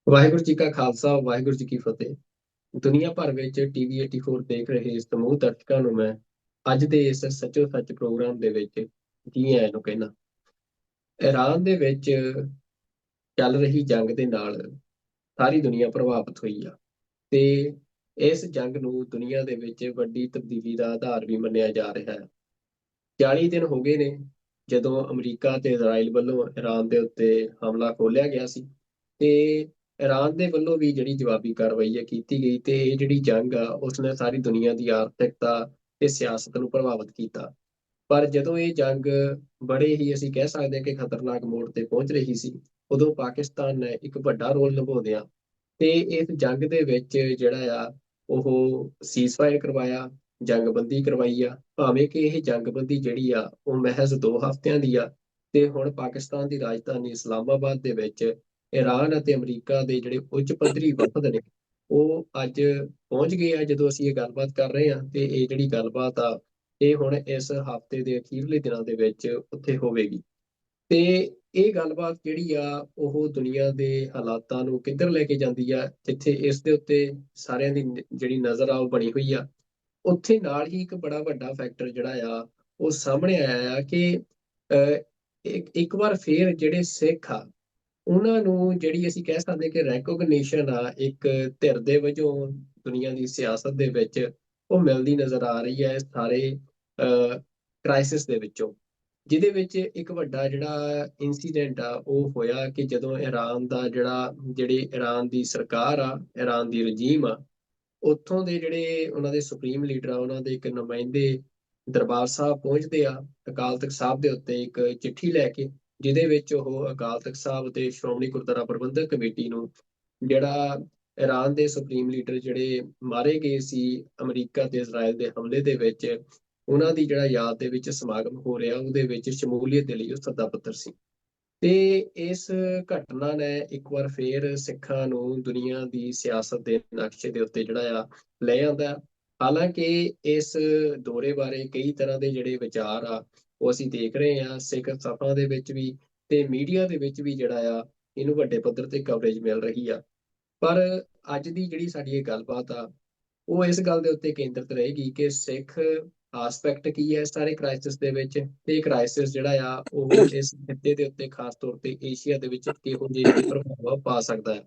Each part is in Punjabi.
ਵਾਹਿਗੁਰੂ ਜੀ ਕਾ ਖਾਲਸਾ ਵਾਹਿਗੁਰੂ ਜੀ ਕੀ ਫਤਿਹ। ਦੁਨੀਆ ਭਰ ਵਿੱਚ ਟੀਵੀ 84 ਦੇਖ ਰਹੇ ਸਮੂਹ ਦਰਸ਼ਕਾਂ ਨੂੰ ਮੈਂ ਅੱਜ ਦੇ ਇਸ ਸੱਚੋ ਸੱਚ ਪ੍ਰੋਗਰਾਮ ਦੇ ਵਿੱਚ ਜੀ ਆਇਆਂ ਨੂੰ ਕਹਿਣਾ। ਈਰਾਨ ਦੇ ਵਿੱਚ ਚੱਲ ਰਹੀ ਜੰਗ ਦੇ ਨਾਲ ਸਾਰੀ ਦੁਨੀਆ ਪ੍ਰਭਾਵਿਤ ਹੋਈ ਆ ਤੇ ਇਸ ਜੰਗ ਨੂੰ ਦੁਨੀਆ ਦੇ ਵਿੱਚ ਵੱਡੀ ਤਬਦੀਲੀ ਦਾ ਆਧਾਰ ਵੀ ਮੰਨਿਆ ਜਾ ਰਿਹਾ ਹੈ। 40 ਦਿਨ ਹੋ ਗਏ ਨੇ ਜਦੋਂ ਅਮਰੀਕਾ ਤੇ ਇਜ਼ਰਾਈਲ ਵੱਲੋਂ ਈਰਾਨ ਦੇ ਉੱਤੇ ਹਮਲਾ ਖੋਲ੍ਹਿਆ ਗਿਆ ਸੀ ਤੇ ਈਰਾਨ ਦੇ ਵੱਲੋਂ ਵੀ ਜਿਹੜੀ ਜਵਾਬੀ ਕਾਰਵਾਈ ਹੈ ਕੀਤੀ ਗਈ ਤੇ ਇਹ ਜਿਹੜੀ ਜੰਗ ਆ ਉਸਨੇ ਸਾਰੀ ਦੁਨੀਆ ਦੀ ਆਰਥਿਕਤਾ ਤੇ ਸਿਆਸਤ ਨੂੰ ਪ੍ਰਭਾਵਿਤ ਕੀਤਾ। ਪਰ ਜਦੋਂ ਇਹ ਜੰਗ ਬੜੇ ਹੀ ਅਸੀਂ ਕਹਿ ਸਕਦੇ ਹਾਂ ਕਿ ਖਤਰਨਾਕ ਮੋੜ ਤੇ ਪਹੁੰਚ ਰਹੀ ਸੀ, ਉਦੋਂ ਪਾਕਿਸਤਾਨ ਨੇ ਇੱਕ ਵੱਡਾ ਰੋਲ ਨਿਭਾਉਂਦਿਆਂ ਤੇ ਇਸ ਜੰਗ ਦੇ ਵਿੱਚ ਜਿਹੜਾ ਆ ਉਹ ਸੀਜ਼ਫਾਇਰ ਕਰਵਾਇਆ, ਜੰਗਬੰਦੀ ਕਰਵਾਈ ਆ। ਭਾਵੇਂ ਕਿ ਇਹ ਜੰਗਬੰਦੀ ਜਿਹੜੀ ਆ ਉਹ ਮਹਿਜ਼ 2 ਹਫ਼ਤਿਆਂ ਦੀ ਆ ਤੇ ਹੁਣ ਪਾਕਿਸਤਾਨ ਦੀ ਰਾਜਧਾਨੀ ਇਸਲਾਮਾਬਾਦ ਦੇ ਵਿੱਚ ਈਰਾਨ ਅਤੇ ਅਮਰੀਕਾ ਦੇ ਜਿਹੜੇ ਉੱਚ ਪੱਧਰੀ ਵਫਦ ਨੇ ਉਹ ਅੱਜ ਪਹੁੰਚ ਗਏ ਆ। ਜਦੋਂ ਅਸੀਂ ਇਹ ਗੱਲਬਾਤ ਕਰ ਰਹੇ ਹਾਂ ਤੇ ਇਹ ਜਿਹੜੀ ਗੱਲਬਾਤ ਆ ਇਹ ਹੁਣ ਇਸ ਹਫ਼ਤੇ ਦੇ ਅਖੀਰਲੇ ਦਿਨਾਂ ਦੇ ਵਿੱਚ ਉੱਥੇ ਹੋਵੇਗੀ ਤੇ ਇਹ ਗੱਲਬਾਤ ਜਿਹੜੀ ਆ ਉਹ ਦੁਨੀਆ ਦੇ ਹਾਲਾਤਾਂ ਨੂੰ ਕਿੱਧਰ ਲੈ ਕੇ ਜਾਂਦੀ ਆ, ਜਿੱਥੇ ਇਸ ਦੇ ਉੱਤੇ ਸਾਰਿਆਂ ਦੀ ਜਿਹੜੀ ਨਜ਼ਰ ਆ ਉਹ ਬਣੀ ਹੋਈ ਆ। ਉੱਥੇ ਨਾਲ ਹੀ ਇੱਕ ਬੜਾ ਵੱਡਾ ਫੈਕਟਰ ਜਿਹੜਾ ਆ ਉਹ ਸਾਹਮਣੇ ਆਇਆ ਆ ਕਿ ਅਹ, ਇੱਕ ਵਾਰ ਫੇਰ ਜਿਹੜੇ ਸਿੱਖ ਆ ਉਹਨਾਂ ਨੂੰ ਜਿਹੜੀ ਅਸੀਂ ਕਹਿ ਸਕਦੇ ਕਿ ਰੈਕੋਗਨੀਸ਼ਨ ਆ ਇੱਕ ਧਿਰ ਦੇ ਵਜੋਂ ਦੁਨੀਆ ਦੀ ਸਿਆਸਤ ਦੇ ਵਿੱਚ ਉਹ ਮਿਲਦੀ ਨਜ਼ਰ ਆ ਰਹੀ ਹੈ ਸਾਰੇ ਕ੍ਰਾਈਸਿਸ ਦੇ ਵਿੱਚੋਂ। ਜਿਹਦੇ ਵਿੱਚ ਇੱਕ ਵੱਡਾ ਜਿਹੜਾ ਇਨਸੀਡੈਂਟ ਆ ਉਹ ਹੋਇਆ ਕਿ ਜਦੋਂ ਈਰਾਨ ਦਾ ਜਿਹੜੀ ਈਰਾਨ ਦੀ ਸਰਕਾਰ ਆ, ਈਰਾਨ ਦੀ ਰਜੀਮ ਆ, ਉੱਥੋਂ ਦੇ ਜਿਹੜੇ ਉਹਨਾਂ ਦੇ ਸੁਪਰੀਮ ਲੀਡਰ ਆ ਉਹਨਾਂ ਦੇ ਇੱਕ ਨੁਮਾਇੰਦੇ ਦਰਬਾਰ ਸਾਹਿਬ ਪਹੁੰਚਦੇ ਆ ਅਕਾਲ ਤਖਤ ਸਾਹਿਬ ਦੇ ਉੱਤੇ ਇੱਕ ਚਿੱਠੀ ਲੈ ਕੇ, ਜਿਹਦੇ ਵਿੱਚ ਉਹ ਅਕਾਲ ਤਖਤ ਸਾਹਿਬ ਤੇ ਸ਼੍ਰੋਮਣੀ ਗੁਰਦੁਆਰਾ ਪ੍ਰਬੰਧਕ ਕਮੇਟੀ ਨੂੰ ਜਿਹੜਾ ਈਰਾਨ ਦੇ ਸੁਪਰੀਮ ਲੀਡਰ ਜਿਹੜੇ ਮਾਰੇ ਗਏ ਸੀ ਅਮਰੀਕਾ ਤੇ ਇਜ਼ਰਾਈਲ ਦੇ ਹਮਲੇ ਦੇ ਵਿੱਚ, ਉਹਨਾਂ ਦੀ ਜਿਹੜਾ ਯਾਦ ਦੇ ਵਿੱਚ ਸਮਾਗਮ ਹੋ ਰਿਹਾ ਉਹਦੇ ਵਿੱਚ ਸ਼ਮੂਲੀਅਤ ਦੇ ਲਈ ਉਹ ਸੱਦਾ ਪੱਤਰ ਸੀ। ਤੇ ਇਸ ਘਟਨਾ ਨੇ ਇੱਕ ਵਾਰ ਫੇਰ ਸਿੱਖਾਂ ਨੂੰ ਦੁਨੀਆ ਦੀ ਸਿਆਸਤ ਦੇ ਨਕਸ਼ੇ ਦੇ ਉੱਤੇ ਜਿਹੜਾ ਆ ਲੈ ਆਂਦਾ। ਹਾਲਾਂਕਿ ਇਸ ਦੌਰੇ ਬਾਰੇ ਕਈ ਤਰ੍ਹਾਂ ਦੇ ਜਿਹੜੇ ਵਿਚਾਰ ਆ ਉਹ ਅਸੀਂ ਦੇਖ ਰਹੇ ਹਾਂ ਸਿੱਖ ਸਭਾ ਦੇ ਵਿੱਚ ਵੀ ਤੇ ਮੀਡੀਆ ਦੇ ਵਿੱਚ ਵੀ ਜਿਹੜਾ ਆ ਇਹਨੂੰ ਵੱਡੇ ਪੱਧਰ ਤੇ ਕਵਰੇਜ ਮਿਲ ਰਹੀ ਆ। ਪਰ ਅੱਜ ਦੀ ਜਿਹੜੀ ਸਾਡੀ ਇਹ ਗੱਲਬਾਤ ਆ ਉਹ ਇਸ ਗੱਲ ਦੇ ਉੱਤੇ ਕੇਂਦਰਿਤ ਰਹੇਗੀ ਕਿ ਸਿੱਖ ਆਸਪੈਕਟ ਕੀ ਹੈ ਸਾਰੇ ਕ੍ਰਾਈਸਿਸ ਦੇ ਵਿੱਚ ਤੇ ਇਹ ਕ੍ਰਾਈਸਿਸ ਜਿਹੜਾ ਆ ਉਹ ਇਸ ਖਿੱਤੇ ਦੇ ਉੱਤੇ ਖਾਸ ਤੌਰ ਤੇ ਏਸ਼ੀਆ ਦੇ ਵਿੱਚ ਕਿਹੋ ਜਿਹੇ ਪ੍ਰਭਾਵ ਪਾ ਸਕਦਾ ਹੈ।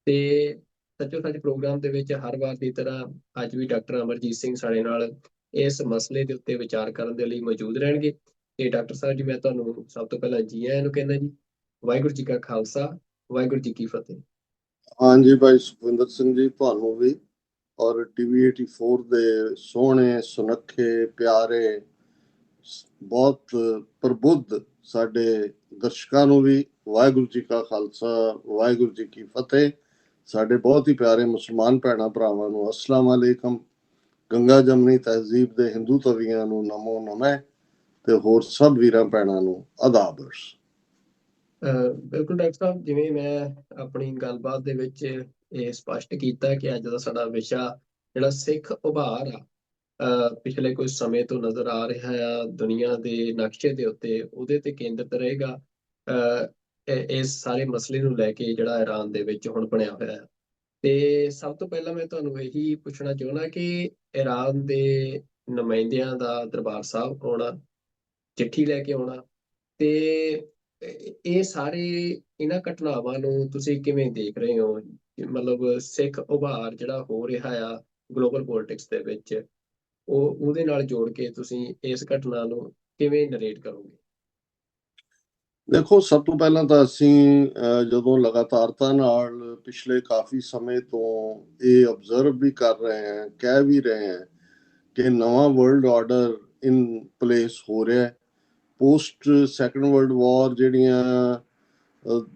ਤੇ ਸੱਚੋ ਸੱਚ ਪ੍ਰੋਗਰਾਮ ਦੇ ਵਿੱਚ ਹਰ ਵਾਰ ਦੀ ਤਰ੍ਹਾਂ ਅੱਜ ਵੀ ਡਾਕਟਰ ਅਮਰਜੀਤ ਸਿੰਘ ਸਾਡੇ ਨਾਲ ਇਸ ਮਸਲੇ ਦੇ ਉੱਤੇ ਵਿਚਾਰ ਕਰਨ ਦੇ ਲਈ ਮੌਜੂਦ ਰਹਿਣਗੇ। ਤੇ ਡਾਕਟਰ ਸਾਹਿਬ ਜੀ, ਮੈਂ ਤੁਹਾਨੂੰ ਸਭ ਤੋਂ ਪਹਿਲਾਂ ਜੀ ਆਇਆਂ ਨੂੰ ਕਹਿੰਦਾ ਜੀ। ਵਾਹਿਗੁਰੂ ਜੀ ਕਾ ਖਾਲਸਾ ਵਾਹਿਗੁਰੂ ਜੀ ਕੀ ਫਤਿਹ। ਹਾਂਜੀ ਭਾਈ ਸੁਖਵਿੰਦਰ ਸਿੰਘ ਜੀ, ਤੁਹਾਨੂੰ ਵੀ ਔਰ ਟੀਵੀ 84 ਦੇ ਸੋਹਣੇ ਸੁਨੱਖੇ ਪਿਆਰੇ ਬਹੁਤ ਪ੍ਰਬੁੱਧ ਸਾਡੇ ਦਰਸ਼ਕਾਂ ਨੂੰ ਵੀ ਵਾਹਿਗੁਰੂ ਜੀ ਕਾ ਖਾਲਸਾ ਵਾਹਿਗੁਰੂ ਜੀ ਕੀ ਫਤਿਹ। ਸਾਡੇ ਬਹੁਤ ਹੀ ਪਿਆਰੇ ਮੁਸਲਮਾਨ ਭੈਣਾਂ ਭਰਾਵਾਂ ਨੂੰ ਅਸਲਾਮ ਵਾਲੇਕਮ। ਗੰਗਾ ਜਮਨੀ ਤਹਿਜ਼ੀਬ ਦੇ ਹਿੰਦੂ ਤਵੀਆਂ ਨੂੰ ਨਮੋ ਨਮੈ ਤੇ ਹੋਰ ਸਭ ਵੀਰਾਂ ਭੈਣਾਂ ਨੂੰ ਅਦਾਬਰਸ। ਬਿਲਕੁਲ ਡਾਕਟਰ ਸਾਹਿਬ, ਜਿਵੇਂ ਮੈਂ ਆਪਣੀ ਗੱਲਬਾਤ ਦੇ ਵਿੱਚ ਇਹ ਸਪਸ਼ਟ ਕੀਤਾ ਕਿ ਅੱਜ ਦਾ ਸਾਡਾ ਵਿਸ਼ਾ ਜਿਹੜਾ ਸਿੱਖ ਉਭਾਰ ਆ ਪਿਛਲੇ ਕੁਝ ਸਮੇਂ ਤੋਂ ਨਜ਼ਰ ਆ ਰਿਹਾ ਆ ਦੁਨੀਆ ਦੇ ਨਕਸ਼ੇ ਦੇ ਉੱਤੇ, ਉਹਦੇ ਤੇ ਕੇਂਦਰਿਤ ਰਹੇਗਾ। ਇਸ ਸਾਰੇ ਮਸਲੇ ਨੂੰ ਲੈ ਕੇ ਜਿਹੜਾ ਈਰਾਨ ਦੇ ਵਿੱਚ ਹੁਣ ਬਣਿਆ ਹੋਇਆ ਹੈ। ਤੇ ਸਭ ਤੋਂ ਪਹਿਲਾਂ ਮੈਂ ਤੁਹਾਨੂੰ ਇਹੀ ਪੁੱਛਣਾ ਚਾਹੁੰਦਾ ਕਿ ਈਰਾਨ ਦੇ ਨੁਮਾਇੰਦਿਆਂ ਦਾ ਦਰਬਾਰ ਸਾਹਿਬ ਆਉਣਾ, ਚਿੱਠੀ ਲੈ ਕੇ ਆਉਣਾ ਤੇ ਇਹ ਸਾਰੇ ਇਹਨਾਂ ਘਟਨਾਵਾਂ ਨੂੰ ਤੁਸੀਂ ਕਿਵੇਂ ਦੇਖ ਰਹੇ ਹੋ? ਮਤਲਬ ਸਿੱਖ ਉਭਾਰ ਜਿਹੜਾ ਹੋ ਰਿਹਾ ਆ ਗਲੋਬਲ ਪੋਲਿਟਿਕਸ ਦੇ ਵਿੱਚ ਉਹਦੇ ਨਾਲ ਜੋੜ ਕੇ ਤੁਸੀਂ ਇਸ ਘਟਨਾ ਨੂੰ ਕਿਵੇਂ ਨਰੇਟ ਕਰੋਗੇ? ਦੇਖੋ, ਸਭ ਤੋਂ ਪਹਿਲਾਂ ਤਾਂ ਅਸੀਂ ਜਦੋਂ ਲਗਾਤਾਰਤਾ ਨਾਲ ਪਿਛਲੇ ਕਾਫੀ ਸਮੇਂ ਤੋਂ ਇਹ ਅਬਜ਼ਰਵ ਵੀ ਕਰ ਰਹੇ ਹਾਂ, ਕਹਿ ਵੀ ਰਹੇ ਹਾਂ ਕਿ ਨਵਾਂ ਵਰਲਡ ਆਰਡਰ ਇਨ ਪਲੇਸ ਹੋ ਰਿਹਾ ਹੈ। ਪੋਸਟ ਸੈਕੰਡ ਵਰਲਡ ਵਾਰ ਜਿਹੜੀਆਂ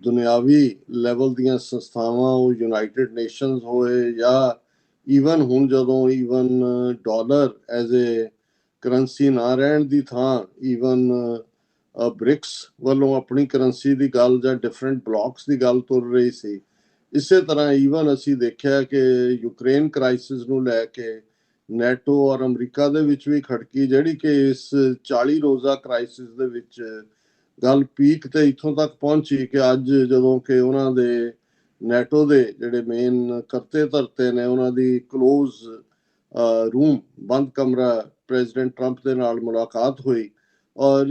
ਦੁਨਿਆਵੀ ਲੈਵਲ ਦੀਆਂ ਸੰਸਥਾਵਾਂ ਉਹ ਯੂਨਾਈਟਿਡ ਨੇਸ਼ਨਸ ਹੋਏ ਜਾਂ ਈਵਨ ਹੁਣ ਜਦੋਂ ਡਾਲਰ ਐਜ਼ ਏ ਕਰੰਸੀ ਨਾ ਰਹਿਣ ਦੀ ਥਾਂ ਈਵਨ ਬ੍ਰਿਕਸ ਵੱਲੋਂ ਆਪਣੀ ਕਰੰਸੀ ਦੀ ਗੱਲ ਜਾਂ ਡਿਫਰੈਂਟ ਬਲੌਕਸ ਦੀ ਗੱਲ ਤੁਰ ਰਹੀ ਸੀ। ਇਸੇ ਤਰ੍ਹਾਂ ਈਵਨ ਅਸੀਂ ਦੇਖਿਆ ਕਿ ਯੂਕਰੇਨ ਕ੍ਰਾਈਸਿਸ ਨੂੰ ਲੈ ਕੇ ਨੈਟੋ ਔਰ ਅਮਰੀਕਾ ਦੇ ਵਿੱਚ ਵੀ ਖੜਕੀ, ਜਿਹੜੀ ਕਿ ਇਸ 40 ਰੋਜ਼ਾ ਕ੍ਰਾਈਸਿਸ ਦੇ ਵਿੱਚ ਗੱਲ ਪੀਕ ਤੇ ਇੱਥੋਂ ਤੱਕ ਪਹੁੰਚੀ ਕਿ ਅੱਜ ਜਦੋਂ ਕਿ ਉਹਨਾਂ ਦੇ ਨੈਟੋ ਦੇ ਜਿਹੜੇ ਮੇਨ ਕਰਤੇ ਧਰਤੇ ਨੇ ਉਹਨਾਂ ਦੀ ਕਲੋਜ਼ ਰੂਮ ਬੰਦ ਕਮਰਾ ਪ੍ਰੈਜ਼ੀਡੈਂਟ ਟਰੰਪ ਦੇ ਨਾਲ ਮੁਲਾਕਾਤ ਹੋਈ। ਔਰ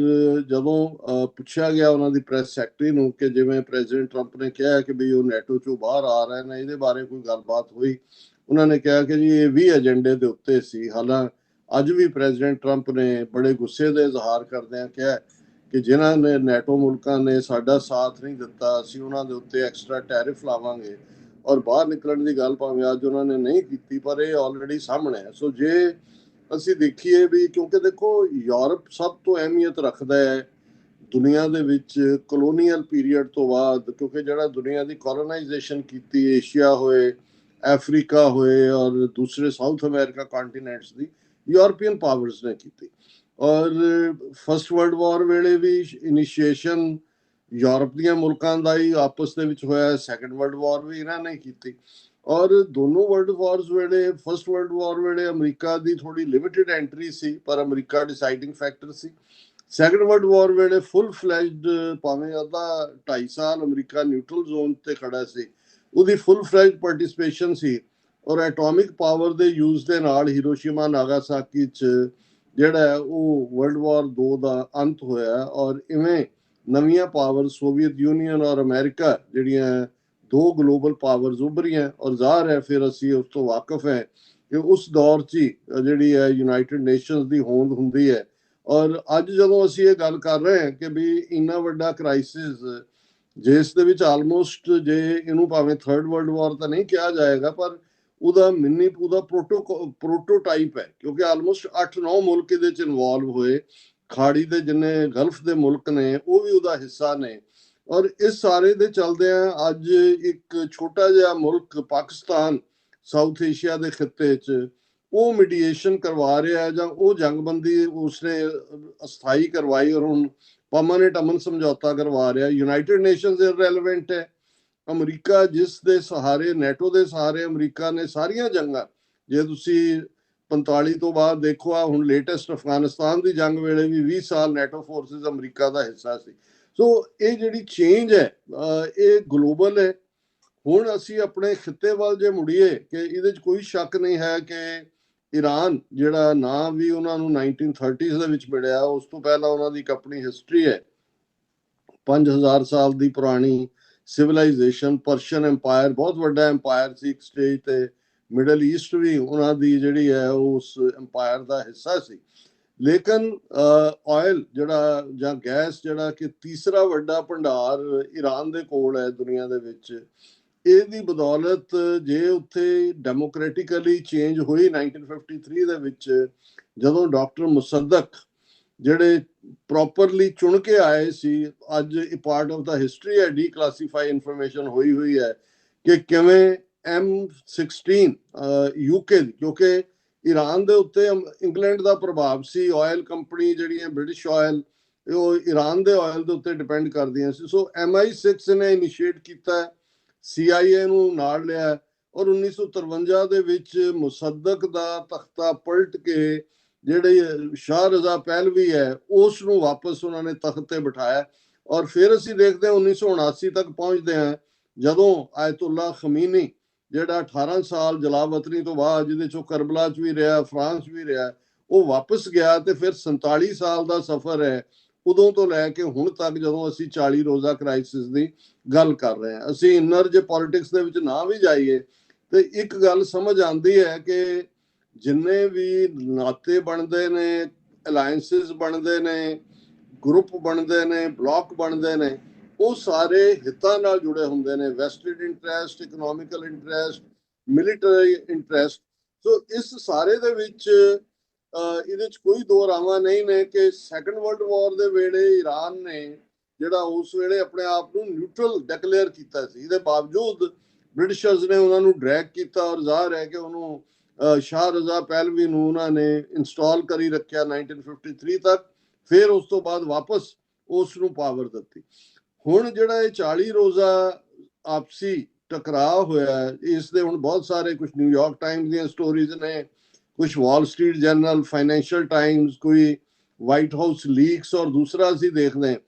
ਜਦੋਂ ਪੁੱਛਿਆ ਗਿਆ ਉਹਨਾਂ ਦੀ ਪ੍ਰੈਸ ਸੈਕਟਰੀ ਨੂੰ ਕਿ ਜਿਵੇਂ ਪ੍ਰੈਜ਼ੀਡੈਂਟ ਟਰੰਪ ਨੇ ਕਿਹਾ ਕਿ ਵੀ ਉਹ ਨੈਟੋ ਚੋਂ ਬਾਹਰ ਆ ਰਹੇ ਨੇ, ਇਹਦੇ ਬਾਰੇ ਕੋਈ ਗੱਲਬਾਤ ਹੋਈ? ਉਹਨਾਂ ਨੇ ਕਿਹਾ ਕਿ ਜੀ ਇਹ ਵੀ ਏਜੰਡੇ ਦੇ ਉੱਤੇ ਸੀ। ਹਾਲਾਂਕਿ ਅੱਜ ਵੀ ਪ੍ਰੈਜ਼ੀਡੈਂਟ ਟਰੰਪ ਨੇ ਬੜੇ ਗੁੱਸੇ ਦਾ ਇਜ਼ਹਾਰ ਕਰਦਿਆਂ ਕਿਹਾ ਕਿ ਜਿਨ੍ਹਾਂ ਨੇ ਨੈਟੋ ਮੁਲਕਾਂ ਨੇ ਸਾਡਾ ਸਾਥ ਨਹੀਂ ਦਿੱਤਾ, ਅਸੀਂ ਉਹਨਾਂ ਦੇ ਉੱਤੇ ਐਕਸਟਰਾ ਟੈਰਿਫ ਲਾਵਾਂਗੇ। ਔਰ ਬਾਹਰ ਨਿਕਲਣ ਦੀ ਗੱਲ ਭਾਵੇਂ ਅੱਜ ਉਹਨਾਂ ਨੇ ਨਹੀਂ ਕੀਤੀ, ਪਰ ਇਹ ਆਲਰੇਡੀ ਸਾਹਮਣੇ ਹੈ। ਸੋ ਜੇ ਅਸੀਂ ਦੇਖੀਏ ਵੀ, ਕਿਉਂਕਿ ਦੇਖੋ ਯੂਰਪ ਸਭ ਤੋਂ ਅਹਿਮੀਅਤ ਰੱਖਦਾ ਹੈ ਦੁਨੀਆ ਦੇ ਵਿੱਚ ਕਲੋਨੀਅਲ ਪੀਰੀਅਡ ਤੋਂ ਬਾਅਦ, ਕਿਉਂਕਿ ਜਿਹੜਾ ਦੁਨੀਆ ਦੀ ਕੋਲੋਨਾਈਜੇਸ਼ਨ ਕੀਤੀ, ਏਸ਼ੀਆ ਹੋਏ, ਅਫਰੀਕਾ ਹੋਏ ਔਰ ਦੂਸਰੇ ਸਾਊਥ ਅਮਰੀਕਾ ਕੰਟੀਨੈਂਟਸ ਦੀ, ਯੂਰਪੀਅਨ ਪਾਵਰਸ ਨੇ ਕੀਤੀ। ਔਰ ਫਸਟ ਵਰਲਡ ਵਾਰ ਵੇਲੇ ਵੀ ਇਨੀਸ਼ੀਏਸ਼ਨ ਯੂਰਪ ਦੀਆਂ ਮੁਲਕਾਂ ਦਾ ਹੀ ਆਪਸ ਦੇ ਵਿੱਚ ਹੋਇਆ, ਸੈਕੰਡ ਵਰਲਡ ਵਾਰ ਵੀ ਇਹਨਾਂ ਨੇ ਕੀਤੀ। ਔਰ ਦੋਨੋਂ ਵਰਲਡ ਵਾਰਸ ਵੇਲੇ, ਫਸਟ ਵਰਲਡ ਵਾਰ ਵੇਲੇ ਅਮਰੀਕਾ ਦੀ ਥੋੜੀ ਲਿਮਿਟਡ ਐਂਟਰੀ ਸੀ, ਪਰ ਅਮਰੀਕਾ ਡਿਸਾਈਡਿੰਗ ਫੈਕਟਰ ਸੀ। ਸੈਕੰਡ ਵਰਲਡ ਵਾਰ ਵੇਲੇ ਫੁੱਲ ਫਲੈਜਡ, ਭਾਵੇਂ ਅੱਧਾ 2.5 ਸਾਲ ਅਮਰੀਕਾ ਨਿਊਟਰਲ ਜ਼ੋਨ ਤੇ ਖੜਾ ਸੀ, ਉਹਦੀ ਫੁੱਲ ਫਲੈਜਡ ਪਾਰਟਿਸਿਪੇਸ਼ਨ ਸੀ। ਔਰ ਐਟੋਮਿਕ ਪਾਵਰ ਦੇ ਯੂਜ਼ ਦੇ ਨਾਲ ਹੀਰੋਸ਼ੀਮਾ ਨਾਗਾਸਾਕੀ 'ਚ ਜਿਹੜਾ ਉਹ ਵਰਲਡ ਵਾਰ 2 ਦਾ ਅੰਤ ਹੋਇਆ। ਔਰ ਇਵੇਂ ਨਵੀਆਂ ਪਾਵਰ ਸੋਵੀਅਤ ਯੂਨੀਅਨ ਔਰ ਅਮਰੀਕਾ ਜਿਹੜੀਆਂ ਦੋ ਗਲੋਬਲ ਪਾਵਰਸ ਉੱਭਰੀਆਂ। ਔਰ ਜ਼ਾਹਰ ਹੈ ਫਿਰ ਅਸੀਂ ਉਸ ਤੋਂ ਵਾਕਿਫ ਹੈ ਕਿ ਉਸ ਦੌਰ 'ਚ ਜਿਹੜੀ ਹੈ ਯੂਨਾਈਟਿਡ ਨੇਸ਼ਨਸ ਦੀ ਹੋਂਦ ਹੁੰਦੀ ਹੈ। ਔਰ ਅੱਜ ਜਦੋਂ ਅਸੀਂ ਇਹ ਗੱਲ ਕਰ ਰਹੇ ਹਾਂ ਕਿ ਵੀ ਇੰਨਾ ਵੱਡਾ ਕ੍ਰਾਈਸਿਸ, ਜਿਸ ਦੇ ਵਿੱਚ ਆਲਮੋਸਟ, ਜੇ ਇਹਨੂੰ ਭਾਵੇਂ ਥਰਡ ਵਰਲਡ ਵਾਰ ਤਾਂ ਨਹੀਂ ਕਿਹਾ ਜਾਏਗਾ, ਪਰ ਉਹਦਾ ਪ੍ਰੋਟੋਟਾਈਪ ਹੈ, ਕਿਉਂਕਿ ਆਲਮੋਸਟ 8-9 ਮੁਲਕ ਇਹਦੇ 'ਚ ਇਨਵੋਲਵ ਹੋਏ। ਖਾੜੀ ਦੇ ਜਿੰਨੇ ਗਲਫ ਦੇ ਮੁਲਕ ਨੇ ਉਹ ਵੀ ਉਹਦਾ ਹਿੱਸਾ ਨੇ। ਔਰ ਇਸ ਸਾਰੇ ਦੇ ਚਲਦਿਆਂ ਅੱਜ ਇੱਕ ਛੋਟਾ ਜਿਹਾ ਮੁਲਕ ਪਾਕਿਸਤਾਨ ਸਾਊਥ ਏਸ਼ੀਆ ਦੇ ਖਿੱਤੇ 'ਚ ਉਹ ਮੀਡੀਏਸ਼ਨ ਕਰਵਾ ਰਿਹਾ, ਜਾਂ ਉਹ ਜੰਗਬੰਦੀ ਉਸਨੇ ਅਸਥਾਈ ਕਰਵਾਈ ਔਰ ਹੁਣ ਪਰਮਾਨੈਂਟ ਅਮਨ ਸਮਝੌਤਾ ਕਰਵਾ ਰਿਹਾ। ਯੂਨਾਈਟਿਡ ਨੇਸ਼ਨਸ ਇਰਰੈਲੇਵੈਂਟ ਹੈ। ਅਮਰੀਕਾ ਜਿਸ ਦੇ ਸਹਾਰੇ, ਨੈਟੋ ਦੇ ਸਹਾਰੇ ਅਮਰੀਕਾ ਨੇ ਸਾਰੀਆਂ ਜੰਗਾਂ, ਜੇ ਤੁਸੀਂ 45 ਤੋਂ ਬਾਅਦ ਦੇਖੋ, ਆ ਹੁਣ ਲੇਟੈਸਟ ਅਫਗਾਨਿਸਤਾਨ ਦੀ ਜੰਗ ਵੇਲੇ ਵੀ 20 ਸਾਲ ਨੈਟੋ ਫੋਰਸਿਸ ਅਮਰੀਕਾ ਦਾ ਹਿੱਸਾ ਸੀ। ਸੋ ਇਹ ਜਿਹੜੀ ਚੇਂਜ ਹੈ ਇਹ ਗਲੋਬਲ ਹੈ। ਹੁਣ ਅਸੀਂ ਆਪਣੇ ਖਿੱਤੇ ਵੱਲ ਜੇ ਮੁੜੀਏ ਕਿ ਇਹਦੇ 'ਚ ਕੋਈ ਸ਼ੱਕ ਨਹੀਂ ਹੈ ਕਿ ਈਰਾਨ, ਜਿਹੜਾ ਨਾਂ ਵੀ ਉਹਨਾਂ ਨੂੰ 1930s ਦੇ ਵਿੱਚ ਮਿਲਿਆ, ਉਸ ਤੋਂ ਪਹਿਲਾਂ ਉਹਨਾਂ ਦੀ ਇੱਕ ਆਪਣੀ ਹਿਸਟਰੀ ਹੈ, 5000 ਸਾਲ ਦੀ ਪੁਰਾਣੀ ਸਿਵਲਾਈਜੇਸ਼ਨ। ਪਰਸ਼ੀਅਨ ਐਮਪਾਇਰ ਬਹੁਤ ਵੱਡਾ ਐਮਪਾਇਰ ਸੀ ਇੱਕ ਸਟੇਜ ਤੇ। ਮਿਡਲ ਈਸਟ ਵੀ ਉਹਨਾਂ ਦੀ ਜਿਹੜੀ ਹੈ ਉਸ ਐਮਪਾਇਰ ਦਾ ਹਿੱਸਾ ਸੀ। ਲੇਕਿਨ ਆਇਲ ਜਿਹੜਾ ਜਾਂ ਗੈਸ ਜਿਹੜਾ ਕਿ ਤੀਸਰਾ ਵੱਡਾ ਭੰਡਾਰ ਈਰਾਨ ਦੇ ਕੋਲ ਹੈ ਦੁਨੀਆ ਦੇ ਵਿੱਚ, ਇਹਦੀ ਬਦੌਲਤ ਜੇ ਉੱਥੇ ਡੈਮੋਕ੍ਰੈਟਿਕਲੀ ਚੇਂਜ ਹੋਈ 1953 ਦੇ ਵਿੱਚ, ਜਦੋਂ ਡਾਕਟਰ ਮੁਸੱਦਕ ਜਿਹੜੇ ਪ੍ਰੋਪਰਲੀ ਚੁਣ ਕੇ ਆਏ ਸੀ, ਅੱਜ ਇਹ ਪਾਰਟ ਆਫ ਦਾ ਹਿਸਟਰੀ ਹੈ, ਡੀਕਲਾਸੀਫਾਈ ਇਨਫੋਰਮੇਸ਼ਨ ਹੋਈ ਹੈ ਕਿ ਕਿਵੇਂ M16 UK ਦੀ, ਕਿਉਂਕਿ ਈਰਾਨ ਦੇ ਉੱਤੇ ਇੰਗਲੈਂਡ ਦਾ ਪ੍ਰਭਾਵ ਸੀ, ਆਇਲ ਕੰਪਨੀ ਜਿਹੜੀਆਂ ਬ੍ਰਿਟਿਸ਼ ਆਇਲ, ਉਹ ਈਰਾਨ ਦੇ ਆਇਲ ਦੇ ਉੱਤੇ ਡਿਪੈਂਡ ਕਰਦੀਆਂ ਸੀ। ਸੋ MI6 ਨੇ ਇਨੀਸ਼ੀਏਟ ਕੀਤਾ, CIA ਨੂੰ ਨਾਲ ਲਿਆ, ਔਰ 1953 ਦੇ ਵਿੱਚ ਮੁਸੱਦਕ ਦਾ ਤਖਤਾ ਪਲਟ ਕੇ ਜਿਹੜੇ ਸ਼ਾਹ ਰਜ਼ਾ ਪਹਿਲਵੀ ਹੈ ਉਸ ਨੂੰ ਵਾਪਸ ਉਹਨਾਂ ਨੇ ਤਖਤ ਤੇ ਬਿਠਾਇਆ। ਔਰ ਫਿਰ ਅਸੀਂ ਦੇਖਦੇ ਹਾਂ 1979 ਤੱਕ ਪਹੁੰਚਦੇ ਹਾਂ, ਜਦੋਂ ਆਇਤੁੱਲਾ ਖਮੀਨੀ, ਜਿਹੜਾ 18 ਸਾਲ ਜਲਾਵਤਨੀ ਤੋਂ ਬਾਅਦ, ਜਿਹਦੇ ਚੋਂ ਕਰਬਲਾ 'ਚ ਵੀ ਰਿਹਾ, ਫਰਾਂਸ ਵੀ ਰਿਹਾ, ਉਹ ਵਾਪਸ ਗਿਆ। ਤੇ ਫਿਰ 47 ਸਾਲ ਦਾ ਸਫ਼ਰ ਹੈ ਉਦੋਂ ਤੋਂ ਲੈ ਕੇ ਹੁਣ ਤੱਕ, ਜਦੋਂ ਅਸੀਂ 40 ਰੋਜ਼ਾ ਕ੍ਰਾਈਸਿਸ ਦੀ ਗੱਲ ਕਰ ਰਹੇ ਹਾਂ। ਅਸੀਂ ਇਨਰ ਜੇ ਪੋਲਿਟਿਕਸ ਦੇ ਵਿੱਚ ਨਾ ਵੀ ਜਾਈਏ ਤੇ ਇੱਕ ਗੱਲ ਸਮਝ ਆਉਂਦੀ ਹੈ ਕਿ ਜਿੰਨੇ ਵੀ ਨਾਤੇ ਬਣਦੇ ਨੇ, ਅਲਾਇੰਸਿਸ ਬਣਦੇ ਨੇ, ਗਰੁੱਪ ਬਣਦੇ ਨੇ, ਬਲਾਕ ਬਣਦੇ ਨੇ, ਉਹ ਸਾਰੇ ਹਿੱਤਾਂ ਨਾਲ ਜੁੜੇ ਹੁੰਦੇ ਨੇ, vested interest, economical interest, military interest. So ਇਸ ਸਾਰੇ ਦੇ ਵਿੱਚ ਇਹਦੇ 'ਚ ਕੋਈ ਦੋ ਰਾਵਾਂ ਨਹੀਂ ਨੇ ਕਿ ਸੈਕੰਡ ਵਰਲਡ ਵਾਰ ਦੇ ਵੇਲੇ ਈਰਾਨ ਨੇ ਜਿਹੜਾ ਉਸ ਵੇਲੇ ਆਪਣੇ ਆਪ ਨੂੰ ਨਿਊਟਰਲ ਡਿਕਲੇਅਰ ਕੀਤਾ ਸੀ, ਇਹਦੇ ਬਾਵਜੂਦ ਬ੍ਰਿਟਿਸ਼ਰਸ ਨੇ ਉਹਨਾਂ ਨੂੰ ਡਰੈਗ ਕੀਤਾ। ਔਰ ਜ਼ਾਹਰ ਹੈ ਕਿ ਉਹਨੂੰ ਸ਼ਾਹ ਰਜ਼ਾ ਪਹਿਲਵੀ ਨੂੰ ਉਹਨਾਂ ਨੇ ਇੰਸਟਾਲ ਕਰੀ ਰੱਖਿਆ 1953 ਤੱਕ, ਫਿਰ ਉਸ ਤੋਂ ਬਾਅਦ ਵਾਪਸ ਉਸ ਨੂੰ ਪਾਵਰ ਦਿੱਤੀ। ਹੁਣ ਜਿਹੜਾ ਇਹ 40 ਰੋਜ਼ਾ ਆਪਸੀ ਟਕਰਾਅ ਹੋਇਆ, ਇਸ ਦੇ ਹੁਣ ਬਹੁਤ ਸਾਰੇ, ਕੁਝ ਨਿਊਯਾਰਕ ਟਾਈਮਸ ਦੀਆਂ ਸਟੋਰੀਜ਼ ਨੇ, ਕੁਝ Wall Street general, financial Times, ਕੋਈ ਵਾਈਟ ਹਾਊਸ ਲੀਕਸ, ਔਰ ਦੂਸਰਾ ਅਸੀਂ ਦੇਖਦੇ ਹਾਂ।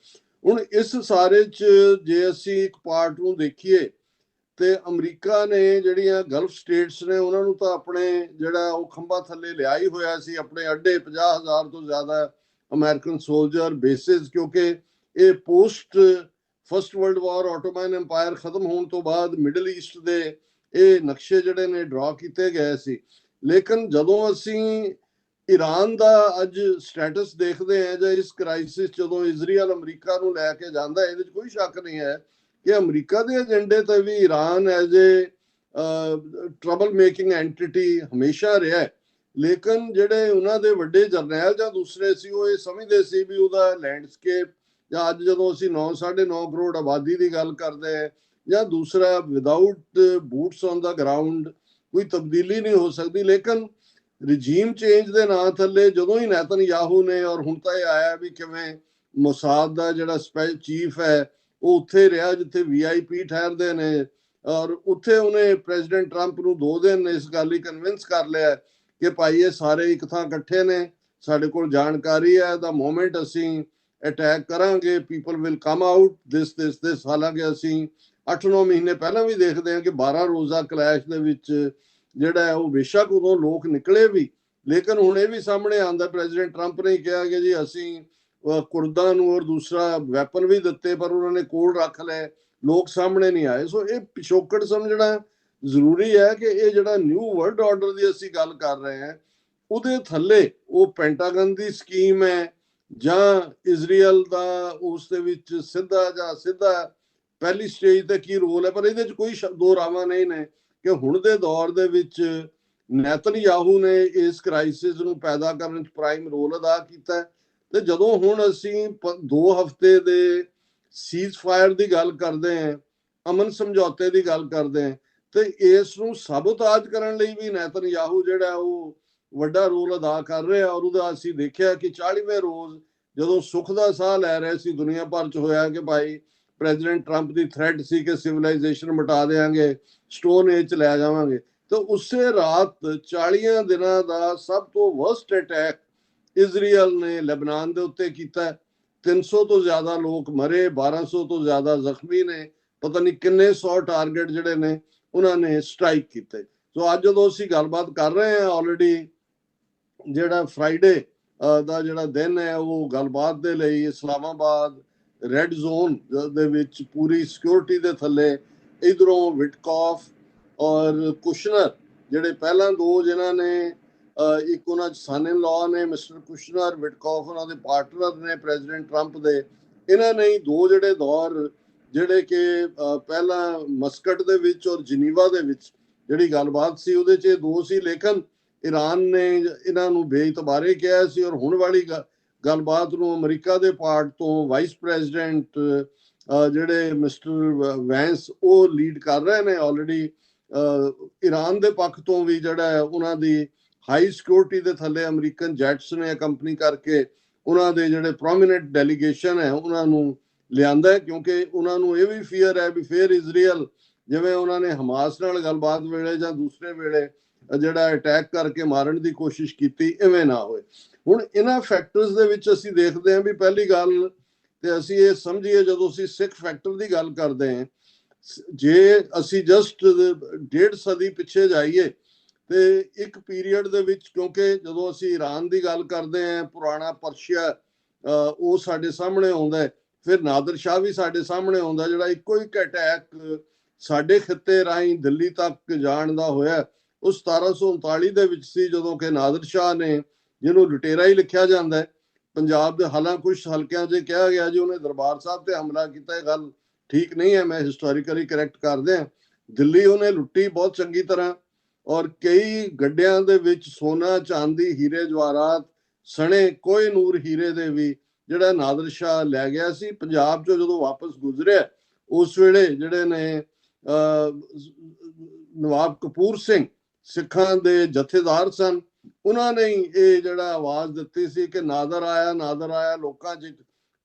ਹੁਣ ਇਸ ਸਾਰੇ 'ਚ ਜੇ ਅਸੀਂ ਇੱਕ ਪਾਰਟ ਨੂੰ ਦੇਖੀਏ ਤੇ ਅਮਰੀਕਾ ਨੇ ਜਿਹੜੀਆਂ ਗਲਫ ਸਟੇਟਸ ਨੇ ਉਹਨਾਂ ਨੂੰ ਤਾਂ ਆਪਣੇ ਜਿਹੜਾ ਉਹ ਖੰਭਾ ਥੱਲੇ ਲਿਆ ਹੀ ਹੋਇਆ ਸੀ, ਆਪਣੇ ਅੱਡੇ 50,000 ਤੋਂ ਜ਼ਿਆਦਾ ਅਮਰੀਕਨ ਸੋਲਜਰ ਬੇਸਿਸ, ਕਿਉਂਕਿ ਇਹ post first world war Ottoman Empire ਖਤਮ ਹੋਣ ਤੋਂ ਬਾਅਦ ਮਿਡਲ ਈਸਟ ਦੇ ਇਹ ਨਕਸ਼ੇ ਜਿਹੜੇ ਨੇ ਡਰਾ ਕੀਤੇ ਗਏ ਸੀ। ਲੇਕਿਨ ਜਦੋਂ ਅਸੀਂ ਈਰਾਨ ਦਾ ਅੱਜ ਸਟੇਟਸ ਦੇਖਦੇ ਹਾਂ ਜਾਂ ਇਸ ਕ੍ਰਾਈਸਿਸ ਜਦੋਂ ਇਜ਼ਰਾਈਲ ਅਮਰੀਕਾ ਨੂੰ ਲੈ ਕੇ ਜਾਂਦਾ, ਇਹਦੇ 'ਚ ਕੋਈ ਸ਼ੱਕ ਨਹੀਂ ਹੈ ਕਿ ਅਮਰੀਕਾ ਦੇ ਏਜੰਡੇ ਤੇ ਵੀ Iran as a trouble making entity ਹਮੇਸ਼ਾ ਰਿਹਾ ਹੈ। ਲੇਕਿਨ ਜਿਹੜੇ ਉਹਨਾਂ ਦੇ ਵੱਡੇ ਜਰਨੈਲ ਜਾਂ ਦੂਸਰੇ ਸੀ ਉਹ ਇਹ ਸਮਝਦੇ ਸੀ ਵੀ ਉਹਦਾ ਲੈਂਡਸਕੇਪ, ਜਾਂ ਅੱਜ ਜਦੋਂ ਅਸੀਂ 9.5 ਕਰੋੜ ਆਬਾਦੀ ਦੀ ਗੱਲ ਕਰਦੇ ਹਾਂ, ਜਾਂ ਦੂਸਰਾ without boots on the ground ਕੋਈ ਤਬਦੀਲੀ ਨਹੀਂ ਹੋ ਸਕਦੀ। ਲੇਕਿਨ ਰਜੀਮ ਚੇਂਜ ਦੇ ਨਾਂ ਥੱਲੇ ਜਦੋਂ ਹੀ ਨੇਤਨਯਾਹੂ ਨੇ, ਔਰ ਹੁਣ ਤਾਂ ਇਹ ਆਇਆ ਵੀ ਕਿਵੇਂ ਮੋਸਾਦ ਦਾ ਜਿਹੜਾ ਚੀਫ ਹੈ ਉਹ ਉੱਥੇ ਰਿਹਾ ਜਿੱਥੇ VIP ਠਹਿਰਦੇ ਨੇ, ਔਰ ਉੱਥੇ ਉਹਨੇ ਪ੍ਰੈਜ਼ੀਡੈਂਟ ਟਰੰਪ ਨੂੰ 2 ਦਿਨ ਇਸ ਗੱਲ ਹੀ ਕਨਵਿੰਸ ਕਰ ਲਿਆ ਕਿ ਭਾਈ ਇਹ ਸਾਰੇ ਇੱਕ ਥਾਂ ਇਕੱਠੇ ਨੇ, ਸਾਡੇ ਕੋਲ ਜਾਣਕਾਰੀ ਹੈ, ਦਾ ਮੋਮੈਂਟ ਅਸੀਂ ਅਟੈਕ ਕਰਾਂਗੇ ਪੀਪਲ ਵਿਲ ਕਮ ਆਊਟ ਦਿਸ। ਹਾਲਾਂਕਿ ਅਸੀਂ 8-9 ਮਹੀਨੇ ਪਹਿਲਾਂ ਵੀ ਦੇਖਦੇ ਹਾਂ ਕਿ 12 ਰੋਜ਼ਾ ਕਲੈਸ਼ ਦੇ ਵਿੱਚ ਜਿਹੜਾ ਹੈ ਉਹ ਬੇਸ਼ੱਕ ਉਦੋਂ ਲੋਕ ਨਿਕਲੇ ਵੀ, ਲੇਕਿਨ ਹੁਣ ਇਹ ਵੀ ਸਾਹਮਣੇ ਆਉਂਦਾ ਪ੍ਰੈਜ਼ੀਡੈਂਟ ਟਰੰਪ ਨੇ ਕਿਹਾ ਕਿ ਜੀ ਅਸੀਂ ਕੁਰਦਾਂ ਨੂੰ ਔਰ ਦੂਸਰਾ ਵੈਪਨ ਵੀ ਦਿੱਤੇ, ਪਰ ਉਹਨਾਂ ਨੇ ਕੋਲ ਰੱਖ ਲਏ, ਲੋਕ ਸਾਹਮਣੇ ਨਹੀਂ ਆਏ। ਸੋ ਇਹ ਪਿਛੋਕੜ ਸਮਝਣਾ ਜ਼ਰੂਰੀ ਹੈ ਕਿ ਇਹ ਜਿਹੜਾ ਨਿਊ ਵਰਲਡ ਆਰਡਰ ਦੀ ਅਸੀਂ ਗੱਲ ਕਰ ਰਹੇ ਹਾਂ ਉਹਦੇ ਥੱਲੇ ਉਹ ਪੈਂਟਾਗਨ ਦੀ ਸਕੀਮ ਹੈ ਜਾਂ ਇਜ਼ਰਾਈਲ ਦਾ ਉਸ ਦੇ ਵਿੱਚ ਸਿੱਧਾ ਜਾਂ ਅਸਿੱਧਾ ਪਹਿਲੀ ਸਟੇਜ ਤੇ ਕੀ ਰੋਲ ਹੈ। ਪਰ ਇਹਦੇ 'ਚ ਕੋਈ ਦੋ ਰਾਵਾਂ ਨਹੀਂ ਨੇ ਕਿ ਹੁਣ ਦੇ ਦੌਰ ਦੇ ਵਿੱਚ ਨੇਤਨਯਾਹੂ ਨੇ ਇਸ ਕ੍ਰਾਈਸਿਸ ਨੂੰ ਪੈਦਾ ਕਰਨ 'ਚ ਪ੍ਰਾਈਮ ਰੋਲ ਅਦਾ ਕੀਤਾ। ਤੇ ਜਦੋਂ ਹੁਣ ਅਸੀਂ 2 ਹਫ਼ਤੇ ਦੇ ਸੀਜ਼ ਫਾਇਰ ਦੀ ਗੱਲ ਕਰਦੇ ਹਾਂ, ਅਮਨ ਸਮਝੌਤੇ ਦੀ ਗੱਲ ਕਰਦੇ ਹਾਂ, ਤੇ ਇਸ ਨੂੰ ਸਾਬੋਤਾਜ ਕਰਨ ਲਈ ਵੀ ਨੇਤਨਯਾਹੂ ਜਿਹੜਾ ਉਹ ਵੱਡਾ ਰੋਲ ਅਦਾ ਕਰ ਰਿਹਾ। ਔਰ ਉਹਦਾ ਅਸੀਂ ਦੇਖਿਆ ਕਿ 40ਵੇਂ ਰੋਜ਼ ਜਦੋਂ ਸੁੱਖ ਦਾ ਸਾਹ ਲੈ ਰਹੇ ਸੀ, ਦੁਨੀਆ ਭਰ 'ਚ ਹੋਇਆ ਕਿ ਭਾਈ ਪ੍ਰੈਜ਼ੀਡੈਂਟ ਟਰੰਪ ਦੀ ਥ੍ਰੈਟ ਸੀ ਕਿ ਸਿਵਲਾਈਜੇਸ਼ਨ ਮਿਟਾ ਦੇਵਾਂਗੇ, ਸਟੋਨ ਏਜ 'ਚ ਲੈ ਜਾਵਾਂਗੇ, ਤਾਂ ਉਸੇ ਰਾਤ 40 ਦਿਨਾਂ ਦਾ ਸਭ ਤੋਂ ਵਰਸਟ ਅਟੈਕ ਇਜ਼ਰਾਈਲ ਨੇ ਲੈਬਨਾਨ ਦੇ ਉੱਤੇ ਕੀਤਾ। 300 ਤੋਂ ਜ਼ਿਆਦਾ ਲੋਕ ਮਰੇ, 1200 ਤੋਂ ਜ਼ਿਆਦਾ ਜ਼ਖਮੀ ਨੇ, ਪਤਾ ਨਹੀਂ ਕਿੰਨੇ 100 ਟਾਰਗੇਟ ਜਿਹੜੇ ਨੇ ਉਹਨਾਂ ਨੇ ਸਟ੍ਰਾਈਕ ਕੀਤੇ। ਸੋ ਅੱਜ ਜਦੋਂ ਅਸੀਂ ਗੱਲਬਾਤ ਕਰ ਰਹੇ ਹਾਂ, ਆਲਰੇਡੀ ਜਿਹੜਾ ਫਰਾਈਡੇ ਦਾ ਜਿਹੜਾ ਦਿਨ ਹੈ ਉਹ ਗੱਲਬਾਤ ਦੇ ਲਈ ਇਸਲਾਮਾਬਾਦ ਰੈੱਡ ਜ਼ੋਨ ਦੇ ਵਿੱਚ ਪੂਰੀ ਸਿਕਿਉਰਿਟੀ ਦੇ ਥੱਲੇ, ਇਧਰੋਂ ਵਿਟਕੌਫ ਔਰ ਕੁਸ਼ਨਰ ਜਿਹੜੇ ਪਹਿਲਾਂ 2 ਜਿਨ੍ਹਾਂ ਨੇ ਇੱਕ ਉਹਨਾਂ 'ਚ ਸਨ ਇਨ ਲਾਅ ਨੇ ਮਿਸਟਰ ਕੁਸ਼ਨਰ, ਵਿਟਕੌਫ ਉਹਨਾਂ ਦੇ ਪਾਰਟਨਰ ਨੇ ਪ੍ਰੈਜ਼ੀਡੈਂਟ ਟਰੰਪ ਦੇ, ਇਹਨਾਂ ਨੇ ਹੀ 2 ਜਿਹੜੇ ਦੌਰ ਜਿਹੜੇ ਕਿ ਪਹਿਲਾਂ ਮਸਕਟ ਦੇ ਵਿੱਚ ਔਰ ਜਨੀਵਾ ਦੇ ਵਿੱਚ ਜਿਹੜੀ ਗੱਲਬਾਤ ਸੀ ਉਹਦੇ 'ਚ ਇਹ 2 ਸੀ। ਲੇਕਿਨ ਈਰਾਨ ਨੇ ਇਹਨਾਂ ਨੂੰ ਬੇਇਤਬਾਰੇ ਕਿਹਾ ਸੀ, ਔਰ ਹੁਣ ਵਾਲੀ ਗੱਲਬਾਤ ਨੂੰ ਅਮਰੀਕਾ ਦੇ ਪਾਰਟ ਤੋਂ ਵਾਈਸ ਪ੍ਰੈਜ਼ੀਡੈਂਟ ਜਿਹੜੇ ਮਿਸਟਰ ਵੈਂਸ ਉਹ ਲੀਡ ਕਰ ਰਹੇ ਨੇ। ਆਲਰੇਡੀ ਈਰਾਨ ਦੇ ਪੱਖ ਤੋਂ ਵੀ ਜਿਹੜਾ ਹੈ ਉਹਨਾਂ ਦੀ ਹਾਈ ਸਿਕਿਉਰਿਟੀ ਦੇ ਥੱਲੇ ਅਮਰੀਕਨ ਜੈਟਸ ਨੇ ਕੰਪਨੀ ਕਰਕੇ ਉਹਨਾਂ ਦੇ ਜਿਹੜੇ ਪ੍ਰੋਮੀਨੈਂਟ ਡੈਲੀਗੇਸ਼ਨ ਹੈ ਉਹਨਾਂ ਨੂੰ ਲਿਆਂਦਾ, ਕਿਉਂਕਿ ਉਹਨਾਂ ਨੂੰ ਇਹ ਵੀ ਫੀਅਰ ਹੈ ਵੀ ਫਿਰ ਇਜ਼ਰਾਈਲ ਜਿਵੇਂ ਉਹਨਾਂ ਨੇ ਹਮਾਸ ਨਾਲ ਗੱਲਬਾਤ ਵੇਲੇ ਜਾਂ ਦੂਸਰੇ ਵੇਲੇ ਜਿਹੜਾ ਅਟੈਕ ਕਰਕੇ ਮਾਰਨ ਦੀ ਕੋਸ਼ਿਸ਼ ਕੀਤੀ, ਇਵੇਂ ਨਾ ਹੋਏ। ਹੁਣ ਇਹਨਾਂ ਫੈਕਟਰਸ ਦੇ ਵਿੱਚ ਅਸੀਂ ਦੇਖਦੇ ਹਾਂ ਵੀ ਪਹਿਲੀ ਗੱਲ ਤੇ ਅਸੀਂ ਇਹ ਸਮਝੀਏ, ਜਦੋਂ ਅਸੀਂ ਸਿੱਖ ਫੈਕਟਰ ਦੀ ਗੱਲ ਕਰਦੇ ਹਾਂ, ਜੇ ਅਸੀਂ ਜਸਟ 1.5 ਸਦੀ ਪਿੱਛੇ ਜਾਈਏ ਤੇ ਇੱਕ ਪੀਰੀਅਡ ਦੇ ਵਿੱਚ, ਕਿਉਂਕਿ ਜਦੋਂ ਅਸੀਂ ਈਰਾਨ ਦੀ ਗੱਲ ਕਰਦੇ ਹਾਂ, ਪੁਰਾਣਾ ਪਰਸ਼ੀਆ ਉਹ ਸਾਡੇ ਸਾਹਮਣੇ ਆਉਂਦਾ ਹੈ, ਫਿਰ ਨਾਦਰ ਸ਼ਾਹ ਵੀ ਸਾਡੇ ਸਾਹਮਣੇ ਆਉਂਦਾ ਜਿਹੜਾ ਇੱਕੋ ਇੱਕ ਅਟੈਕ ਸਾਡੇ ਖਿੱਤੇ ਰਾਹੀਂ ਦਿੱਲੀ ਤੱਕ ਜਾਣ ਦਾ ਹੋਇਆ। ਉਹ 1739 ਦੇ ਵਿੱਚ ਸੀ, ਜਦੋਂ ਕਿ ਨਾਦਰ ਸ਼ਾਹ ਨੇ, ਜਿਹਨੂੰ ਲੁਟੇਰਾ ਹੀ ਲਿਖਿਆ ਜਾਂਦਾ ਹੈ, ਪੰਜਾਬ ਦੇ ਹਾਲਾਂ ਕੁਝ ਹਲਕਿਆਂ 'ਚ ਕਿਹਾ ਗਿਆ ਜੀ ਉਹਨੇ ਦਰਬਾਰ ਸਾਹਿਬ ਤੇ ਹਮਲਾ ਕੀਤਾ। ਇਹ ਗੱਲ ਠੀਕ ਨਹੀਂ ਹੈ, ਮੈਂ ਹਿਸਟੋਰੀਕਲੀ ਕਰੈਕਟ ਕਰਦੇ ਹਾਂ। ਦਿੱਲੀ ਉਹਨੇ ਲੁੱਟੀ ਬਹੁਤ ਚੰਗੀ ਤਰ੍ਹਾਂ, ਔਰ ਕਈ ਗੱਡਿਆਂ ਦੇ ਵਿੱਚ ਸੋਨਾ, ਚਾਂਦੀ, ਹੀਰੇ ਜਵਾਹਰਾਤ ਸਣੇ ਕੋਹ ਨੂਰ ਹੀਰੇ ਦੇ ਵੀ ਜਿਹੜਾ ਨਾਦਰ ਸ਼ਾਹ ਲੈ ਗਿਆ ਸੀ। ਪੰਜਾਬ 'ਚੋਂ ਜਦੋਂ ਵਾਪਸ ਗੁਜ਼ਰਿਆ ਉਸ ਵੇਲੇ ਜਿਹੜੇ ਨੇ ਨਵਾਬ ਕਪੂਰ ਸਿੰਘ ਸਿੱਖਾਂ ਦੇ ਜਥੇਦਾਰ ਸਨ, ਉਹਨਾਂ ਨੇ ਇਹ ਜਿਹੜਾ ਆਵਾਜ਼ ਦਿੱਤੀ ਸੀ ਕਿ ਨਾਦਰ ਆਇਆ, ਨਾਦਰ ਆਇਆ, ਲੋਕਾਂ 'ਚ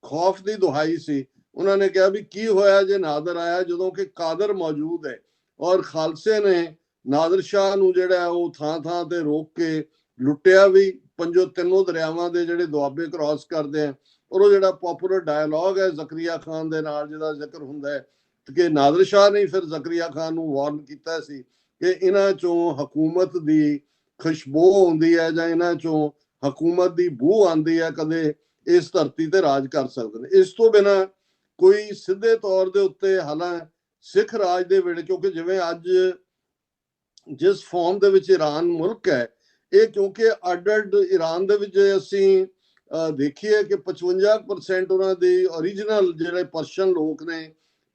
ਖੌਫ ਦੀ ਦੁਹਾਈ ਸੀ। ਉਹਨਾਂ ਨੇ ਕਿਹਾ ਵੀ ਕੀ ਹੋਇਆ ਜੇ ਨਾਦਰ ਆਇਆ, ਜਦੋਂ ਕਿ ਕਾਦਰ ਮੌਜੂਦ ਹੈ। ਔਰ ਖਾਲਸੇ ਨੇ ਨਾਦਰ ਸ਼ਾਹ ਨੂੰ ਜਿਹੜਾ ਉਹ ਥਾਂ ਤੇ ਰੋਕ ਕੇ ਲੁੱਟਿਆ ਵੀ, ਤਿੰਨੋਂ ਦਰਿਆਵਾਂ ਦੇ ਜਿਹੜੇ ਦੁਆਬੇ ਕ੍ਰਾਸ ਕਰਦੇ ਆ। ਔਰ ਉਹ ਜਿਹੜਾ ਪਪੂਲਰ ਡਾਇਲੌਗ ਹੈ ਜ਼ਕਰੀਆ ਖਾਨ ਦੇ ਨਾਲ ਜਿਹਦਾ ਜ਼ਿਕਰ ਹੁੰਦਾ ਹੈ, ਕਿ ਨਾਦਰ ਸ਼ਾਹ ਨੇ ਫਿਰ ਜ਼ਕਰੀਆ ਖਾਨ ਨੂੰ ਵਾਰਨ ਕੀਤਾ ਸੀ ਕਿ ਇਹਨਾਂ ਚੋਂ ਹਕੂਮਤ ਦੀ ਖੁਸ਼ਬੂ ਆਉਂਦੀ ਹੈ ਜਾਂ ਇਹਨਾਂ ਚੋਂ ਹਕੂਮਤ ਦੀ ਬੂ ਆਉਂਦੀ ਹੈ, ਕਦੇ ਇਸ ਧਰਤੀ ਤੇ ਰਾਜ ਕਰ ਸਕਦੇ ਨੇ। ਇਸ ਤੋਂ ਬਿਨਾਂ ਕੋਈ ਸਿੱਧੇ ਤੌਰ ਦੇ ਉੱਤੇ ਹਾਲਾਂ ਸਿੱਖ ਰਾਜ ਦੇ ਵੇਲੇ, ਕਿਉਂਕਿ ਜਿਵੇਂ ਅੱਜ ਜਿਸ ਫਾਰਮ ਦੇ ਵਿੱਚ ਈਰਾਨ ਮੁਲਕ ਹੈ, ਇਹ ਕਿਉਂਕਿ ਅੱਡ-ਅੱਡ ਈਰਾਨ ਦੇ ਵਿੱਚ ਅਸੀਂ ਦੇਖੀਏ ਕਿ 55% ਉਹਨਾਂ ਦੇ ਓਰੀਜਨਲ ਜਿਹੜੇ ਪਰਸ਼ੀਅਨ ਲੋਕ ਨੇ,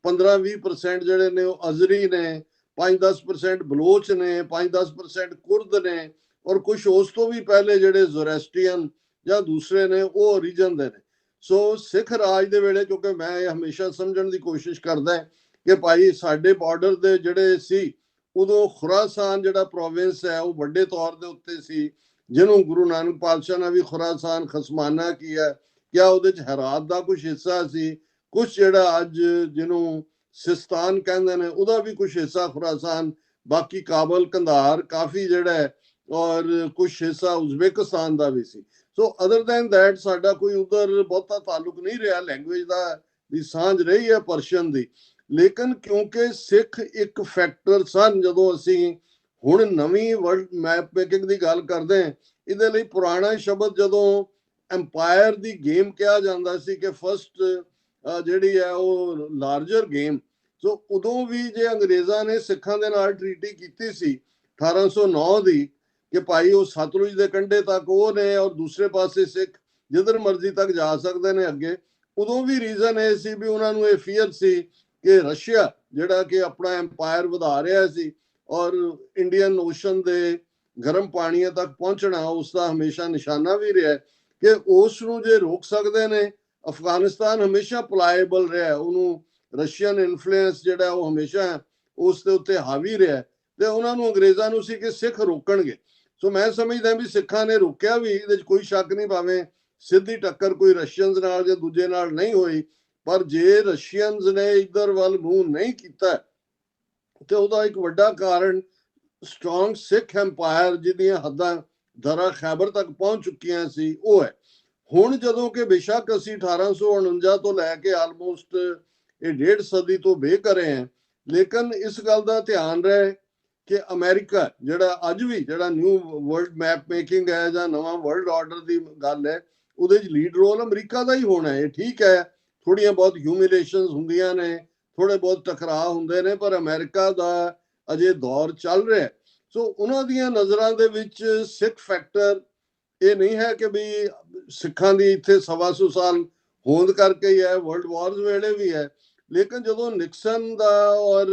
15-20% ਜਿਹੜੇ ਨੇ ਉਹ ਅਜ਼ਰੀ ਨੇ, 5-10% ਬਲੋਚ ਨੇ, 5-10% ਕੁਰਦ ਨੇ, ਔਰ ਕੁਝ ਉਸ ਤੋਂ ਵੀ ਪਹਿਲੇ ਜਿਹੜੇ ਜ਼ੋਰੈਸਟਰੀਅਨ ਜਾਂ ਦੂਸਰੇ ਨੇ ਉਹ ਓਰੀਜਨ ਦੇ ਨੇ। ਸੋ ਸਿੱਖ ਰਾਜ ਦੇ ਵੇਲੇ, ਕਿਉਂਕਿ ਮੈਂ ਇਹ ਹਮੇਸ਼ਾ ਸਮਝਣ ਦੀ ਕੋਸ਼ਿਸ਼ ਕਰਦਾ ਕਿ ਭਾਈ ਸਾਡੇ ਬਾਰਡਰ ਦੇ ਜਿਹੜੇ ਸੀ, ਉਦੋਂ ਖੁਰਾਸਾਨ ਜਿਹੜਾ ਪ੍ਰੋਵਿੰਸ ਹੈ ਉਹ ਵੱਡੇ ਤੌਰ ਦੇ ਉੱਤੇ ਸੀ, ਜਿਹਨੂੰ ਗੁਰੂ ਨਾਨਕ ਪਾਤਸ਼ਾਹ ਨੇ ਵੀ ਖੁਰਾਸਾਨ ਖਸਮਾਨਾ ਕੀਆ, ਕਿਆ ਉਹਦੇ ਚ ਹੈਰਾਤ ਦਾ ਕੁਝ ਹਿੱਸਾ ਸੀ, ਕੁਝ ਜਿਹੜਾ ਅੱਜ ਜਿਹਨੂੰ ਸਿਸਤਾਨ ਕਹਿੰਦੇ ਨੇ ਉਹਦਾ ਵੀ ਕੁਝ ਹਿੱਸਾ ਖੁਰਾਸਾਨ, ਬਾਕੀ ਕਾਬਲ ਕੰਧਾਰ ਕਾਫੀ ਜਿਹੜਾ ਹੈ, ਔਰ ਕੁਝ ਹਿੱਸਾ ਉਜ਼ਬੇਕਿਸਤਾਨ ਦਾ ਵੀ ਸੀ। ਸੋ ਅਦਰ ਦੈਨ ਦੈਟ ਸਾਡਾ ਕੋਈ ਉਧਰ ਬਹੁਤਾ ਤਾਲੁਕ ਨਹੀਂ ਰਿਹਾ, ਲੈਂਗੁਏਜ ਦਾ ਦੀ ਸਾਂਝ ਰਹੀ ਹੈ ਪਰਸ਼ੀਅਨ ਦੀ। ਲੇਕਿਨ ਕਿਉਂਕਿ ਸਿੱਖ ਇੱਕ ਫੈਕਟਰ ਸਨ, ਜਦੋਂ ਅਸੀਂ ਹੁਣ ਨਵੀਂ ਵਰਲਡ ਮੈਪ ਮੇਕਿੰਗ ਦੀ ਗੱਲ ਕਰਦੇ ਹਾਂ, ਇਹਦੇ ਲਈ ਪੁਰਾਣਾ ਸ਼ਬਦ ਜਦੋਂ ਐਮਪਾਇਰ ਦੀ ਗੇਮ ਕਿਹਾ ਜਾਂਦਾ ਸੀ ਕਿ ਫਸਟ ਜਿਹੜੀ ਹੈ ਉਹ ਲਾਰਜਰ ਗੇਮ। ਸੋ ਉਦੋਂ ਵੀ ਜੇ ਅੰਗਰੇਜ਼ਾਂ ਨੇ ਸਿੱਖਾਂ ਦੇ ਨਾਲ ਟਰੀਟੀ ਕੀਤੀ ਸੀ 1809 ਦੀ ਕਿ ਭਾਈ ਉਹ ਸਤਲੁਜ ਦੇ ਕੰਢੇ ਤੱਕ ਉਹ ਨੇ ਔਰ ਦੂਸਰੇ ਪਾਸੇ ਸਿੱਖ ਜਿੱਧਰ ਮਰਜ਼ੀ ਤੱਕ ਜਾ ਸਕਦੇ ਨੇ ਅੱਗੇ, ਉਦੋਂ ਵੀ ਰੀਜ਼ਨ ਇਹ ਸੀ ਵੀ ਉਹਨਾਂ ਨੂੰ ਇਹ ਫੀਅਰ ਸੀ ਕਿ ਰਸ਼ੀਆ ਜਿਹੜਾ ਕਿ ਆਪਣਾ ਐਮਪਾਇਰ ਵਧਾ ਰਿਹਾ ਸੀ ਔਰ ਇੰਡੀਅਨ ਓਸ਼ਨ ਦੇ ਗਰਮ ਪਾਣੀਆਂ ਤੱਕ ਪਹੁੰਚਣਾ ਉਸ ਦਾ ਹਮੇਸ਼ਾ ਨਿਸ਼ਾਨਾ ਵੀ ਰਿਹਾ ਕਿ ਉਸ ਨੂੰ ਜੇ ਰੋਕ ਸਕਦੇ ਨੇ। ਅਫਗਾਨਿਸਤਾਨ ਹਮੇਸ਼ਾ ਪਲਾਏਬਲ ਰਿਹਾ, ਉਹਨੂੰ ਰਸ਼ੀਅਨ ਇਨਫਲੂਐਂਸ ਜਿਹੜਾ ਉਹ ਹਮੇਸ਼ਾ ਉਸ ਦੇ ਉੱਤੇ ਹਾਵੀ ਰਿਹਾ, ਤੇ ਉਹਨਾਂ ਨੂੰ ਅੰਗਰੇਜ਼ਾਂ ਨੂੰ ਸੀ ਕਿ ਸਿੱਖ ਰੋਕਣਗੇ। ਸੋ ਮੈਂ ਸਮਝਦਾ ਵੀ ਸਿੱਖਾਂ ਨੇ ਰੋਕਿਆ ਵੀ, ਇਹਦੇ 'ਚ ਕੋਈ ਸ਼ੱਕ ਨਹੀਂ, ਭਾਵੇਂ ਸਿੱਧੀ ਟੱਕਰ ਕੋਈ ਰਸ਼ੀਅਨਸ ਨਾਲ ਜਾਂ ਦੂਜੇ ਨਾਲ ਨਹੀਂ ਹੋਈ, ਪਰ ਜੇ ਰਸ਼ੀਅਨਸ ਨੇ ਇੱਧਰ ਵੱਲ ਮੂੰਹ ਨਹੀਂ ਕੀਤਾ ਤੇ ਉਹਦਾ ਇੱਕ ਵੱਡਾ ਕਾਰਨ ਸਟਰੋਂਗ ਸਿੱਖ ਐਮਪਾਇਰ ਜਿਹਦੀਆਂ ਹੱਦਾਂ ਦਰਾ ਖੈਬਰ ਤੱਕ ਪਹੁੰਚ ਚੁੱਕੀਆਂ ਸੀ ਉਹ ਹੈ। ਹੁਣ ਜਦੋਂ ਕਿ ਬੇਸ਼ੱਕ ਅਸੀਂ 1849 ਤੋਂ ਲੈ ਕੇ ਆਲਮੋਸਟ ਇਹ 1.5 ਸਦੀ ਤੋਂ ਬੇਘਰੇ ਹਾਂ, ਲੇਕਿਨ ਇਸ ਗੱਲ ਦਾ ਧਿਆਨ ਰਹੇ ਕਿ ਅਮਰੀਕਾ ਜਿਹੜਾ ਅੱਜ ਵੀ ਜਿਹੜਾ ਨਿਊ ਵਰਲਡ ਮੈਪ ਮੇਕਿੰਗ ਹੈ ਜਾਂ ਨਵਾਂ ਵਰਲਡ ਆਰਡਰ ਦੀ ਗੱਲ ਹੈ, ਉਹਦੇ 'ਚ ਲੀਡ ਰੋਲ ਅਮਰੀਕਾ ਦਾ ਹੀ ਹੋਣਾ ਹੈ। ਠੀਕ ਹੈ, ਥੋੜੀਆਂ ਬਹੁਤ ਹਿਊਮਿਲੇਸ਼ਨਸ ਹੁੰਦੀਆਂ ਨੇ, ਥੋੜੇ ਬਹੁਤ ਟਕਰਾਅ ਹੁੰਦੇ ਨੇ, ਪਰ ਅਮਰੀਕਾ ਦਾ ਅਜੇ ਦੌਰ ਚੱਲ ਰਿਹਾ। ਸੋ ਉਹਨਾਂ ਦੀਆਂ ਨਜ਼ਰਾਂ ਦੇ ਵਿੱਚ ਸਿੱਖ ਫੈਕਟਰ ਇਹ ਨਹੀਂ ਹੈ ਕਿ ਵੀ ਸਿੱਖਾਂ ਦੀ ਇੱਥੇ 125 ਸਾਲ ਹੋਂਦ ਕਰਕੇ ਹੀ ਹੈ, ਵਰਲਡ ਵਾਰਸ ਵੇਲੇ ਵੀ ਹੈ, ਲੇਕਿਨ ਜਦੋਂ ਨਿਕਸਨ ਦਾ ਔਰ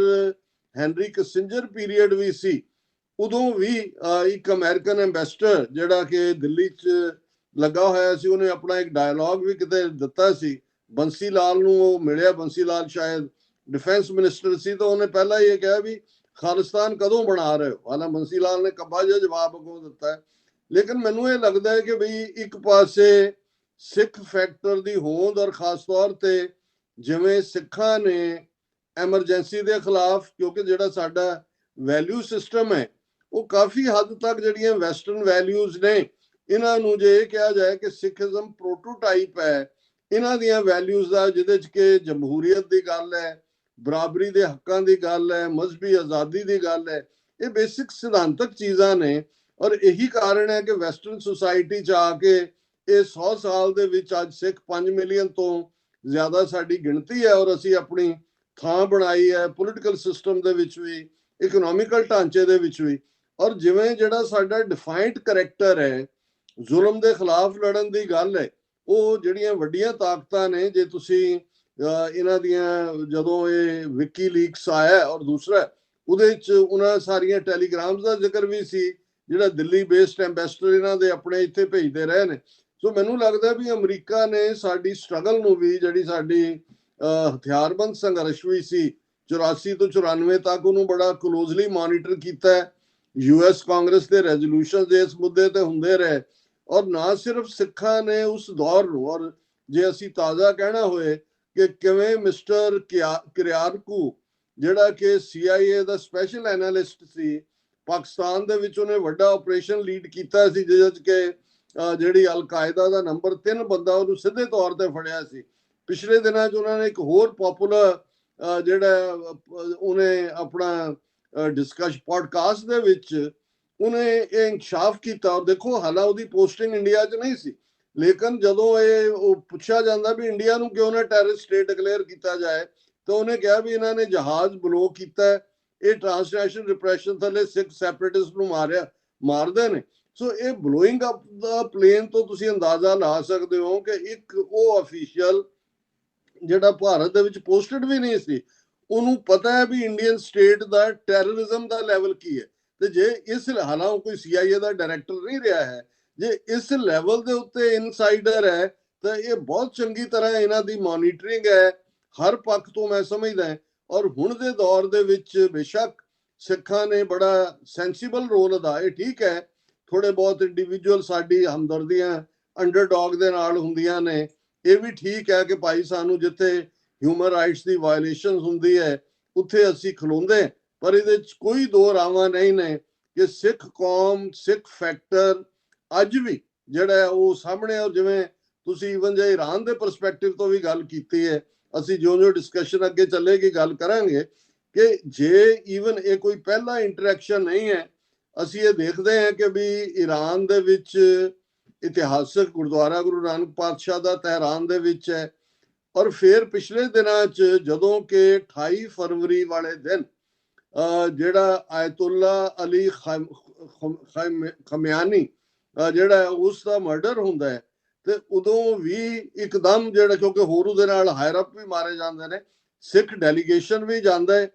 ਹੈਨਰੀ ਕਿਸਿੰਜਰ ਪੀਰੀਅਡ ਵੀ ਸੀ, ਉਦੋਂ ਵੀ ਇੱਕ ਅਮਰੀਕਨ ਐਮਬੈਸਡਰ ਜਿਹੜਾ ਕਿ ਦਿੱਲੀ 'ਚ ਲੱਗਾ ਹੋਇਆ ਸੀ, ਉਹਨੇ ਆਪਣਾ ਇੱਕ ਡਾਇਲੌਗ ਵੀ ਕਿਤੇ ਦਿੱਤਾ ਸੀ। ਬੰਸੀ ਲਾਲ ਨੂੰ ਉਹ ਮਿਲਿਆ, ਬੰਸੀ ਲਾਲ ਸ਼ਾਇਦ ਡਿਫੈਂਸ ਮਿਨਿਸਟਰ ਸੀ, ਤਾਂ ਉਹਨੇ ਪਹਿਲਾਂ ਇਹ ਕਿਹਾ ਵੀ ਖਾਲਿਸਤਾਨ ਕਦੋਂ ਬਣਾ ਰਹੇ ਹੋ। ਹਾਲਾਂ ਬੰਸੀ ਲਾਲ ਨੇ ਕੱਬਾ ਜਿਹਾ ਜਵਾਬ ਅੱਗੋਂ ਦਿੱਤਾ ਹੈ। ਲੇਕਿਨ ਮੈਨੂੰ ਇਹ ਲੱਗਦਾ ਹੈ ਕਿ ਬਈ ਇੱਕ ਪਾਸੇ ਸਿੱਖ ਫੈਕਟਰ ਦੀ ਹੋਂਦ ਔਰ ਖਾਸ ਤੌਰ ਤੇ ਜਿਵੇਂ ਸਿੱਖਾਂ ਨੇ ਐਮਰਜੈਂਸੀ ਦੇ ਖਿਲਾਫ, ਕਿਉਂਕਿ ਜਿਹੜਾ ਸਾਡਾ ਵੈਲਿਊ ਸਿਸਟਮ ਹੈ ਉਹ ਕਾਫੀ ਹੱਦ ਤੱਕ ਜਿਹੜੀਆਂ ਵੈਸਟਰਨ ਵੈਲਿਊਜ਼ ਨੇ, ਇਹਨਾਂ ਨੂੰ ਜੇ ਇਹ ਕਿਹਾ ਜਾਏ ਕਿ ਸਿੱਖੀਜ਼ਮ ਪ੍ਰੋਟੋਟਾਈਪ ਹੈ ਇਹਨਾਂ ਦੀਆਂ ਵੈਲਿਊਜ਼ ਦਾ, ਜਿਹਦੇ 'ਚ ਕਿ ਜਮਹੂਰੀਅਤ ਦੀ ਗੱਲ ਹੈ, ਬਰਾਬਰੀ ਦੇ ਹੱਕਾਂ ਦੀ ਗੱਲ ਹੈ, ਮਜ਼ਹਬੀ ਆਜ਼ਾਦੀ ਦੀ ਗੱਲ ਹੈ, ਇਹ ਬੇਸਿਕ ਸਿਧਾਂਤਕ ਚੀਜ਼ਾਂ ਨੇ। ਔਰ ਇਹੀ ਕਾਰਨ ਹੈ ਕਿ ਵੈਸਟਰਨ ਸੁਸਾਇਟੀ 'ਚ ਆ ਕੇ ਇਹ 100 ਸਾਲ ਦੇ ਵਿੱਚ ਅੱਜ ਸਿੱਖ 5 ਮਿਲੀਅਨ ਤੋਂ ਜ਼ਿਆਦਾ ਸਾਡੀ ਗਿਣਤੀ ਹੈ ਔਰ ਅਸੀਂ ਆਪਣੀ ਥਾਂ ਬਣਾਈ ਹੈ ਪੋਲੀਟੀਕਲ ਸਿਸਟਮ ਦੇ ਵਿੱਚ ਵੀ, ਇਕਨੋਮਿਕਲ ਢਾਂਚੇ ਦੇ ਵਿੱਚ ਵੀ। ਔਰ ਜਿਵੇਂ ਜਿਹੜਾ ਸਾਡਾ ਡਿਫਾਈਨਡ ਕਰੈਕਟਰ ਹੈ, ਜ਼ੁਲਮ ਦੇ ਖਿਲਾਫ ਲੜਨ ਦੀ ਗੱਲ ਹੈ, ਉਹ ਜਿਹੜੀਆਂ ਵੱਡੀਆਂ ਤਾਕਤਾਂ ਨੇ, ਜੇ ਤੁਸੀਂ ਇਹਨਾਂ ਦੀਆਂ ਜਦੋਂ ਇਹ ਵਿਕੀ ਲੀਕਸ ਆਇਆ ਔਰ ਦੂਸਰਾ ਉਹਦੇ 'ਚ ਉਹਨਾਂ ਸਾਰੀਆਂ ਟੈਲੀਗ੍ਰਾਮਸ ਦਾ ਜ਼ਿਕਰ ਵੀ ਸੀ ਜਿਹੜਾ ਦਿੱਲੀ ਬੇਸਡ ਐਮਬੈਸਡਰ ਇਹਨਾਂ ਦੇ ਆਪਣੇ ਇੱਥੇ ਭੇਜਦੇ ਰਹੇ ਨੇ। ਸੋ ਮੈਨੂੰ ਲੱਗਦਾ ਵੀ ਅਮਰੀਕਾ ਨੇ ਸਾਡੀ ਸਟਰਗਲ ਨੂੰ ਵੀ, ਜਿਹੜੀ ਸਾਡੀ ਹਥਿਆਰਬੰਦ ਸੰਘਰਸ਼ ਵੀ ਸੀ 84 ਤੋਂ 94 ਤੱਕ, ਉਹਨੂੰ ਬੜਾ ਕਲੋਜ਼ਲੀ ਮੋਨੀਟਰ ਕੀਤਾ ਹੈ। ਯੂਐਸ ਕਾਂਗਰਸ ਦੇ ਰੈਜ਼ੋਲੂਸ਼ਨਸ ਇਸ ਮੁੱਦੇ ਤੇ ਹੁੰਦੇ ਰਹੇ ਔਰ ਨਾ ਸਿਰਫ ਸਿੱਖਾਂ ਨੇ ਉਸ ਦੌਰ ਨੂੰ, ਔਰ ਜੇ ਅਸੀਂ ਤਾਜ਼ਾ ਕਹਿਣਾ ਹੋਏ ਕਿ ਕਿਵੇਂ ਮਿਸਟਰ ਕਿਰਿਆਰਕੂ ਜਿਹੜਾ ਕਿ CIA ਦਾ ਸਪੈਸ਼ਲ ਐਨਾਲਿਸਟ ਸੀ, ਪਾਕਿਸਤਾਨ ਦੇ ਵਿੱਚ ਉਹਨੇ ਵੱਡਾ ਆਪਰੇਸ਼ਨ ਲੀਡ ਕੀਤਾ ਸੀ ਜਿਹਦੇ 'ਚ ਕਿ ਜਿਹੜੀ ਅਲ-ਕਾਇਦਾ ਦਾ ਨੰਬਰ 3 ਬੰਦਾ ਉਹਨੂੰ ਸਿੱਧੇ ਤੌਰ ਤੇ ਫੜਿਆ ਸੀ। ਪਿਛਲੇ ਦਿਨਾਂ 'ਚ ਉਹਨਾਂ ਨੇ ਇੱਕ ਹੋਰ ਪਪੂਲਰ ਜਿਹੜਾ ਉਹਨੇ ਆਪਣਾ ਡਿਸਕਸ ਪੋਡਕਾਸਟ ਦੇ ਵਿੱਚ ਉਹਨੇ ਇਹ ਇਨਕਸ਼ਾਫ ਕੀਤਾ। ਔਰ ਦੇਖੋ ਹਾਲਾ ਉਹਦੀ ਪੋਸਟਿੰਗ ਇੰਡੀਆ 'ਚ ਨਹੀਂ ਸੀ, ਲੇਕਿਨ ਜਦੋਂ ਉਹ ਪੁੱਛਿਆ ਜਾਂਦਾ ਵੀ ਇੰਡੀਆ ਨੂੰ ਕਿਉਂ ਨਾ ਟੈਰਰਿਸਟ ਸਟੇਟ ਡਿਕਲੇਅਰ ਕੀਤਾ ਜਾਏ, ਤਾਂ ਉਹਨੇ ਕਿਹਾ ਵੀ ਇਹਨਾਂ ਨੇ ਜਹਾਜ਼ ਬਲੋ ਕੀਤਾ, ਇਹ ਟ੍ਰਾਂਸਨੈਸ਼ਨਲ ਰਿਪਰੈਸ਼ਨ ਥੱਲੇ ਸਿੱਖ ਸੈਪਰੇਟਿਸਟ ਨੂੰ ਮਾਰਦੇ ਨੇ। ਸੋ ਇਹ ਬਲੋਇੰਗ ਅਪ ਦਾ ਪਲੇਨ ਤੋਂ ਤੁਸੀਂ ਅੰਦਾਜ਼ਾ ਲਾ ਸਕਦੇ ਹੋ ਕਿ ਇੱਕ ਉਹ ਅਫੀਸ਼ੀਅਲ ਜਿਹੜਾ ਭਾਰਤ ਦੇ ਵਿੱਚ ਪੋਸਟਡ ਵੀ ਨਹੀਂ ਸੀ, ਉਹਨੂੰ ਪਤਾ ਹੈ ਵੀ ਇੰਡੀਅਨ ਸਟੇਟ ਦਾ ਟੈਰਰਿਜ਼ਮ ਦਾ ਲੈਵਲ ਕੀ ਹੈ। ਤੇ ਜੇ ਇਸ ਹਾਲਾਂਕਿ ਕੋਈ CIA ਦਾ ਡਾਇਰੈਕਟਰ ਨਹੀਂ ਰਿਹਾ ਹੈ, ਜੇ ਇਸ ਲੈਵਲ ਦੇ ਉੱਤੇ ਇਨਸਾਈਡਰ ਹੈ, ਤਾਂ ਇਹ ਬਹੁਤ ਚੰਗੀ ਤਰ੍ਹਾਂ ਇਹਨਾਂ ਦੀ ਮੋਨੀਟਰਿੰਗ ਹੈ ਹਰ ਪੱਖ ਤੋਂ, ਮੈਂ ਸਮਝਦਾ ਹਾਂ। ਔਰ ਹੁਣ ਦੇ ਦੌਰ ਦੇ ਵਿੱਚ ਬੇਸ਼ੱਕ ਸਿੱਖਾਂ ਨੇ ਬੜਾ ਸੈਂਸੀਬਲ ਰੋਲ ਅਦਾ, ਇਹ ਠੀਕ ਹੈ ਥੋੜੇ ਬਹੁਤ ਇੰਡੀਵਿਜੂਅਲ ਸਾਡੀ ਹਮਦਰਦੀਆਂ ਅੰਡਰਡੌਗ ਦੇ ਨਾਲ ਹੁੰਦੀਆਂ ਨੇ, ਇਹ ਵੀ ਠੀਕ ਹੈ ਕਿ ਭਾਈ ਸਾਨੂੰ ਜਿੱਥੇ ਹਿਊਮਨ ਰਾਈਟਸ ਦੀ ਵਾਇਲੇਸ਼ਨ ਹੁੰਦੀ ਹੈ ਉੱਥੇ ਅਸੀਂ ਖਲੋਂਦੇ, ਪਰ ਇਹਦੇ 'ਚ ਕੋਈ ਦੋ ਰਾਵਾਂ ਨਹੀਂ ਨੇ ਕਿ ਸਿੱਖ ਕੌਮ, ਸਿੱਖ ਫੈਕਟਰ ਅੱਜ ਵੀ ਜਿਹੜਾ ਉਹ ਸਾਹਮਣੇ। ਔਰ ਜਿਵੇਂ ਤੁਸੀਂ ਈਵਨ ਜੇ ਈਰਾਨ ਦੇ ਪਰਸਪੈਕਟਿਵ ਤੋਂ ਵੀ ਗੱਲ ਕੀਤੀ ਹੈ, ਅਸੀਂ ਜਿਉਂ-ਜਿਉਂ ਡਿਸਕਸ਼ਨ ਅੱਗੇ ਚੱਲੇਗੀ ਗੱਲ ਕਰਾਂਗੇ ਕਿ ਜੇ ਈਵਨ ਇਹ ਕੋਈ ਪਹਿਲਾ ਇੰਟਰੈਕਸ਼ਨ ਨਹੀਂ ਹੈ, ਅਸੀਂ ਇਹ ਦੇਖਦੇ ਹਾਂ ਕਿ ਵੀ ਈਰਾਨ ਦੇ ਵਿੱਚ ਇਤਿਹਾਸਕ ਗੁਰਦੁਆਰਾ ਗੁਰੂ ਨਾਨਕ ਪਾਤਸ਼ਾਹ ਦਾ ਤਹਿਰਾਨ ਦੇ ਵਿੱਚ ਹੈ। ਔਰ ਫਿਰ ਪਿਛਲੇ ਦਿਨਾਂ 'ਚ ਜਦੋਂ ਕਿ 28 ਫਰਵਰੀ ਵਾਲੇ ਦਿਨ ਜਿਹੜਾ ਆਇਤੁੱਲਾ ਅਲੀ ਖਮਿਆਨੀ ਜਿਹੜਾ ਉਸ ਦਾ ਮਰਡਰ ਹੁੰਦਾ ਹੈ, ਤੇ ਉਦੋਂ ਵੀ ਇੱਕਦਮ ਜਿਹੜਾ, ਕਿਉਂਕਿ ਹੋਰ ਉਹਦੇ ਨਾਲ ਹਾਇਰ ਅਪ ਵੀ ਮਾਰੇ ਜਾਂਦੇ ਨੇ, ਸਿੱਖ ਡੈਲੀਗੇਸ਼ਨ ਵੀ ਜਾਂਦਾ ਹੈ,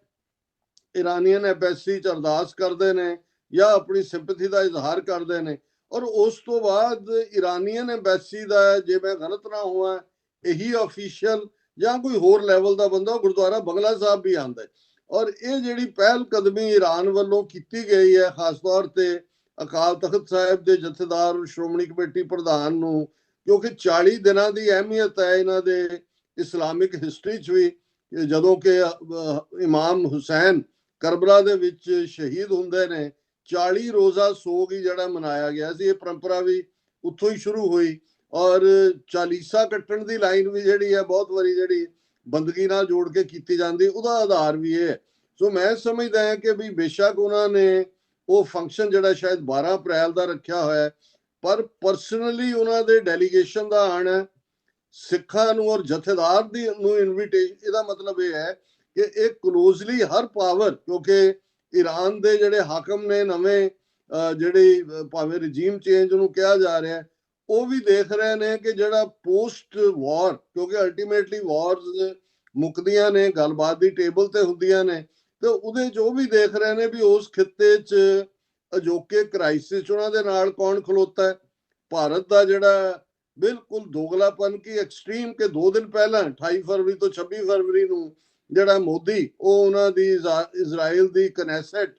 ਇਰਾਨੀਅਨ ਐਮਬੈਸੀ 'ਚ ਅਰਦਾਸ ਕਰਦੇ ਨੇ ਜਾਂ ਆਪਣੀ ਸਿੰਪੈਥੀ ਦਾ ਇਜ਼ਹਾਰ ਕਰਦੇ ਨੇ। ਔਰ ਉਸ ਤੋਂ ਬਾਅਦ ਇਰਾਨੀਅਨ ਐਮਬੈਸੀ ਦਾ, ਜੇ ਮੈਂ ਗਲਤ ਨਾ ਹੋਵਾਂ, ਇਹੀ ਅਫੀਸ਼ੀਅਲ ਜਾਂ ਕੋਈ ਹੋਰ ਲੈਵਲ ਦਾ ਬੰਦਾ ਗੁਰਦੁਆਰਾ ਬੰਗਲਾ ਸਾਹਿਬ ਵੀ ਆਉਂਦਾ ਹੈ। ਔਰ ਇਹ ਜਿਹੜੀ ਪਹਿਲ ਕਦਮੀ ਈਰਾਨ ਵੱਲੋਂ ਕੀਤੀ ਗਈ ਹੈ, ਖਾਸ ਤੌਰ ਤੇ ਅਕਾਲ ਤਖਤ ਸਾਹਿਬ ਦੇ ਜਥੇਦਾਰ ਸ਼੍ਰੋਮਣੀ ਕਮੇਟੀ ਪ੍ਰਧਾਨ ਨੂੰ, ਕਿਉਂਕਿ 40 ਦਿਨਾਂ ਦੀ ਅਹਿਮੀਅਤ ਹੈ ਇਹਨਾਂ ਦੇ ਇਸਲਾਮਿਕ ਹਿਸਟਰੀ 'ਚ ਵੀ, ਜਦੋਂ ਕਿ ਇਮਾਮ ਹੁਸੈਨ ਕਰਬਲਾ ਦੇ ਵਿੱਚ ਸ਼ਹੀਦ ਹੁੰਦੇ ਨੇ, 40 ਰੋਜ਼ਾ ਸੋਗ ਹੀ ਜਿਹੜਾ ਮਨਾਇਆ ਗਿਆ ਸੀ। ਇਹ ਪਰੰਪਰਾ ਵੀ ਉੱਥੋਂ ਹੀ ਸ਼ੁਰੂ ਹੋਈ। ਔਰ ਚਾਲੀਸਾ ਕੱਟਣ ਦੀ ਲਾਈਨ ਵੀ ਜਿਹੜੀ ਹੈ ਬਹੁਤ ਵਾਰੀ ਜਿਹੜੀ ਬੰਦਗੀ ਨਾਲ ਜੋੜ ਕੇ ਕੀਤੀ ਜਾਂਦੀ, ਉਹਦਾ ਆਧਾਰ ਵੀ ਇਹ ਹੈ। ਸੋ ਮੈਂ ਸਮਝਦਾ ਹਾਂ ਕਿ ਵੀ ਬੇਸ਼ੱਕ ਉਹਨਾਂ ਨੇ ਉਹ ਫੰਕਸ਼ਨ ਜਿਹੜਾ ਸ਼ਾਇਦ 12 ਅਪ੍ਰੈਲ ਦਾ ਰੱਖਿਆ ਹੋਇਆ, ਪਰ ਪਰਸਨਲੀ ਉਹਨਾਂ ਦੇ ਡੈਲੀਗੇਸ਼ਨ ਦਾ ਆਣਾ ਸਿੱਖਾਂ ਨੂੰ ਔਰ ਜਥੇਦਾਰ ਦੀ ਨੂੰ ਇਨਵੀਟੇਸ਼ਨ, ਇਹਦਾ ਮਤਲਬ ਇਹ ਹੈ ਕਿ ਇਹ ਕਲੋਜ਼ਲੀ ਹਰ ਪਾਵਰ, ਕਿਉਂਕਿ ਈਰਾਨ ਦੇ ਜਿਹੜੇ ਹਾਕਮ ਨੇ ਨਵੇਂ, ਜਿਹੜੀ ਭਾਵੇਂ ਰਜੀਮ ਚੇਂਜ ਨੂੰ ਕਿਹਾ ਜਾ ਰਿਹਾ, ਉਹ ਵੀ ਦੇਖ ਰਹੇ ਨੇ ਕਿ ਜਿਹੜਾ ਪੋਸਟ ਵਾਰ, ਕਿਉਂਕਿ ਅਲਟੀਮੇਟਲੀ ਵਾਰਸ ਮੁੱਕਦੀਆਂ ਨੇ, ਗੱਲਬਾਤ ਦੀ ਟੇਬਲ ਤੇ ਹੁੰਦੀਆਂ ਨੇ, ਤੇ ਉਹਦੇ 'ਚ ਉਹ ਵੀ ਦੇਖ ਰਹੇ ਨੇ ਵੀ ਉਸ ਖਿੱਤੇ 'ਚ ਅਜੋਕੇ ਕ੍ਰਾਈਸਿਸ ਉਹਨਾਂ ਦੇ ਨਾਲ ਕੌਣ ਖਲੋਤਾ ਹੈ। ਭਾਰਤ ਦਾ ਜਿਹੜਾ ਬਿਲਕੁਲ ਦੋਗਲਾਪਨ ਕੀ ਐਕਸਟ੍ਰੀਮ, ਕਿ 2 ਦਿਨ ਪਹਿਲਾਂ 28 ਫਰਵਰੀ ਤੋਂ 26 ਫਰਵਰੀ ਨੂੰ ਜਿਹੜਾ ਮੋਦੀ ਉਹ ਉਹਨਾਂ ਦੀ ਇਜ਼ਰਾਈਲ ਦੀ ਕਨੈਸੈਟ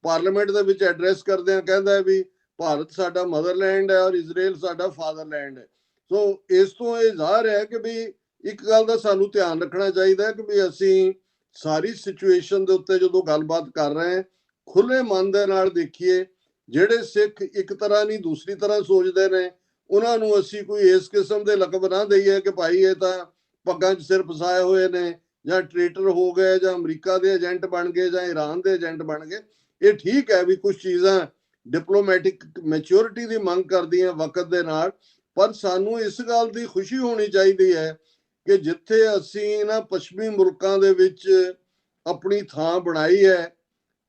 ਪਾਰਲੀਮੈਂਟ ਦੇ ਵਿੱਚ ਐਡਰੈਸ ਕਰਦਿਆਂ ਕਹਿੰਦਾ ਵੀ ਭਾਰਤ ਸਾਡਾ ਮਦਰਲੈਂਡ ਹੈ ਔਰ ਇਜ਼ਰਾਈਲ ਸਾਡਾ ਫਾਦਰਲੈਂਡ ਹੈ। ਸੋ ਇਸ ਤੋਂ ਇਹ ਜ਼ਾਹਰ ਹੈ ਕਿ ਵੀ ਇੱਕ ਗੱਲ ਦਾ ਸਾਨੂੰ ਧਿਆਨ ਰੱਖਣਾ ਚਾਹੀਦਾ ਹੈ ਕਿ ਵੀ ਅਸੀਂ ਸਾਰੀ ਸਿਚੁਏਸ਼ਨ ਦੇ ਉੱਤੇ ਜਦੋਂ ਗੱਲਬਾਤ ਕਰ ਰਹੇ ਹਾਂ, ਖੁੱਲੇ ਮਨ ਦੇ ਨਾਲ ਦੇਖੀਏ। ਜਿਹੜੇ ਸਿੱਖ ਇੱਕ ਤਰ੍ਹਾਂ ਨਹੀਂ ਦੂਸਰੀ ਤਰ੍ਹਾਂ ਸੋਚਦੇ ਨੇ, ਉਹਨਾਂ ਨੂੰ ਅਸੀਂ ਕੋਈ ਇਸ ਕਿਸਮ ਦੇ ਲਕਬ ਨਾ ਦਈਏ ਕਿ ਭਾਈ ਇਹ ਤਾਂ ਪੱਗਾਂ 'ਚ ਸਿਰ ਫਸਾਏ ਹੋਏ ਨੇ, ਜਾਂ ਟ੍ਰੇਟਰ ਹੋ ਗਏ, ਜਾਂ ਅਮਰੀਕਾ ਦੇ ਏਜੰਟ ਬਣ ਗਏ, ਜਾਂ ਈਰਾਨ ਦੇ ਏਜੰਟ ਬਣ ਗਏ। ਇਹ ਠੀਕ ਹੈ ਵੀ ਕੁਝ ਚੀਜ਼ਾਂ ਡਿਪਲੋਮੈਟਿਕ ਮੈਚੁਰਿਟੀ ਦੀ ਮੰਗ ਕਰਦੀਆਂ ਵਕਤ ਦੇ ਨਾਲ, ਪਰ ਸਾਨੂੰ ਇਸ ਗੱਲ ਦੀ ਖੁਸ਼ੀ ਹੋਣੀ ਚਾਹੀਦੀ ਹੈ ਕਿ ਜਿੱਥੇ ਅਸੀਂ ਇਹਨਾਂ ਪੱਛਮੀ ਮੁਲਕਾਂ ਦੇ ਵਿੱਚ ਆਪਣੀ ਥਾਂ ਬਣਾਈ ਹੈ,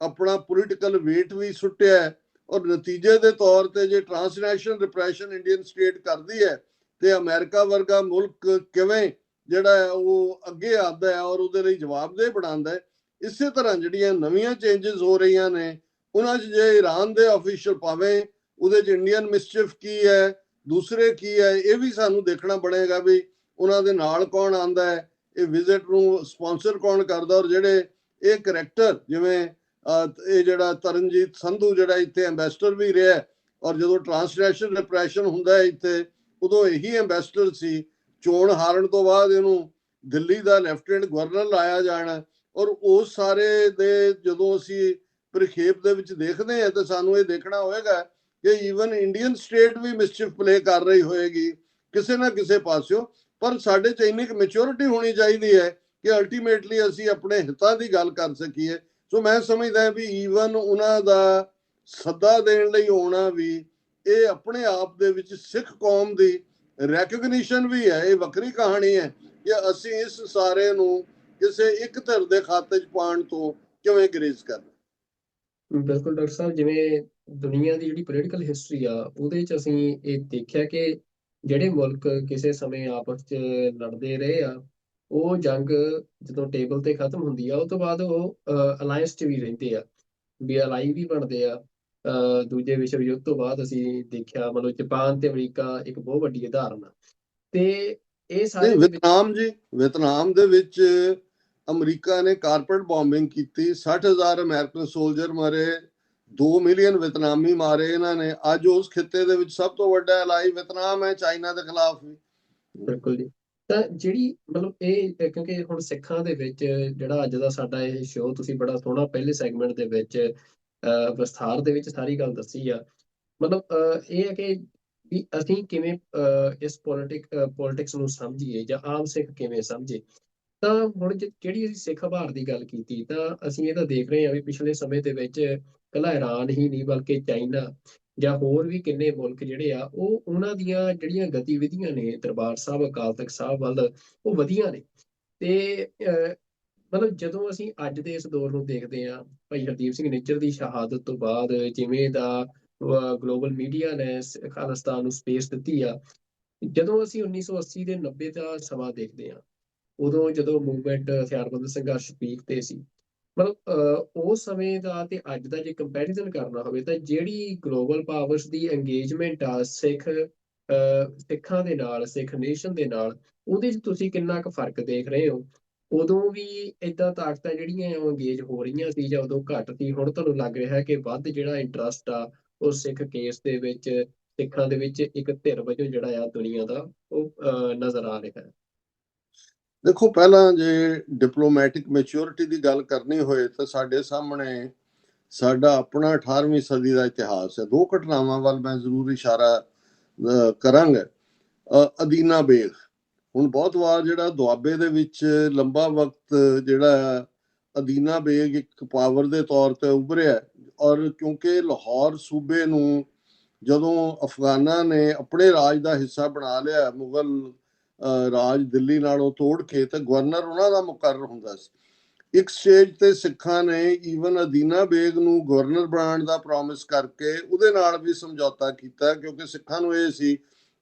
ਆਪਣਾ ਪੋਲੀਟੀਕਲ ਵੇਟ ਵੀ ਸੁੱਟਿਆ, ਔਰ ਨਤੀਜੇ ਦੇ ਤੌਰ ਤੇ ਜੇ ਟ੍ਰਾਂਸਨੈਸ਼ਨਲ ਰਿਪਰੈਸ਼ਨ ਇੰਡੀਅਨ ਸਟੇਟ ਕਰਦੀ ਹੈ, ਤੇ ਅਮਰੀਕਾ ਵਰਗਾ ਮੁਲਕ ਕਿਵੇਂ ਜਿਹੜਾ ਹੈ ਉਹ ਅੱਗੇ ਆਉਂਦਾ ਹੈ ਔਰ ਉਹਦੇ ਲਈ ਜਵਾਬਦੇਹ ਬਣਾਉਂਦਾ ਹੈ। ਇਸੇ ਤਰ੍ਹਾਂ ਜਿਹੜੀਆਂ ਨਵੀਆਂ ਚੇਂਜਸ ਹੋ ਰਹੀਆਂ ਨੇ ਉਹਨਾਂ 'ਚ ਜੇ ਈਰਾਨ ਦੇ ਅਫੀਸ਼ੀਅਲ, ਭਾਵੇਂ ਉਹਦੇ 'ਚ ਇੰਡੀਅਨ ਮਿਸਚੀਫ ਕੀ ਹੈ, ਦੂਸਰੇ ਕੀ ਹੈ, ਇਹ ਵੀ ਸਾਨੂੰ ਦੇਖਣਾ ਪੜੇਗਾ ਵੀ ਉਹਨਾਂ ਦੇ ਨਾਲ ਕੌਣ ਆਉਂਦਾ ਹੈ, ਇਹ ਵਿਜ਼ਿਟ ਨੂੰ ਸਪਾਂਸਰ ਕੌਣ ਕਰਦਾ। ਔਰ ਜਿਹੜੇ ਇਹ ਕਰੈਕਟਰ, ਜਿਵੇਂ ਇਹ ਜਿਹੜਾ ਤਰਨਜੀਤ ਸੰਧੂ ਜਿਹੜਾ ਇੱਥੇ ਐਂਬੈਸਡਰ ਵੀ ਰਿਹਾ, ਔਰ ਜਦੋਂ ਟ੍ਰਾਂਸਨੈਸ਼ਨਲ ਰਿਪਰੈਸ਼ਨ ਹੁੰਦਾ ਹੈ ਇੱਥੇ, ਉਦੋਂ ਇਹੀ ਐਂਬੈਸਡਰ ਸੀ। ਚੋਣ ਹਾਰਨ ਤੋਂ ਬਾਅਦ ਇਹਨੂੰ ਦਿੱਲੀ ਦਾ ਲੈਫਟੀਨੈਂਟ ਗਵਰਨਰ ਲਾਇਆ ਜਾਣਾ, ਔਰ ਉਸ ਸਾਰੇ ਦੇ ਜਦੋਂ ਅਸੀਂ ਪ੍ਰਖੇਪ ਦੇ ਵਿੱਚ ਦੇਖਦੇ ਹਾਂ ਤਾਂ ਸਾਨੂੰ ਇਹ ਦੇਖਣਾ ਹੋਏਗਾ ਕਿ ਈਵਨ ਇੰਡੀਅਨ ਸਟੇਟ ਵੀ ਮਿਸਚੀਫ ਪਲੇ ਕਰ ਰਹੀ ਹੋਏਗੀ ਕਿਸੇ ਨਾ ਕਿਸੇ ਪਾਸਿਓਂ। ਪਰ ਸਾਡੇ 'ਚ ਇੰਨੀ ਕੁ ਮੈਚੁਰਿਟੀ ਹੋਣੀ ਚਾਹੀਦੀ ਹੈ ਕਿ ਅਲਟੀਮੇਟਲੀ ਅਸੀਂ ਆਪਣੇ ਹਿੱਤਾਂ ਦੀ ਗੱਲ ਕਰ ਸਕੀਏ। ਸੋ ਮੈਂ ਸਮਝਦਾ ਵੀ ਈਵਨ ਉਹਨਾਂ ਦਾ ਸੱਦਾ ਦੇਣ ਲਈ ਆਉਣਾ ਵੀ ਇਹ ਆਪਣੇ ਆਪ ਦੇ ਵਿੱਚ ਸਿੱਖ ਕੌਮ ਦੀ ਰੈਕਗਨੀਸ਼ਨ ਵੀ ਹੈ। ਇਹ ਵੱਖਰੀ ਕਹਾਣੀ ਹੈ ਕਿ ਅਸੀਂ ਇਸ ਸਾਰੇ ਨੂੰ ਕਿਸੇ ਇੱਕ ਧਿਰ ਦੇ ਖਾਤੇ 'ਚ ਪਾਉਣ ਤੋਂ ਕਿਵੇਂ ਗਰੇਜ਼ ਕਰਨਾ। ਬਿਲਕੁਲ ਡਾਕਟਰ ਸਾਹਿਬ, ਜਿਵੇਂ ਦੁਨੀਆ ਦੀ ਜਿਹੜੀ ਪੋਲੀਟੀਕਲ ਹਿਸਟਰੀ ਆ ਉਹਦੇ 'ਚ ਅਸੀਂ ਇਹ ਦੇਖਿਆ ਕਿ ਜਿਹੜੇ ਮੁਲਕ ਕਿਸੇ ਸਮੇਂ ਆਪਸ 'ਚ ਲੜਦੇ ਰਹੇ ਆ, ਉਹ ਜੰਗ ਜਦੋਂ ਟੇਬਲ ਤੇ ਖਤਮ ਹੁੰਦੀ ਆ ਉਹ ਤੋਂ ਬਾਅਦ ਉਹ ਅਲਾਇੰਸ 'ਚ ਵੀ ਰਹਿੰਦੇ ਆ, ਵੀ ਅਲਾਈ ਵੀ ਬਣਦੇ ਆ। ਦੂਜੇ ਵਿਸ਼ਵ ਯੁੱਧ ਤੋਂ ਬਾਅਦ ਅਸੀਂ ਦੇਖਿਆ, ਮਤਲਬ ਜਾਪਾਨ ਤੇ ਅਮਰੀਕਾ ਇੱਕ ਬਹੁਤ ਵੱਡੀ ਉਦਾਹਰਨ ਆ। ਤੇ ਇਹ ਨਹੀਂ, ਸਾਰੇ ਦੇ ਵਿੱਚ ਵਿਤਨਾਮ ਦੇ ਵਿੱਚ ਅਮਰੀਕਾ ਨੇ ਕਾਰਪੇਟ ਬੰਬਿੰਗ ਕੀਤੀ, 60,000 ਅਮਰੀਕਨ ਸੋਲਜਰ ਮਰੇ, 2 ਮਿਲੀਅਨ ਵਿਤਨਾਮੀ ਮਾਰੇ ਇਹਨਾਂ ਨੇ। ਅੱਜ ਉਸ ਖਿੱਤੇ ਦੇ ਵਿੱਚ ਸਭ ਤੋਂ ਵੱਡਾ ਅਲਾਈ ਵਿਤਨਾਮ ਹੈ, ਚਾਈਨਾ ਦੇ ਖਿਲਾਫ ਵੀ। ਬਿਲਕੁਲ ਜੀ। ਤਾਂ ਜਿਹੜੀ ਮਤਲਬ ਇਹ ਕਿਉਂਕਿ ਹੁਣ ਸਿੱਖਾਂ ਦੇ ਵਿੱਚ ਜਿਹੜਾ ਅੱਜ ਦਾ ਸਾਡਾ ਇਹ ਸ਼ੋਅ, ਤੁਸੀਂ ਬੜਾ ਸੋਹਣਾ ਪਹਿਲੇ ਸੈਗਮੈਂਟ ਦੇ ਵਿੱਚ ਵਿਸਥਾਰ ਦੇ ਵਿੱਚ ਸਾਰੀ ਗੱਲ ਦੱਸੀ ਆ। ਮਤਲਬ ਇਹ ਹੈ ਕਿ ਵੀ ਅਸੀਂ ਕਿਵੇਂ ਇਸ ਪੋਲਿਟਿਕਸ ਨੂੰ ਸਮਝੀਏ ਜਾਂ ਆਮ ਸਿੱਖ ਕਿਵੇਂ ਸਮਝੇ। ਤਾਂ ਹੁਣ ਜਿਹੜੀ ਅਸੀਂ ਸਿੱਖ ਆਭਾਰ ਦੀ ਗੱਲ ਕੀਤੀ, ਤਾਂ ਅਸੀਂ ਇਹ ਤਾਂ ਦੇਖ ਰਹੇ ਹਾਂ ਵੀ ਪਿਛਲੇ ਸਮੇਂ ਦੇ ਵਿੱਚ ਇਕੱਲਾ ਇਰਾਨ ਹੀ ਨਹੀਂ ਬਲਕਿ ਚਾਈਨਾ ਜਾਂ ਹੋਰ ਵੀ ਕਿੰਨੇ ਮੁਲਕ ਜਿਹੜੇ ਆ ਉਹ ਉਹਨਾਂ ਦੀਆਂ ਜਿਹੜੀਆਂ ਗਤੀਵਿਧੀਆਂ ਨੇ ਦਰਬਾਰ ਸਾਹਿਬ ਅਕਾਲ ਤਖਤ ਸਾਹਿਬ ਵੱਲ, ਉਹ ਵਧੀਆਂ ਨੇ। ਤੇ ਮਤਲਬ ਜਦੋਂ ਅਸੀਂ ਅੱਜ ਦੇ ਇਸ ਦੌਰ ਨੂੰ ਦੇਖਦੇ ਹਾਂ, ਭਾਈ ਹਰਦੀਪ ਸਿੰਘ ਨਿੱਜਰ ਦੀ ਸ਼ਹਾਦਤ ਤੋਂ ਬਾਅਦ ਜਿਵੇਂ ਦਾ ਗਲੋਬਲ ਮੀਡੀਆ ਨੇ ਖਾਲਿਸਤਾਨ ਨੂੰ ਸਪੇਸ ਦਿੱਤੀ ਆ, ਜਦੋਂ ਅਸੀਂ 1980 ਦੇ 90 ਦਾ ਸਮਾਂ ਦੇਖਦੇ ਹਾਂ, ਉਦੋਂ ਜਦੋਂ ਮੂਵਮੈਂਟ ਹਥਿਆਰਬੰਦ ਸੰਘਰਸ਼ ਪੀਕ ਤੇ ਸੀ, ਮਤਲਬ ਉਸ ਸਮੇਂ ਦਾ ਤੇ ਅੱਜ ਦਾ ਜੇ ਕੰਪੈਰੀਜ਼ਨ ਕਰਨਾ ਹੋਵੇ, ਤਾਂ ਜਿਹੜੀ ਗਲੋਬਲ ਪਾਵਰਸ ਦੀ ਇੰਗੇਜਮੈਂਟ ਆ ਸਿੱਖਾਂ ਦੇ ਨਾਲ, ਸਿੱਖ ਨੇਸ਼ਨ ਦੇ ਨਾਲ, ਉਹਦੇ 'ਚ ਤੁਸੀਂ ਕਿੰਨਾ ਕੁ ਫਰਕ ਦੇਖ ਰਹੇ ਹੋ? ਉਦੋਂ ਵੀ ਏਦਾਂ ਤਾਕਤਾਂ ਜਿਹੜੀਆਂ ਉਹ ਅੰਗੇਜ ਹੋ ਰਹੀਆਂ ਸੀ ਜਾਂ ਉਦੋਂ ਘੱਟ ਸੀ? ਹੁਣ ਤੁਹਾਨੂੰ ਲੱਗ ਰਿਹਾ ਕਿ ਵੱਧ ਜਿਹੜਾ ਇੰਟਰਸਟ ਆ ਉਹ ਸਿੱਖ ਕੇਸ ਦੇ ਵਿੱਚ, ਸਿੱਖਾਂ ਦੇ ਵਿੱਚ ਇੱਕ ਧਿਰ ਵਜੋਂ ਜਿਹੜਾ ਆ ਦੁਨੀਆ ਦਾ ਉਹ ਨਜ਼ਰ ਆ ਰਿਹਾ ਹੈ? ਦੇਖੋ, ਪਹਿਲਾਂ ਜੇ ਡਿਪਲੋਮੈਟਿਕ ਮੈਚੁਰਿਟੀ ਦੀ ਗੱਲ ਕਰਨੀ ਹੋਏ ਤਾਂ ਸਾਡੇ ਸਾਹਮਣੇ ਸਾਡਾ ਆਪਣਾ 18ਵੀਂ ਸਦੀ ਦਾ ਇਤਿਹਾਸ ਹੈ। 2 ਘਟਨਾਵਾਂ ਵੱਲ ਮੈਂ ਜ਼ਰੂਰ ਇਸ਼ਾਰਾ ਕਰਾਂਗਾ। ਅਦੀਨਾ ਬੇਗ, ਹੁਣ ਬਹੁਤ ਵਾਰ ਜਿਹੜਾ ਦੁਆਬੇ ਦੇ ਵਿੱਚ ਲੰਬਾ ਵਕਤ ਜਿਹੜਾ ਅਦੀਨਾ ਬੇਗ ਇੱਕ ਪਾਵਰ ਦੇ ਤੌਰ ਤੇ ਉੱਭਰਿਆ, ਔਰ ਕਿਉਂਕਿ ਲਾਹੌਰ ਸੂਬੇ ਨੂੰ ਜਦੋਂ ਅਫਗਾਨਾਂ ਨੇ ਆਪਣੇ ਰਾਜ ਦਾ ਹਿੱਸਾ ਬਣਾ ਲਿਆ, ਮੁਗਲ ਰਾਜ ਦਿੱਲੀ ਨਾਲੋਂ ਤੋੜ ਕੇ, ਤੇ ਗਵਰਨਰ ਉਹਨਾਂ ਦਾ ਮੁਕਰਰ ਹੁੰਦਾ ਸੀ। ਇੱਕ ਸਟੇਜ ਤੇ ਸਿੱਖਾਂ ਨੇ ਈਵਨ ਅਦੀਨਾ ਬੇਗ ਨੂੰ ਗਵਰਨਰ ਬਣਾਉਣ ਦਾ ਪ੍ਰੋਮਿਸ ਕਰਕੇ ਉਹਦੇ ਨਾਲ ਵੀ ਸਮਝੌਤਾ ਕੀਤਾ, ਕਿਉਂਕਿ ਸਿੱਖਾਂ ਨੂੰ ਇਹ ਸੀ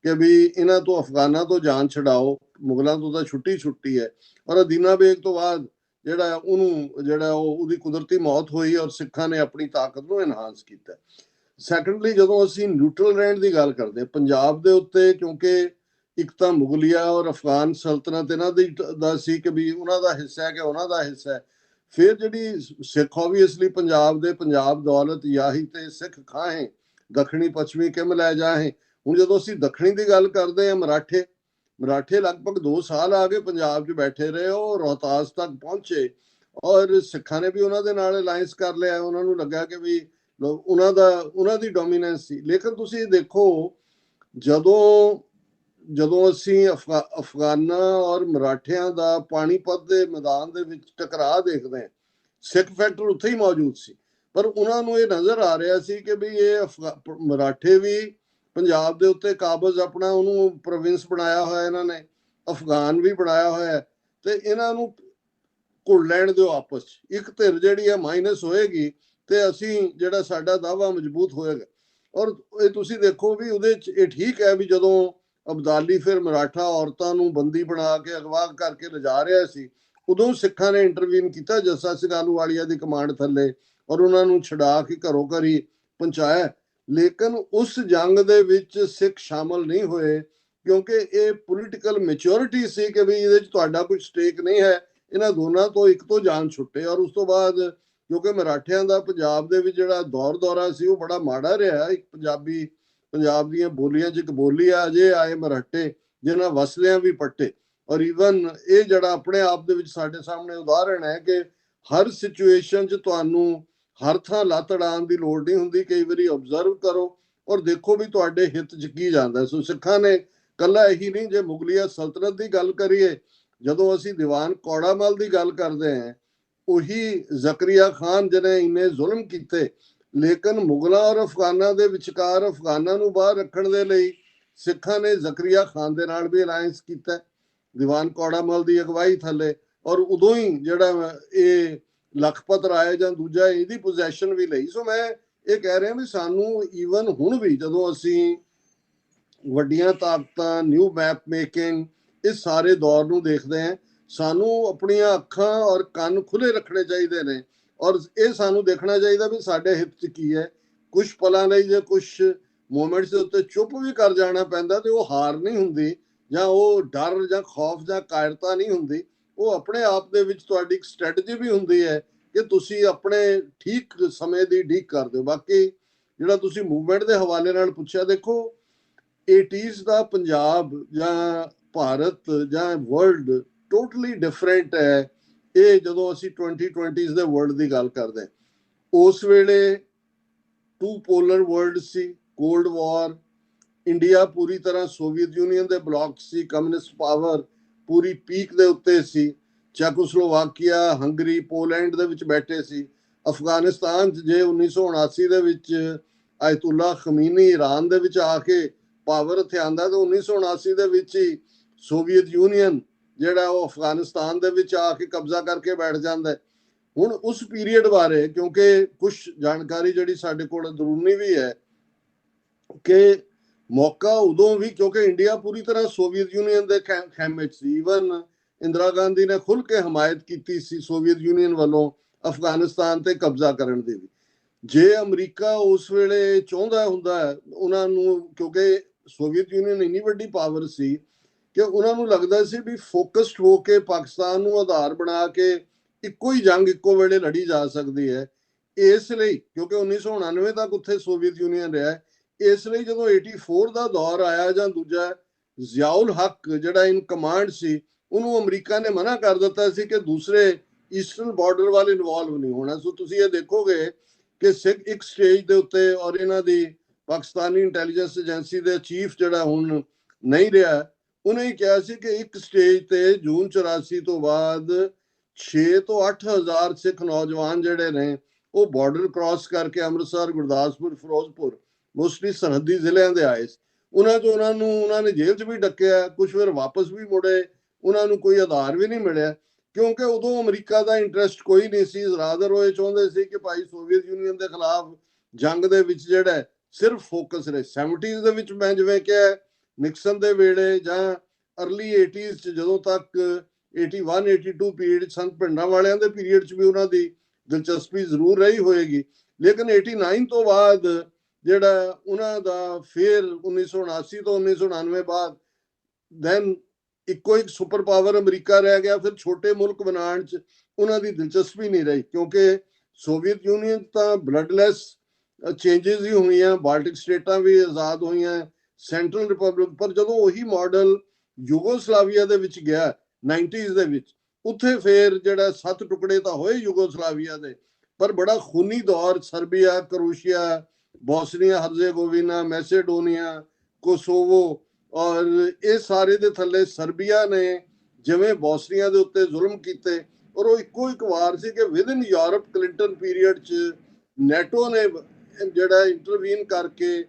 ਕਿ ਵੀ ਇਹਨਾਂ ਤੋਂ ਅਫਗਾਨਾਂ ਤੋਂ ਜਾਨ ਛਡਾਓ, ਮੁਗਲਾਂ ਤੋਂ ਤਾਂ ਛੁੱਟੀ ਹੈ। ਔਰ ਅਦੀਨਾ ਬੇਗ ਤੋਂ ਬਾਅਦ ਜਿਹੜਾ ਉਹਦੀ ਕੁਦਰਤੀ ਮੌਤ ਹੋਈ ਔਰ ਸਿੱਖਾਂ ਨੇ ਆਪਣੀ ਤਾਕਤ ਨੂੰ ਇਨਹਾਂਸ ਕੀਤਾ। ਸੈਕੰਡਲੀ, ਜਦੋਂ ਅਸੀਂ ਨਿਊਟਰਲ ਰਹਿਣ ਦੀ ਗੱਲ ਕਰਦੇ ਹਾਂ ਪੰਜਾਬ ਦੇ ਉੱਤੇ, ਕਿਉਂਕਿ ਇੱਕ ਤਾਂ ਮੁਗਲਿਆ ਔਰ ਅਫਗਾਨ ਸਲਤਨਤ ਇਹਨਾਂ ਦਾ ਸੀ ਕਿ ਵੀ ਉਹਨਾਂ ਦਾ ਹਿੱਸਾ ਹੈ ਕਿ ਉਹਨਾਂ ਦਾ ਹਿੱਸਾ ਹੈ। ਫਿਰ ਜਿਹੜੀ ਸਿੱਖ ਓਬਵੀਅਸਲੀ ਪੰਜਾਬ ਦੌਲਤ ਯਾਹੀ ਤੇ ਸਿੱਖ ਖਾਹੇ, ਦੱਖਣੀ ਪੱਛਮੀ ਕਿਮ ਲੈ ਜਾਹੇ। ਹੁਣ ਜਦੋਂ ਅਸੀਂ ਦੱਖਣੀ ਦੀ ਗੱਲ ਕਰਦੇ ਹਾਂ, ਮਰਾਠੇ ਲਗਭਗ 2 ਸਾਲ ਆ ਕੇ ਪੰਜਾਬ 'ਚ ਬੈਠੇ ਰਹੇ, ਉਹ ਰੋਹਤਾਸ ਤੱਕ ਪਹੁੰਚੇ ਔਰ ਸਿੱਖਾਂ ਨੇ ਵੀ ਉਹਨਾਂ ਦੇ ਨਾਲ ਅਲਾਇੰਸ ਕਰ ਲਿਆ। ਉਹਨਾਂ ਨੂੰ ਲੱਗਾ ਕਿ ਵੀ ਉਹਨਾਂ ਦੀ ਡੋਮੀਨੈਂਸ ਸੀ। ਲੇਕਿਨ ਤੁਸੀਂ ਦੇਖੋ, ਜਦੋਂ ਅਸੀਂ ਅਫਗਾਨਾਂ ਔਰ ਮਰਾਠਿਆਂ ਦਾ ਪਾਣੀਪਤ ਦੇ ਮੈਦਾਨ ਦੇ ਵਿੱਚ ਟਕਰਾਅ ਦੇਖਦੇ ਹਾਂ, ਸਿੱਖ ਫੈਕਟਰ ਉੱਥੇ ਹੀ ਮੌਜੂਦ ਸੀ, ਪਰ ਉਹਨਾਂ ਨੂੰ ਇਹ ਨਜ਼ਰ ਆ ਰਿਹਾ ਸੀ ਕਿ ਵੀ ਇਹ ਮਰਾਠੇ ਵੀ ਪੰਜਾਬ ਦੇ ਉੱਤੇ ਕਾਬਜ਼ ਆਪਣਾ ਉਹਨੂੰ ਪ੍ਰੋਵਿੰਸ ਬਣਾਇਆ ਹੋਇਆ ਇਹਨਾਂ ਨੇ, ਅਫਗਾਨ ਵੀ ਬਣਾਇਆ ਹੋਇਆ, ਤੇ ਇਹਨਾਂ ਨੂੰ ਘੁਲ ਲੈਣ ਦਿਓ ਆਪਸ 'ਚ। ਇੱਕ ਧਿਰ ਜਿਹੜੀ ਹੈ ਮਾਈਨਸ ਹੋਏਗੀ ਤੇ ਅਸੀਂ ਜਿਹੜਾ ਸਾਡਾ ਦਾਅਵਾ ਮਜ਼ਬੂਤ ਹੋਏਗਾ। ਔਰ ਇਹ ਤੁਸੀਂ ਦੇਖੋ ਵੀ ਉਹਦੇ 'ਚ ਇਹ ਠੀਕ ਹੈ ਵੀ ਜਦੋਂ ਅਬਦਾਲੀ ਫਿਰ ਮਰਾਠਾ ਔਰਤਾਂ ਨੂੰ ਬੰਦੀ ਬਣਾ ਕੇ ਅਗਵਾ ਕਰਕੇ ਲਿਜਾ ਰਿਹਾ ਸੀ, ਉਦੋਂ ਸਿੱਖਾਂ ਨੇ ਇੰਟਰਵੀਨ ਕੀਤਾ ਜੱਸਾ ਸਿੰਘ ਆਹਲੂਵਾਲੀਆ ਦੀ ਕਮਾਂਡ ਥੱਲੇ, ਔਰ ਉਹਨਾਂ ਨੂੰ ਛਡਾ ਕੇ ਘਰੋਂ ਘਰੀ ਪਹੁੰਚਾਇਆ। ਲੇਕਿਨ ਉਸ ਜੰਗ ਦੇ ਵਿੱਚ ਸਿੱਖ ਸ਼ਾਮਲ ਨਹੀਂ ਹੋਏ, ਕਿਉਂਕਿ ਇਹ ਪੋਲੀਟੀਕਲ ਮੈਚੁਰਿਟੀ ਸੀ ਕਿ ਵੀ ਇਹਦੇ 'ਚ ਤੁਹਾਡਾ ਕੋਈ ਸਟੇਕ ਨਹੀਂ ਹੈ। ਇਹਨਾਂ ਦੋਨਾਂ ਤੋਂ ਇੱਕ ਤੋਂ ਜਾਨ ਛੁੱਟੇ। ਔਰ ਉਸ ਤੋਂ ਬਾਅਦ ਕਿਉਂਕਿ ਮਰਾਠਿਆਂ ਦਾ ਪੰਜਾਬ ਦੇ ਵਿੱਚ ਜਿਹੜਾ ਦੌਰਾ ਸੀ ਉਹ ਬੜਾ ਮਾੜਾ ਰਿਹਾ। ਇੱਕ ਪੰਜਾਬ ਦੀਆਂ ਬੋਲੀਆਂ 'ਚ ਇੱਕ ਬੋਲੀ ਆ, ਅਜੇ ਆਏ ਮਰਾਠੇ ਜਿਹਨਾਂ ਵਸਲਿਆਂ ਵੀ ਪੱਟੇ। ਔਰ ਈਵਨ ਇਹ ਜਿਹੜਾ ਆਪਣੇ ਆਪ ਦੇ ਵਿੱਚ ਸਾਡੇ ਸਾਹਮਣੇ ਉਦਾਹਰਣ ਹੈ ਕਿ ਹਰ ਸਿਚੁਏਸ਼ਨ 'ਚ ਤੁਹਾਨੂੰ ਹਰ ਥਾਂ ਲੱਤ ਅੜਾਉਣ ਦੀ ਲੋੜ ਨਹੀਂ ਹੁੰਦੀ। ਕਈ ਵਾਰੀ ਆਬਜ਼ਰਵ ਕਰੋ ਔਰ ਦੇਖੋ ਵੀ ਤੁਹਾਡੇ ਹਿੱਤ 'ਚ ਕੀ ਜਾਂਦਾ। ਸੋ ਸਿੱਖਾਂ ਨੇ ਕੱਲਾ ਇਹੀ ਨਹੀਂ, ਜੇ ਮੁਗਲੀਆ ਸਲਤਨਤ ਦੀ ਗੱਲ ਕਰੀਏ, ਜਦੋਂ ਅਸੀਂ ਦੀਵਾਨ ਕੌੜਾ ਮੱਲ ਦੀ ਗੱਲ ਕਰਦੇ ਹਾਂ, ਉਹੀ ਜ਼ਕਰੀਆ ਖਾਨ ਜਿਹਨੇ ਇੰਨੇ ਜ਼ੁਲਮ ਕੀਤੇ, ਲੇਕਿਨ ਮੁਗਲਾਂ ਔਰ ਅਫਗਾਨਾਂ ਦੇ ਵਿਚਕਾਰ ਅਫਗਾਨਾਂ ਨੂੰ ਬਾਹਰ ਰੱਖਣ ਦੇ ਲਈ ਸਿੱਖਾਂ ਨੇ ਜ਼ਕਰੀਆ ਖਾਨ ਦੇ ਨਾਲ ਵੀ ਅਲਾਇੰਸ ਕੀਤਾ ਦੀਵਾਨ ਕੌੜਾ ਮੱਲ ਦੀ ਅਗਵਾਈ ਥੱਲੇ। ਔਰ ਉਦੋਂ ਹੀ ਜਿਹੜਾ ਇਹ ਲਖਪਤ ਰਾਏ ਜਾਂ ਦੂਜਾ ਇਹਦੀ ਪੋਜੈਸ਼ਨ ਵੀ ਲਈ। ਸੋ ਮੈਂ ਇਹ ਕਹਿ ਰਿਹਾ ਵੀ ਸਾਨੂੰ ਈਵਨ ਹੁਣ ਵੀ ਜਦੋਂ ਅਸੀਂ ਵੱਡੀਆਂ ਤਾਕਤਾਂ, ਨਿਊ ਮੈਪ ਮੇਕਿੰਗ, ਇਸ ਸਾਰੇ ਦੌਰ ਨੂੰ ਦੇਖਦੇ ਹਾਂ, ਸਾਨੂੰ ਆਪਣੀਆਂ ਅੱਖਾਂ ਔਰ ਕੰਨ ਖੁੱਲੇ ਰੱਖਣੇ ਚਾਹੀਦੇ ਨੇ ਔਰ ਇਹ ਸਾਨੂੰ ਦੇਖਣਾ ਚਾਹੀਦਾ ਵੀ ਸਾਡੇ ਹਿੱਤ 'ਚ ਕੀ ਹੈ। ਕੁਝ ਪਲਾਂ ਲਈ ਜੇ ਕੁਝ ਮੂਮੈਂਟਸ ਦੇ ਉੱਤੇ ਚੁੱਪ ਵੀ ਕਰ ਜਾਣਾ ਪੈਂਦਾ ਤੇ ਉਹ ਹਾਰ ਨਹੀਂ ਹੁੰਦੀ, ਜਾਂ ਉਹ ਡਰ ਜਾਂ ਖੌਫ ਜਾਂ ਕਾਇਰਤਾ ਨਹੀਂ ਹੁੰਦੀ। ਉਹ ਆਪਣੇ ਆਪ ਦੇ ਵਿੱਚ ਤੁਹਾਡੀ ਇੱਕ ਸਟ੍ਰੈਟਜੀ ਵੀ ਹੁੰਦੀ ਹੈ ਕਿ ਤੁਸੀਂ ਆਪਣੇ ਠੀਕ ਸਮੇਂ ਦੀ ਉਡੀਕ ਕਰਦੇ ਹੋ। ਬਾਕੀ ਜਿਹੜਾ ਤੁਸੀਂ ਮੂਵਮੈਂਟ ਦੇ ਹਵਾਲੇ ਨਾਲ ਪੁੱਛਿਆ, ਦੇਖੋ 80s ਦਾ ਪੰਜਾਬ ਜਾਂ ਭਾਰਤ ਜਾਂ ਵਰਲਡ ਟੋਟਲੀ ਡਿਫਰੈਂਟ ਹੈ। ਇਹ ਜਦੋਂ ਅਸੀਂ 2020s ਦੇ ਵਰਲਡ ਦੀ ਗੱਲ ਕਰਦੇ ਹਾਂ, ਉਸ ਵੇਲੇ ਟੂ ਪੋਲਰ ਵਰਲਡ ਸੀ, ਕੋਲਡ ਵਾਰ, ਇੰਡੀਆ ਪੂਰੀ ਤਰ੍ਹਾਂ ਸੋਵੀਅਤ ਯੂਨੀਅਨ ਦੇ ਬਲੌਕ ਸੀ, ਕਮਿਊਨਿਸਟ ਪਾਵਰ ਪੂਰੀ ਪੀਕ ਦੇ ਉੱਤੇ ਸੀ, ਚੈਕੋਸਲੋਵਾਕੀਆ, ਹੰਗਰੀ, ਪੋਲੈਂਡ ਦੇ ਵਿੱਚ ਬੈਠੇ ਸੀ। ਅਫਗਾਨਿਸਤਾਨ 'ਚ ਜੇ 1979 ਦੇ ਵਿੱਚ ਆਇਤੁੱਲਾ ਖਮੀਨੀ ਈਰਾਨ ਦੇ ਵਿੱਚ ਆ ਕੇ ਪਾਵਰ ਇੱਥੇ ਆਂਦਾ, ਤਾਂ 1979 ਦੇ ਵਿੱਚ ਹੀ ਸੋਵੀਅਤ ਯੂਨੀਅਨ ਜਿਹੜਾ ਉਹ ਅਫਗਾਨਿਸਤਾਨ ਦੇ ਵਿੱਚ ਆ ਕੇ ਕਬਜ਼ਾ ਕਰਕੇ ਬੈਠ ਜਾਂਦਾ। ਹੁਣ ਉਸ ਪੀਰੀਅਡ ਬਾਰੇ ਕਿਉਂਕਿ ਕੁਝ ਜਾਣਕਾਰੀ ਜਿਹੜੀ ਸਾਡੇ ਕੋਲ ਅੰਦਰੂਨੀ ਵੀ ਹੈ ਕਿ ਮੌਕਾ ਉਦੋਂ ਵੀ, ਕਿਉਂਕਿ ਇੰਡੀਆ ਪੂਰੀ ਤਰ੍ਹਾਂ ਸੋਵੀਅਤ ਯੂਨੀਅਨ ਦੇ ਖੈਮੇ 'ਚ ਸੀ। ਈਵਨ ਇੰਦਰਾ ਗਾਂਧੀ ਨੇ ਖੁੱਲ੍ਹ ਕੇ ਹਮਾਇਤ ਕੀਤੀ ਸੀ ਸੋਵੀਅਤ ਯੂਨੀਅਨ ਵੱਲੋਂ ਅਫਗਾਨਿਸਤਾਨ ਤੇ ਕਬਜ਼ਾ ਕਰਨ ਦੀ ਵੀ। ਜੇ ਅਮਰੀਕਾ ਉਸ ਵੇਲੇ ਚਾਹੁੰਦਾ ਹੁੰਦਾ ਉਹਨਾਂ ਨੂੰ, ਕਿਉਂਕਿ ਸੋਵੀਅਤ ਯੂਨੀਅਨ ਇੰਨੀ ਵੱਡੀ ਪਾਵਰ ਸੀ ਕਿ ਉਹਨਾਂ ਨੂੰ ਲੱਗਦਾ ਸੀ ਵੀ ਫੋਕਸਡ ਹੋ ਕੇ ਪਾਕਿਸਤਾਨ ਨੂੰ ਆਧਾਰ ਬਣਾ ਕੇ ਇੱਕੋ ਹੀ ਜੰਗ ਇੱਕੋ ਵੇਲੇ ਲੜੀ ਜਾ ਸਕਦੀ ਹੈ। ਇਸ ਲਈ ਕਿਉਂਕਿ 1999 ਤੱਕ ਉੱਥੇ ਸੋਵੀਅਤ ਯੂਨੀਅਨ ਰਿਹਾ, ਇਸ ਲਈ ਜਦੋਂ 84 ਦਾ ਦੌਰ ਆਇਆ ਜਾਂ ਦੂਜਾ, ਜ਼ਿਆਉਲ ਹੱਕ ਜਿਹੜਾ ਇਨ ਕਮਾਂਡ ਸੀ, ਉਹਨੂੰ ਅਮਰੀਕਾ ਨੇ ਮਨਾ ਕਰ ਦਿੱਤਾ ਸੀ ਕਿ ਦੂਸਰੇ ਈਸਟਰਨ ਬਾਰਡਰ ਵੱਲ ਇਨਵੋਲਵ ਨਹੀਂ ਹੋਣਾ। ਸੋ ਤੁਸੀਂ ਇਹ ਦੇਖੋਗੇ ਕਿ ਸਿੱਖ ਇੱਕ ਸਟੇਜ ਦੇ ਉੱਤੇ, ਔਰ ਇਹਨਾਂ ਦੀ ਪਾਕਿਸਤਾਨੀ ਇੰਟੈਲੀਜੈਂਸ ਏਜੰਸੀ ਦੇ ਚੀਫ ਜਿਹੜਾ ਹੁਣ ਨਹੀਂ ਰਿਹਾ, ਉਹਨੇ ਹੀ ਕਿਹਾ ਸੀ ਕਿ ਇੱਕ ਸਟੇਜ ਤੇ ਜੂਨ 84 ਤੋਂ ਬਾਅਦ 6 ਤੋਂ 8 ਹਜ਼ਾਰ ਸਿੱਖ ਨੌਜਵਾਨ ਜਿਹੜੇ ਨੇ ਉਹ ਬਾਰਡਰ ਕ੍ਰਾਸ ਕਰਕੇ ਅੰਮ੍ਰਿਤਸਰ, ਗੁਰਦਾਸਪੁਰ, ਫਿਰੋਜ਼ਪੁਰ, ਮੋਸਟਲੀ ਸਰਹੱਦੀ ਜ਼ਿਲ੍ਹਿਆਂ ਦੇ ਆਏ। ਉਹਨਾਂ ਨੇ ਜੇਲ੍ਹ 'ਚ ਵੀ ਡੱਕਿਆ, ਕੁਝ ਫਿਰ ਵਾਪਸ ਵੀ ਮੁੜੇ, ਉਹਨਾਂ ਨੂੰ ਕੋਈ ਆਧਾਰ ਵੀ ਨਹੀਂ ਮਿਲਿਆ ਕਿਉਂਕਿ ਉਦੋਂ ਅਮਰੀਕਾ ਦਾ ਇੰਟਰਸਟ ਕੋਈ ਨਹੀਂ ਸੀ। ਰਾਦਰ ਉਹ ਇਹ ਚਾਹੁੰਦੇ ਸੀ ਕਿ ਭਾਈ ਸੋਵੀਅਤ ਯੂਨੀਅਨ ਦੇ ਖਿਲਾਫ ਜੰਗ ਦੇ ਵਿੱਚ ਜਿਹੜਾ ਸਿਰਫ ਫੋਕਸ ਰਹੇ। 70s ਦੇ ਵਿੱਚ ਮੈਂ ਜਿਵੇਂ ਕਿਹਾ ਨਿਕਸਨ ਦੇ ਵੇਲੇ ਜਾਂ ਅਰਲੀ 80s 'ਚ ਜਦੋਂ ਤੱਕ 81 82 ਪੀਰੀਅਡ ਸਨ, ਪਿੰਡਾਂ ਵਾਲਿਆਂ ਦੇ ਪੀਰੀਅਡ 'ਚ ਵੀ ਉਹਨਾਂ ਦੀ ਦਿਲਚਸਪੀ ਜ਼ਰੂਰ ਰਹੀ ਹੋਏਗੀ, ਲੇਕਿਨ 89 ਤੋਂ ਬਾਅਦ ਜਿਹੜਾ ਉਹਨਾਂ ਦਾ ਫਿਰ 1979 ਤੋਂ 1999 ਬਾਅਦ ਦੈਨ ਇੱਕੋ ਇੱਕ ਸੁਪਰ ਪਾਵਰ ਅਮਰੀਕਾ ਰਹਿ ਗਿਆ। ਫਿਰ ਛੋਟੇ ਮੁਲਕ ਬਣਾਉਣ 'ਚ ਉਹਨਾਂ ਦੀ ਦਿਲਚਸਪੀ ਨਹੀਂ ਰਹੀ ਕਿਉਂਕਿ ਸੋਵੀਅਤ ਯੂਨੀਅਨ ਤਾਂ ਬਲੱਡਲੈਸ ਚੇਂਜਸ ਹੀ ਹੋਈਆਂ, ਬਾਲਟਿਕ ਸਟੇਟਾਂ ਵੀ ਆਜ਼ਾਦ ਹੋਈਆਂ, ਸੈਂਟਰਲ ਰਿਪਬਲਿਕ। ਪਰ ਜਦੋਂ ਉਹੀ ਮਾਡਲ ਯੂਗੋਸਲਾਵੀਆ ਦੇ ਵਿੱਚ ਗਿਆ 90s ਦੇ ਵਿੱਚ, ਉੱਥੇ ਫਿਰ ਜਿਹੜਾ 7 ਟੁਕੜੇ ਤਾਂ ਹੋਏ ਯੂਗੋਸਲਾਵੀਆ ਦੇ, ਪਰ ਬੜਾ ਖੂਨੀ ਦੌਰ, ਸਰਬੀਆ, ਕਰੋਸ਼ੀਆ, ਬੋਸਨੀਆ ਹਰਜ਼ੇਗੋਵੀਨਾ, ਮੈਸੇਡੋਨੀਆ, ਕੋਸੋਵੋ, ਔਰ ਇਹ ਸਾਰੇ ਦੇ ਥੱਲੇ ਸਰਬੀਆ ਨੇ ਜਿਵੇਂ ਬੋਸਨੀਆ ਦੇ ਉੱਤੇ ਜ਼ੁਲਮ ਕੀਤੇ। ਔਰ ਉਹ ਇੱਕੋ ਇੱਕ ਵਾਰ ਸੀ ਕਿ ਵਿਦਨ ਯੂਰਪ ਕਲਿੰਟਨ ਪੀਰੀਅਡ 'ਚ ਨੈਟੋ ਨੇ ਜਿਹੜਾ ਇੰਟਰਵੀਨ ਕਰਕੇ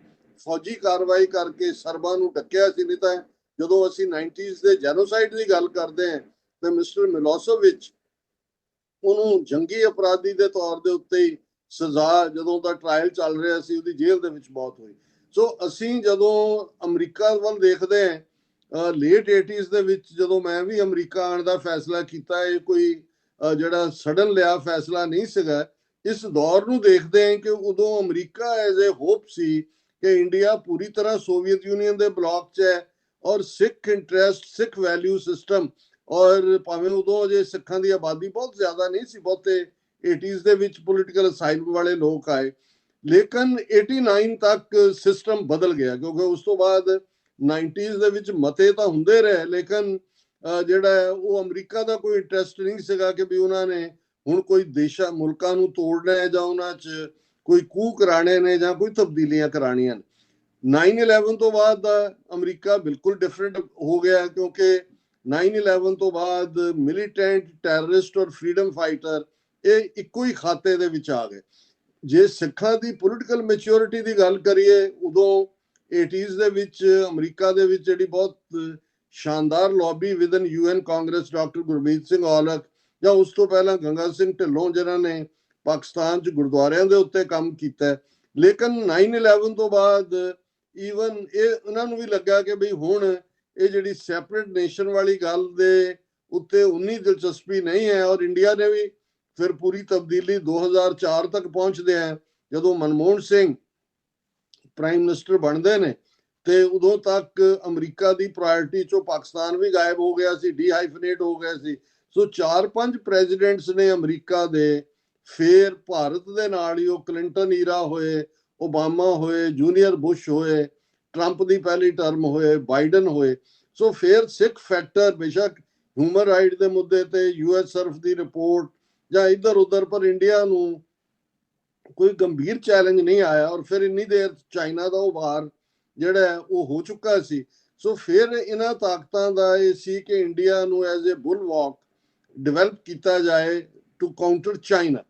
ਫੌਜੀ ਕਾਰਵਾਈ ਕਰਕੇ ਸਰਬਾਂ ਨੂੰ ਡੱਕਿਆ ਸੀ। ਨਹੀਂ ਤਾਂ ਜਦੋਂ ਅਸੀਂ 90s ਦੇ ਜੈਨੋਸਾਈਡ ਦੀ ਗੱਲ ਕਰਦੇ ਹਾਂ ਤੇ ਮਿਸਟਰ ਮਿਲੋਸੇਵਿਚ, ਉਹਨੂੰ ਜੰਗੀ ਅਪਰਾਧੀ ਦੇ ਤੌਰ ਦੇ ਉੱਤੇ ਹੀ ਸਜ਼ਾ, ਜਦੋਂ ਦਾ ਟ੍ਰਾਇਲ ਚੱਲ ਰਿਹਾ ਸੀ, ਉਹਦੀ ਜੇਲ੍ਹ ਦੇ ਵਿੱਚ ਮੌਤ ਹੋਈ। ਸੋ ਅਸੀਂ ਜਦੋਂ ਅਮਰੀਕਾ ਵੱਲ ਦੇਖਦੇ ਹਾਂ ਲੇਟ 80s ਦੇ ਵਿੱਚ, ਜਦੋਂ ਮੈਂ ਵੀ ਅਮਰੀਕਾ ਆਉਣ ਦਾ ਫੈਸਲਾ ਕੀਤਾ, ਇਹ ਕੋਈ ਜਿਹੜਾ ਸਡਨ ਲਿਆ ਫੈਸਲਾ ਨਹੀਂ ਸੀਗਾ। ਇਸ ਦੌਰ ਨੂੰ ਦੇਖਦੇ ਹਾਂ ਕਿ ਉਦੋਂ ਅਮਰੀਕਾ ਐਜ਼ ਏ ਹੋਪ ਸੀ ਕਿ ਇੰਡੀਆ ਪੂਰੀ ਤਰ੍ਹਾਂ ਸੋਵੀਅਤ ਯੂਨੀਅਨ ਦੇ ਬਲੌਕ 'ਚ ਹੈ ਔਰ ਸਿੱਖ ਇੰਟਰਸਟ, ਸਿੱਖ ਵੈਲਿਊ ਸਿਸਟਮ, ਔਰ ਭਾਵੇਂ ਉਦੋਂ ਅਜੇ ਸਿੱਖਾਂ ਦੀ ਆਬਾਦੀ ਬਹੁਤ ਜ਼ਿਆਦਾ ਨਹੀਂ ਸੀ, ਬਹੁਤੇ 80s ਦੇ ਵਿੱਚ ਪੋਲੀਟੀਕਲ ਅਸਾਈਲਮ ਵਾਲੇ ਲੋਕ ਆਏ, ਲੇਕਿਨ 89 ਤੱਕ ਸਿਸਟਮ ਬਦਲ ਗਿਆ ਕਿਉਂਕਿ ਉਸ ਤੋਂ ਬਾਅਦ 90s ਦੇ ਵਿੱਚ ਮਤੇ ਤਾਂ ਹੁੰਦੇ ਰਹੇ, ਲੇਕਿਨ ਜਿਹੜਾ ਉਹ ਅਮਰੀਕਾ ਦਾ ਕੋਈ ਇੰਟਰਸਟ ਨਹੀਂ ਸੀਗਾ ਕਿ ਵੀ ਉਹਨਾਂ ਨੇ ਹੁਣ ਕੋਈ ਦੇਸ਼ਾਂ ਮੁਲਕਾਂ ਨੂੰ ਤੋੜਨਾ ਹੈ ਜਾਂ ਉਹਨਾਂ 'ਚ ਕੋਈ ਕੂ ਕਰਾਣੇ ਨੇ ਜਾਂ ਕੋਈ ਤਬਦੀਲੀਆਂ ਕਰਾਣੀਆਂ ਨੇ। 9/11 ਤੋਂ ਬਾਅਦ ਦਾ ਅਮਰੀਕਾ ਬਿਲਕੁਲ ਡਿਫਰੈਂਟ ਹੋ ਗਿਆ ਕਿਉਂਕਿ 9/11 ਤੋਂ ਬਾਅਦ ਮਿਲੀਟੈਂਟ, ਟੈਰਰਿਸਟ ਔਰ ਫਰੀडम ਫਾਈਟਰ ਇਹ ਇੱਕੋ ਹੀ ਖਾਤੇ ਦੇ ਵਿੱਚ ਆ ਗਏ। ਜੇ ਸਿੱਖਾਂ ਦੀ ਪੋਲੀਟੀਕਲ ਮੈਚਿਓਰਿਟੀ ਦੀ ਗੱਲ ਕਰੀਏ, ਉਦੋਂ 80s ਦੇ ਵਿੱਚ ਅਮਰੀਕਾ ਦੇ ਵਿੱਚ ਜਿਹੜੀ ਬਹੁਤ ਸ਼ਾਨਦਾਰ lobby within UN Congress, doctor Gurmeet Singh Aulakh, ਜਾਂ ਉਸ ਤੋਂ ਪਹਿਲਾਂ ਗੰਗਾ ਸਿੰਘ ਢਿੱਲੋਂ, ਜਿਨ੍ਹਾਂ ਨੇ ਪਾਕਿਸਤਾਨ 'ਚ ਗੁਰਦੁਆਰਿਆਂ ਦੇ ਉੱਤੇ ਕੰਮ ਕੀਤਾ। ਲੇਕਿਨ 9/11 ਤੋਂ ਬਾਅਦ ਈਵਨ ਇਹ ਉਹਨਾਂ ਨੂੰ ਵੀ ਲੱਗਾ ਕਿ ਬਈ ਹੁਣ ਇਹ ਜਿਹੜੀ ਸੈਪਰੇਟ ਨੇਸ਼ਨ ਵਾਲੀ ਗੱਲ ਦੇ ਉੱਤੇ ਉਨੀ ਦਿਲਚਸਪੀ ਨਹੀਂ ਹੈ। ਔਰ ਇੰਡੀਆ ਨੇ ਵੀ ਫਿਰ ਪੂਰੀ ਤਬਦੀਲੀ 2004 ਤੱਕ ਪਹੁੰਚਦੇ ਆ, ਜਦੋਂ ਮਨਮੋਹਨ ਸਿੰਘ ਪ੍ਰਾਈਮ ਮਿਨਿਸਟਰ ਬਣਦੇ ਨੇ, ਤੇ ਉਦੋਂ ਤੱਕ ਅਮਰੀਕਾ ਦੀ ਪ੍ਰਾਇੋਰਟੀ ਚੋਂ ਪਾਕਿਸਤਾਨ ਵੀ ਗਾਇਬ ਹੋ ਗਿਆ ਸੀ, ਡੀਹਾਈਫਨੇਟ ਹੋ ਗਿਆ ਸੀ। ਸੋ 4-5 ਪ੍ਰੈਜ਼ੀਡੈਂਟਸ ਨੇ ਅਮਰੀਕਾ ਦੇ, ਫਿਰ ਭਾਰਤ ਦੇ ਨਾਲ ਹੀ ਉਹ ਕਲਿੰਟਨ ਈਰਾ ਹੋਏ, ਓਬਾਮਾ ਹੋਏ, ਜੂਨੀਅਰ ਬੁਸ਼ ਹੋਏ, ਟਰੰਪ ਦੀ ਪਹਿਲੀ ਟਰਮ ਹੋਏ, ਬਾਈਡਨ ਹੋਏ। ਸੋ ਫਿਰ ਸਿੱਖ ਫੈਕਟਰ ਬੇਸ਼ੱਕ ਹਿਊਮਨ ਰਾਈਟ ਦੇ ਮੁੱਦੇ ਤੇ US ਸਰਫ ਦੀ ਰਿਪੋਰਟ ਜਾਂ ਇੱਧਰ ਉੱਧਰ, ਪਰ ਇੰਡੀਆ ਨੂੰ ਕੋਈ ਗੰਭੀਰ ਚੈਲੰਜ ਨਹੀਂ ਆਇਆ। ਔਰ ਫਿਰ ਇੰਨੀ ਦੇਰ ਚਾਈਨਾ ਦਾ ਉਭਾਰ ਜਿਹੜਾ ਉਹ ਹੋ ਚੁੱਕਾ ਸੀ। ਸੋ ਫਿਰ ਇਹਨਾਂ ਤਾਕਤਾਂ ਦਾ ਇਹ ਸੀ ਕਿ ਇੰਡੀਆ ਨੂੰ ਐਜ਼ ਅ ਬੁਲਵਾਕ ਡਿਵੈਲਪ ਕੀਤਾ ਜਾਏ ਟੂ ਕਾਊਂਟਰ ਚਾਈਨਾ।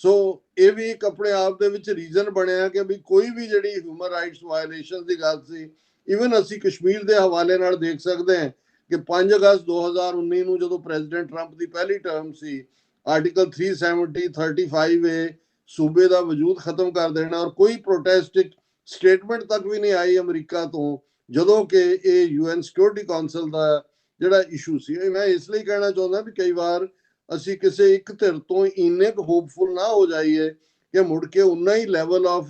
ਸੋ ਇਹ ਵੀ ਇੱਕ ਆਪਣੇ ਆਪ ਦੇ ਵਿੱਚ ਰੀਜ਼ਨ ਬਣਿਆ ਕਿ ਵੀ ਕੋਈ ਵੀ ਜਿਹੜੀ ਹਿਊਮਨ ਰਾਈਟਸ ਵਾਇਲੇਸ਼ਨ ਦੀ ਗੱਲ ਸੀ, ਇਵਨ ਅਸੀਂ ਕਸ਼ਮੀਰ ਦੇ ਹਵਾਲੇ ਨਾਲ ਦੇਖ ਸਕਦੇ ਹਾਂ ਕਿ 5 ਅਗਸਤ 2019 ਨੂੰ ਜਦੋਂ ਪ੍ਰੈਜ਼ੀਡੈਂਟ ਟਰੰਪ ਦੀ ਪਹਿਲੀ ਟਰਮ ਸੀ, ਆਰਟੀਕਲ 370 35A ਸੂਬੇ ਦਾ ਵਜੂਦ ਖਤਮ ਕਰ ਦੇਣਾ, ਔਰ ਕੋਈ ਪ੍ਰੋਟੈਸਟਿਕ ਸਟੇਟਮੈਂਟ ਤੱਕ ਵੀ ਨਹੀਂ ਆਈ ਅਮਰੀਕਾ ਤੋਂ, ਜਦੋਂ ਕਿ ਇਹ UN ਸਿਕਿਉਰਿਟੀ ਕਾਉਂਸਲ ਦਾ ਜਿਹੜਾ ਇਸ਼ੂ ਸੀ। ਮੈਂ ਇਸ ਲਈ ਕਹਿਣਾ ਚਾਹੁੰਦਾ ਵੀ ਕਈ ਵਾਰ ਅਸੀਂ ਕਿਸੇ ਇੱਕ ਧਿਰ ਤੋਂ ਇੰਨੇ ਕੁ ਹੋਪਫੁਲ ਨਾ ਹੋ ਜਾਈਏ ਕਿ ਮੁੜ ਕੇ ਉਨਾ ਹੀ ਲੈਵਲ ਆਫ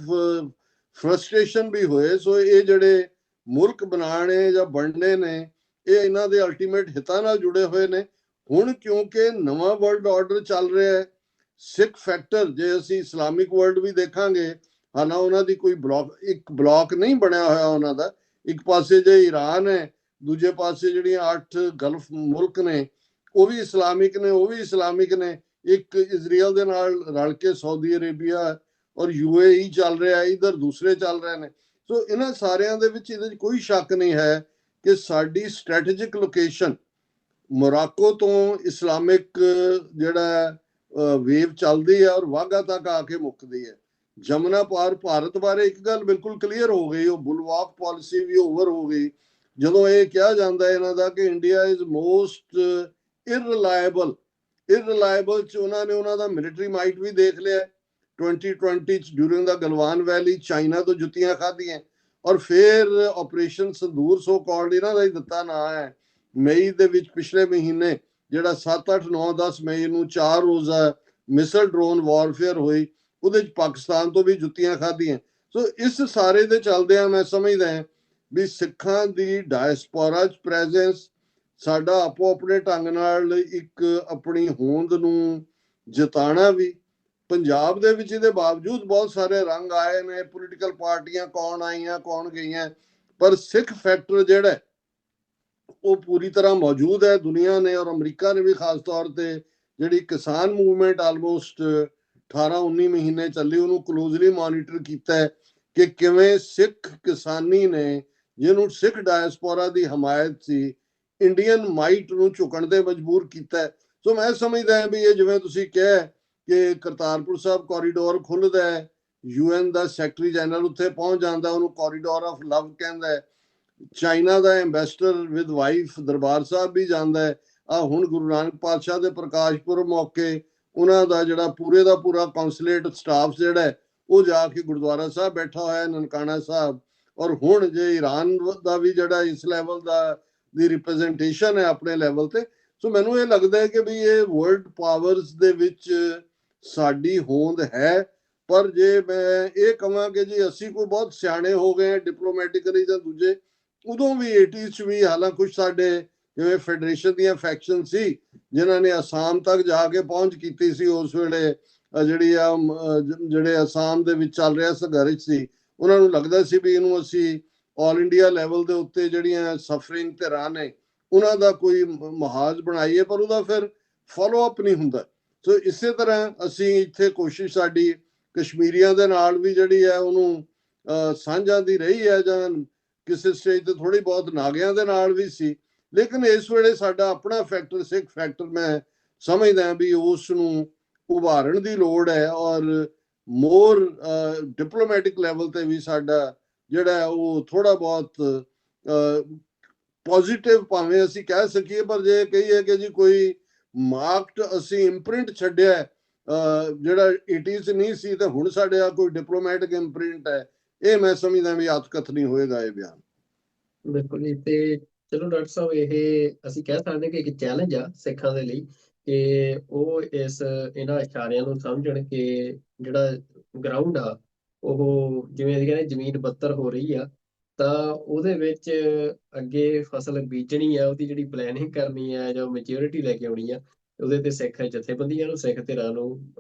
ਫਰਸਟ੍ਰੇਸ਼ਨ ਵੀ ਹੋਏ। ਸੋ ਇਹ ਜਿਹੜੇ ਮੁਲਕ ਬਣਾਉਣੇ ਜਾਂ ਬਣਨੇ ਨੇ, ਇਹ ਇਹਨਾਂ ਦੇ ਅਲਟੀਮੇਟ ਹਿੱਤਾਂ ਨਾਲ ਜੁੜੇ ਹੋਏ ਨੇ। ਹੁਣ ਕਿਉਂਕਿ ਨਵਾਂ ਵਰਲਡ ਆਰਡਰ ਚੱਲ ਰਿਹਾ ਹੈ, ਸਿੱਖ ਫੈਕਟਰ, ਜੇ ਅਸੀਂ ਇਸਲਾਮਿਕ ਵਰਲਡ ਵੀ ਦੇਖਾਂਗੇ, ਹਾਲਾਂ ਉਹਨਾਂ ਦੀ ਕੋਈ ਇੱਕ ਬਲੌਕ ਨਹੀਂ ਬਣਿਆ ਹੋਇਆ ਉਹਨਾਂ ਦਾ। ਇੱਕ ਪਾਸੇ ਜੇ ਈਰਾਨ ਹੈ, ਦੂਜੇ ਪਾਸੇ ਜਿਹੜੀਆਂ 8 ਗਲਫ ਮੁਲਕ ਨੇ ਉਹ ਵੀ ਇਸਲਾਮਿਕ ਨੇ, ਉਹ ਵੀ ਇਸਲਾਮਿਕ ਨੇ। ਇੱਕ ਇਜ਼ਰਾਈਲ ਦੇ ਨਾਲ ਰਲ ਕੇ ਸਾਊਦੀ ਅਰੇਬੀਆ ਔਰ UAE ਚੱਲ ਰਿਹਾ, ਇਧਰ ਦੂਸਰੇ ਚੱਲ ਰਹੇ ਨੇ। ਸੋ ਇਹਨਾਂ ਸਾਰਿਆਂ ਦੇ ਵਿੱਚ ਇਹਦੇ 'ਚ ਕੋਈ ਸ਼ੱਕ ਨਹੀਂ ਹੈ ਕਿ ਸਾਡੀ ਸਟ੍ਰੈਟੇਜਿਕ ਲੋਕੇਸ਼ਨ ਮੋਰਾਕੋ ਤੋਂ ਇਸਲਾਮਿਕ ਜਿਹੜਾ ਵੇਵ ਚੱਲਦੀ ਹੈ ਔਰ ਵਾਘਾ ਤੱਕ ਆ ਕੇ ਮੁੱਕਦੀ ਹੈ। ਜਮਨਾ ਪਾਰ ਭਾਰਤ ਬਾਰੇ ਇੱਕ ਗੱਲ ਬਿਲਕੁਲ ਕਲੀਅਰ ਹੋ ਗਈ, ਉਹ ਬੁਲਵਾਕ ਪਾਲਿਸੀ ਵੀ ਓਵਰ ਹੋ ਗਈ, ਜਦੋਂ ਇਹ ਕਿਹਾ ਜਾਂਦਾ ਇਹਨਾਂ ਦਾ ਕਿ ਇੰਡੀਆ ਇਜ਼ ਮੋਸਟ ਇਰਰਿਲਾਇਬਲ ਚ ਉਹਨਾਂ ਨੇ ਉਹਨਾਂ ਦਾ ਮਿਲਟਰੀ ਮਾਈਟ ਵੀ ਦੇਖ ਲਿਆ। 2020 ਚ ਡਿਊਰਿੰਗ ਦਾ ਗਲਵਾਨ ਵੈਲੀ ਚਾਈਨਾ ਤੋਂ ਜੁੱਤੀਆਂ ਖਾਧੀਆਂ, ਔਰ ਫਿਰ ਆਪਰੇਸ਼ਨ ਸੰਦੂਰ ਸੋ ਕਾਲਡ ਇਹਨਾਂ ਦਾ ਹੀ ਦਿੱਤਾ ਨਾਂ ਹੈ, ਮਈ ਦੇ ਵਿੱਚ ਪਿਛਲੇ ਮਹੀਨੇ ਜਿਹੜਾ 7, 8, 9, 10 ਮਈ ਨੂੰ 4 ਰੋਜ਼ਾ ਮਿਸਲ ਡਰੋਨ ਵਾਰਫੇਅਰ ਹੋਈ, ਉਹਦੇ ਚ ਪਾਕਿਸਤਾਨ ਤੋਂ ਵੀ ਜੁੱਤੀਆਂ ਖਾਧੀਆਂ। ਸੋ ਇਸ ਸਾਰੇ ਦੇ ਚੱਲਦਿਆਂ ਮੈਂ ਸਮਝਦਾ ਵੀ ਸਿੱਖਾਂ ਦੀ ਡਾਇਸਪੋਰਾ ਚ ਪ੍ਰੈਜ਼ੈਂਸ, ਸਾਡਾ ਆਪੋ ਆਪਣੇ ਢੰਗ ਨਾਲ ਇੱਕ ਆਪਣੀ ਹੋਂਦ ਨੂੰ ਜਿਤਾਣਾ ਵੀ। ਪੰਜਾਬ ਦੇ ਵਿੱਚ ਇਹਦੇ ਬਾਵਜੂਦ ਬਹੁਤ ਸਾਰੇ ਰੰਗ ਆਏ ਨੇ, ਪੋਲੀਟੀਕਲ ਪਾਰਟੀਆਂ ਕੌਣ ਆਈਆਂ ਕੌਣ ਗਈਆਂ, ਪਰ ਸਿੱਖ ਫੈਕਟਰ ਜਿਹੜਾ ਉਹ ਪੂਰੀ ਤਰ੍ਹਾਂ ਮੌਜੂਦ ਹੈ। ਦੁਨੀਆ ਨੇ ਔਰ ਅਮਰੀਕਾ ਨੇ ਵੀ ਖਾਸ ਤੌਰ ਤੇ ਜਿਹੜੀ ਕਿਸਾਨ ਮੂਵਮੈਂਟ ਆਲਮੋਸਟ 18-19 ਮਹੀਨੇ ਚੱਲੀ, ਉਹਨੂੰ ਕਲੋਜ਼ਲੀ ਮੋਨੀਟਰ ਕੀਤਾ ਹੈ ਕਿ ਕਿਵੇਂ ਸਿੱਖ ਕਿਸਾਨੀ ਨੇ, ਜਿਹਨੂੰ ਸਿੱਖ ਡਾਇਸਪੋਰਾ ਦੀ ਹਮਾਇਤ ਸੀ, ਇੰਡੀਅਨ ਮਾਈਟ ਨੂੰ ਝੁਕਣ ਤੇ ਮਜਬੂਰ ਕੀਤਾ। ਸੋ ਮੈਂ ਸਮਝਦਾ ਵੀ ਇਹ ਜਿਵੇਂ ਤੁਸੀਂ ਕਿਹਾ ਕਿ ਕਰਤਾਰਪੁਰ ਸਾਹਿਬ ਕੋਰੀਡੋਰ ਖੁੱਲਦਾ ਹੈ, UN ਦਾ ਸੈਕਟਰੀ ਜਨਰਲ ਉੱਥੇ ਪਹੁੰਚ ਜਾਂਦਾ, ਉਹਨੂੰ ਕੋਰੀਡੋਰ ਆਫ ਲਵ ਕਹਿੰਦਾ ਹੈ। ਚਾਈਨਾ ਦਾ ambassador with wife Darbar Sahib ਵੀ ਜਾਂਦਾ ਹੈ। ਹੁਣ ਗੁਰੂ ਨਾਨਕ ਪਾਤਸ਼ਾਹ ਦੇ ਪ੍ਰਕਾਸ਼ ਪੁਰਬ ਮੌਕੇ ਉਹਨਾਂ ਦਾ ਜਿਹੜਾ ਪੂਰੇ ਦਾ ਪੂਰਾ ਕੌਂਸੂਲੇਟ ਸਟਾਫ ਜਿਹੜਾ ਹੈ ਉਹ ਜਾ ਕੇ ਗੁਰਦੁਆਰਾ ਸਾਹਿਬ ਬੈਠਾ ਹੋਇਆ ਨਨਕਾਣਾ ਸਾਹਿਬ। ਔਰ ਹੁਣ ਜੇ ਈਰਾਨ ਦਾ ਵੀ ਜਿਹੜਾ ਇਸ ਲੈਵਲ ਦਾ ਦੀ ਰਿਪਰੈਜ਼ੈਂਟੇਸ਼ਨ ਹੈ ਆਪਣੇ ਲੈਵਲ ਤੇ। ਸੋ ਮੈਨੂੰ ਇਹ ਲੱਗਦਾ ਹੈ ਕਿ ਵੀ ਇਹ ਵਰਲਡ ਪਾਵਰਸ ਦੇ ਵਿੱਚ ਸਾਡੀ ਹੋਂਦ ਹੈ। ਪਰ ਜੇ ਮੈਂ ਇਹ ਕਹਾਂ ਕਿ ਜੀ ਅਸੀਂ ਕੋਈ ਬਹੁਤ ਸਿਆਣੇ ਹੋ ਗਏ ਡਿਪਲੋਮੈਟਿਕਲੀ ਜਾਂ ਦੂਜੇ, ਉਦੋਂ ਵੀ 80s 'ਚ ਵੀ ਹਾਲਾਂ ਕੁਝ ਸਾਡੇ ਜਿਵੇਂ ਫੈਡਰੇਸ਼ਨ ਦੀਆਂ ਫੈਕਸ਼ਨ ਸੀ ਜਿਨ੍ਹਾਂ ਨੇ ਅਸਾਮ ਤੱਕ ਜਾ ਕੇ ਪਹੁੰਚ ਕੀਤੀ ਸੀ। ਉਸ ਵੇਲੇ ਜਿਹੜੀ ਆ ਜਿਹੜੇ ਅਸਾਮ ਦੇ ਵਿੱਚ ਚੱਲ ਰਿਹਾ ਸੰਘਰਸ਼ ਸੀ, ਉਹਨਾਂ ਨੂੰ ਲੱਗਦਾ ਸੀ ਵੀ ਇਹਨੂੰ ਅਸੀਂ ਆਲ ਇੰਡੀਆ ਲੈਵਲ ਦੇ ਉੱਤੇ ਜਿਹੜੀਆਂ ਸਫਰਿੰਗ ਧਿਰਾਂ ਨੇ ਉਹਨਾਂ ਦਾ ਕੋਈ ਮੁਹਾਜ਼ ਬਣਾਈਏ, ਪਰ ਉਹਦਾ ਫਿਰ ਫੋਲੋ ਅਪ ਨਹੀਂ ਹੁੰਦਾ। ਸੋ ਇਸੇ ਤਰ੍ਹਾਂ ਅਸੀਂ ਇੱਥੇ ਕੋਸ਼ਿਸ਼ ਸਾਡੀ ਕਸ਼ਮੀਰੀਆਂ ਦੇ ਨਾਲ ਵੀ ਜਿਹੜੀ ਹੈ ਉਹਨੂੰ ਸਾਂਝਾਂ ਦੀ ਰਹੀ ਹੈ, ਜਾਂ ਕਿਸੇ ਸਟੇਜ ਤੇ ਥੋੜੀ ਬਹੁਤ ਨਾਗਿਆਂ ਦੇ ਨਾਲ ਵੀ ਸੀ। ਲੇਕਿਨ ਇਸ ਵੇਲੇ ਸਾਡਾ ਆਪਣਾ ਫੈਕਟਰ, ਸਿੱਖ ਫੈਕਟਰ, ਮੈਂ ਸਮਝਦਾ ਵੀ ਉਸ ਨੂੰ ਉਭਾਰਨ ਦੀ ਲੋੜ ਹੈ, ਔਰ ਮੋਰ ਡਿਪਲੋਮੈਟਿਕ ਲੈਵਲ ਤੇ ਵੀ ਸਾਡਾ ਜਿਹੜਾ ਉਹ ਥੋੜਾ ਬਹੁਤ ਪੋਜ਼ਿਟਿਵ ਭਾਵੇਂ ਅਸੀਂ ਕਹਿ ਸਕੀਏ, ਪਰ ਜੇ ਕਹੀਏ ਕਿ ਜੀ ਕੋਈ ਮਾਰਕਡ ਅਸੀਂ ਇੰਪ੍ਰਿੰਟ ਛੱਡਿਆ ਜਿਹੜਾ 80s ਨਹੀਂ ਸੀ ਤੇ ਹੁਣ ਸਾਡੇ ਆ ਕੋਈ ਡਿਪਲੋਮੈਟਿਕ ਇੰਪ੍ਰਿੰਟ ਹੈ, ਇਹ ਮੈਂ ਸਮਝਦਾ ਵੀ ਅਤਕਥ ਨਹੀਂ ਹੋਏਗਾ ਇਹ ਬਿਆਨ। ਬਿਲਕੁਲ ਜੀ। ਤੇ ਚਲੋ ਡਾਕਟਰ ਸਾਹਿਬ, ਇਹ ਅਸੀਂ ਕਹਿ ਸਕਦੇ ਕਿ ਇੱਕ ਚੈਲੰਜ ਆ ਸਿੱਖਾਂ ਦੇ ਲਈ ਕਿ ਉਹ ਇਹਨਾਂ ਇਸ਼ਾਰਿਆਂ ਨੂੰ ਸਮਝਣ ਕਿ ਜਿਹੜਾ ਗਰਾਊਂਡ ਆ ਉਹ ਜਿਵੇਂ ਅਸੀਂ ਕਹਿੰਦੇ ਜ਼ਮੀਨ ਬੱਤਰ ਹੋ ਰਹੀ ਆ, ਤਾਂ ਉਹਦੇ ਵਿੱਚ ਅੱਗੇ ਫਸਲ ਬੀਜਣੀ ਆ, ਉਹਦੀ ਜਿਹੜੀ ਪਲੈਨਿੰਗ ਕਰਨੀ ਆ ਜਾਂ ਮੈਚਿਓਰਿਟੀ ਲੈ ਕੇ ਆਉਣੀ ਆ, ਉਹਦੇ ਤੇ ਸਿੱਖ ਜਥੇਬੰਦੀਆਂ ਨੂੰ, ਸਿੱਖ ਧਿਰਾਂ ਨੂੰ